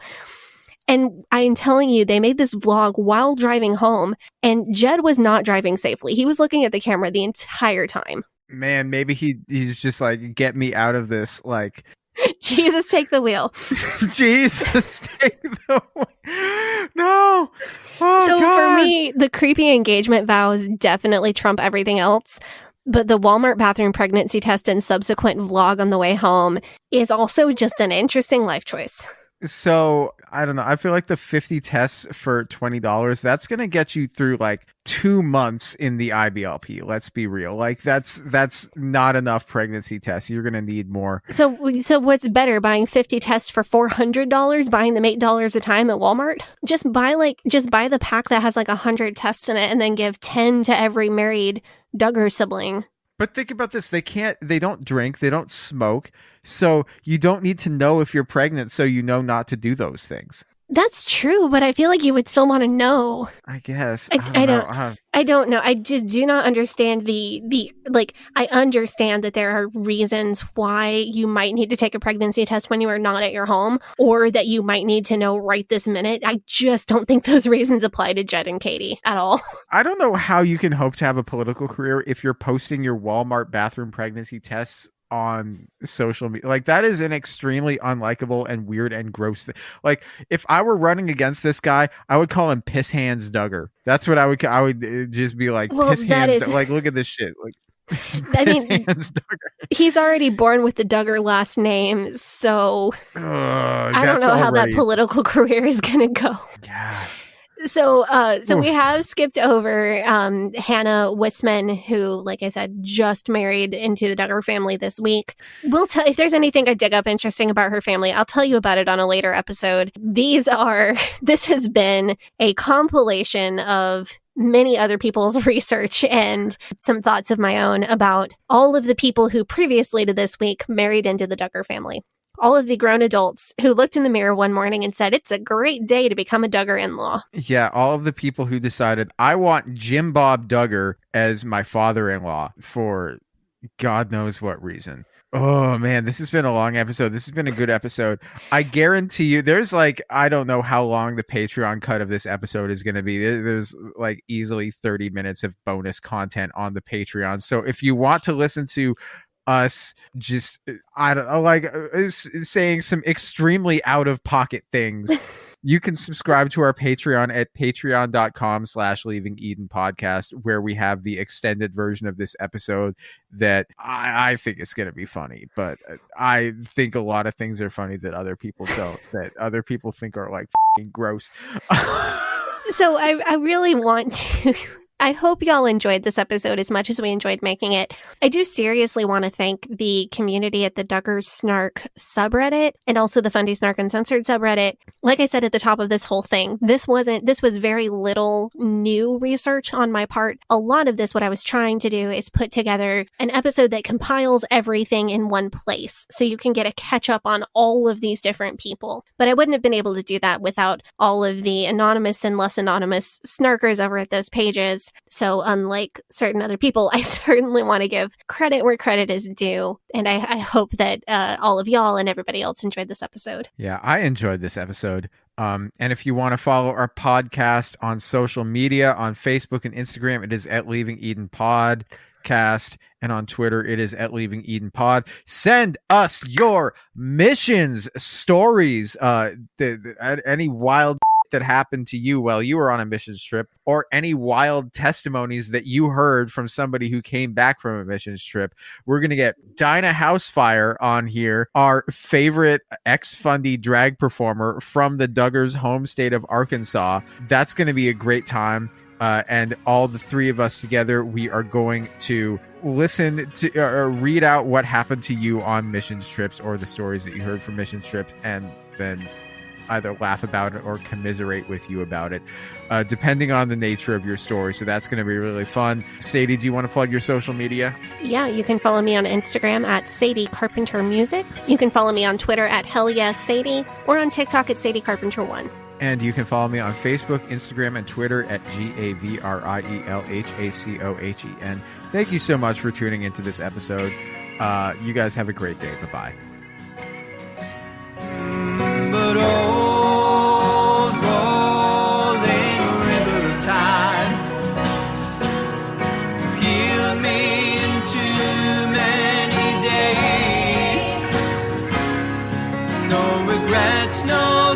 And I'm telling you, they made this vlog while driving home, and Jed was not driving safely. He was looking at the camera the entire time. Man, maybe he's just like, get me out of this, like... Jesus, take the wheel. Jesus, take the wheel. No. Oh, so God. For me, the creepy engagement vows definitely trump everything else. But the Walmart bathroom pregnancy test and subsequent vlog on the way home is also just an interesting life choice. So, I don't know. I feel like the 50 tests for $20, that's going to get you through like 2 months in the IBLP. Let's be real. Like that's not enough pregnancy tests. You're going to need more. So what's better, buying 50 tests for $400, buying them $8 a time at Walmart? Just buy the pack that has like 100 tests in it and then give 10 to every married Duggar sibling. But think about this. They don't drink, they don't smoke. So you don't need to know if you're pregnant so you know not to do those things. That's true, but I feel like you would still want to know. I guess. I don't know. I just do not understand I understand that there are reasons why you might need to take a pregnancy test when you are not at your home, or that you might need to know right this minute. I just don't think those reasons apply to Jed and Katie at all. I don't know how you can hope to have a political career if you're posting your Walmart bathroom pregnancy tests on social media. Like, that is an extremely unlikable and weird and gross thing. Like, if I were running against this guy, I would call him Piss Hands Duggar. That's what I would just be like, well, Piss Hands like, look at this shit. Like, I mean, he's already born with the Duggar last name, so I don't know how that political career is gonna go. Yeah. So we have skipped over Hannah Wisman, who, like I said, just married into the Duggar family this week. We'll tell if there's anything I dig up interesting about her family, I'll tell you about it on a later episode. This has been a compilation of many other people's research and some thoughts of my own about all of the people who previously to this week married into the Duggar family. All of the grown adults who looked in the mirror one morning and said, it's a great day to become a Duggar in-law. Yeah, all of the people who decided, I want Jim Bob Duggar as my father-in-law for God knows what reason. Oh, man, this has been a long episode. This has been a good episode. I guarantee you, there's like, I don't know how long the Patreon cut of this episode is going to be. There's like easily 30 minutes of bonus content on the Patreon. So if you want to listen to us just, I don't know, like saying some extremely out of pocket things, you can subscribe to our Patreon at patreon.com/Leaving Eden podcast, where we have the extended version of this episode that I think is going to be funny, but I think a lot of things are funny that other people don't, that other people think are like fucking gross. So I really want to I hope y'all enjoyed this episode as much as we enjoyed making it. I do seriously want to thank the community at the Duggar Snark subreddit and also the Fundy Snark Uncensored subreddit. Like I said at the top of this whole thing, this was very little new research on my part. A lot of this, what I was trying to do is put together an episode that compiles everything in one place so you can get a catch up on all of these different people. But I wouldn't have been able to do that without all of the anonymous and less anonymous snarkers over at those pages. So unlike certain other people, I certainly want to give credit where credit is due. And I hope that all of y'all and everybody else enjoyed this episode. Yeah, I enjoyed this episode. And if you want to follow our podcast on social media, on Facebook and Instagram, it is at Leaving Eden Podcast. And on Twitter, it is at Leaving Eden Pod. Send us your missions stories, any wild that happened to you while you were on a missions trip, or any wild testimonies that you heard from somebody who came back from a missions trip. We're going to get Dinah Housefire on here, our favorite ex-Fundy drag performer from the Duggars' home state of Arkansas. That's going to be a great time. And all the three of us together, we are going to listen to read out what happened to you on missions trips, or the stories that you heard from missions trips, and then either laugh about it or commiserate with you about it, depending on the nature of your story. So that's going to be really fun. Sadie, do you want to plug your social media? Yeah, you can follow me on Instagram at Sadie Carpenter Music. You can follow me on Twitter at HellYesSadie, or on TikTok at Sadie Carpenter 1. And you can follow me on Facebook, Instagram, and Twitter at GAVRIELHACOHEN. Thank you so much for tuning into this episode. You guys have a great day. Bye-bye. But old rolling river of time, you've healed me in too many days. No regrets, no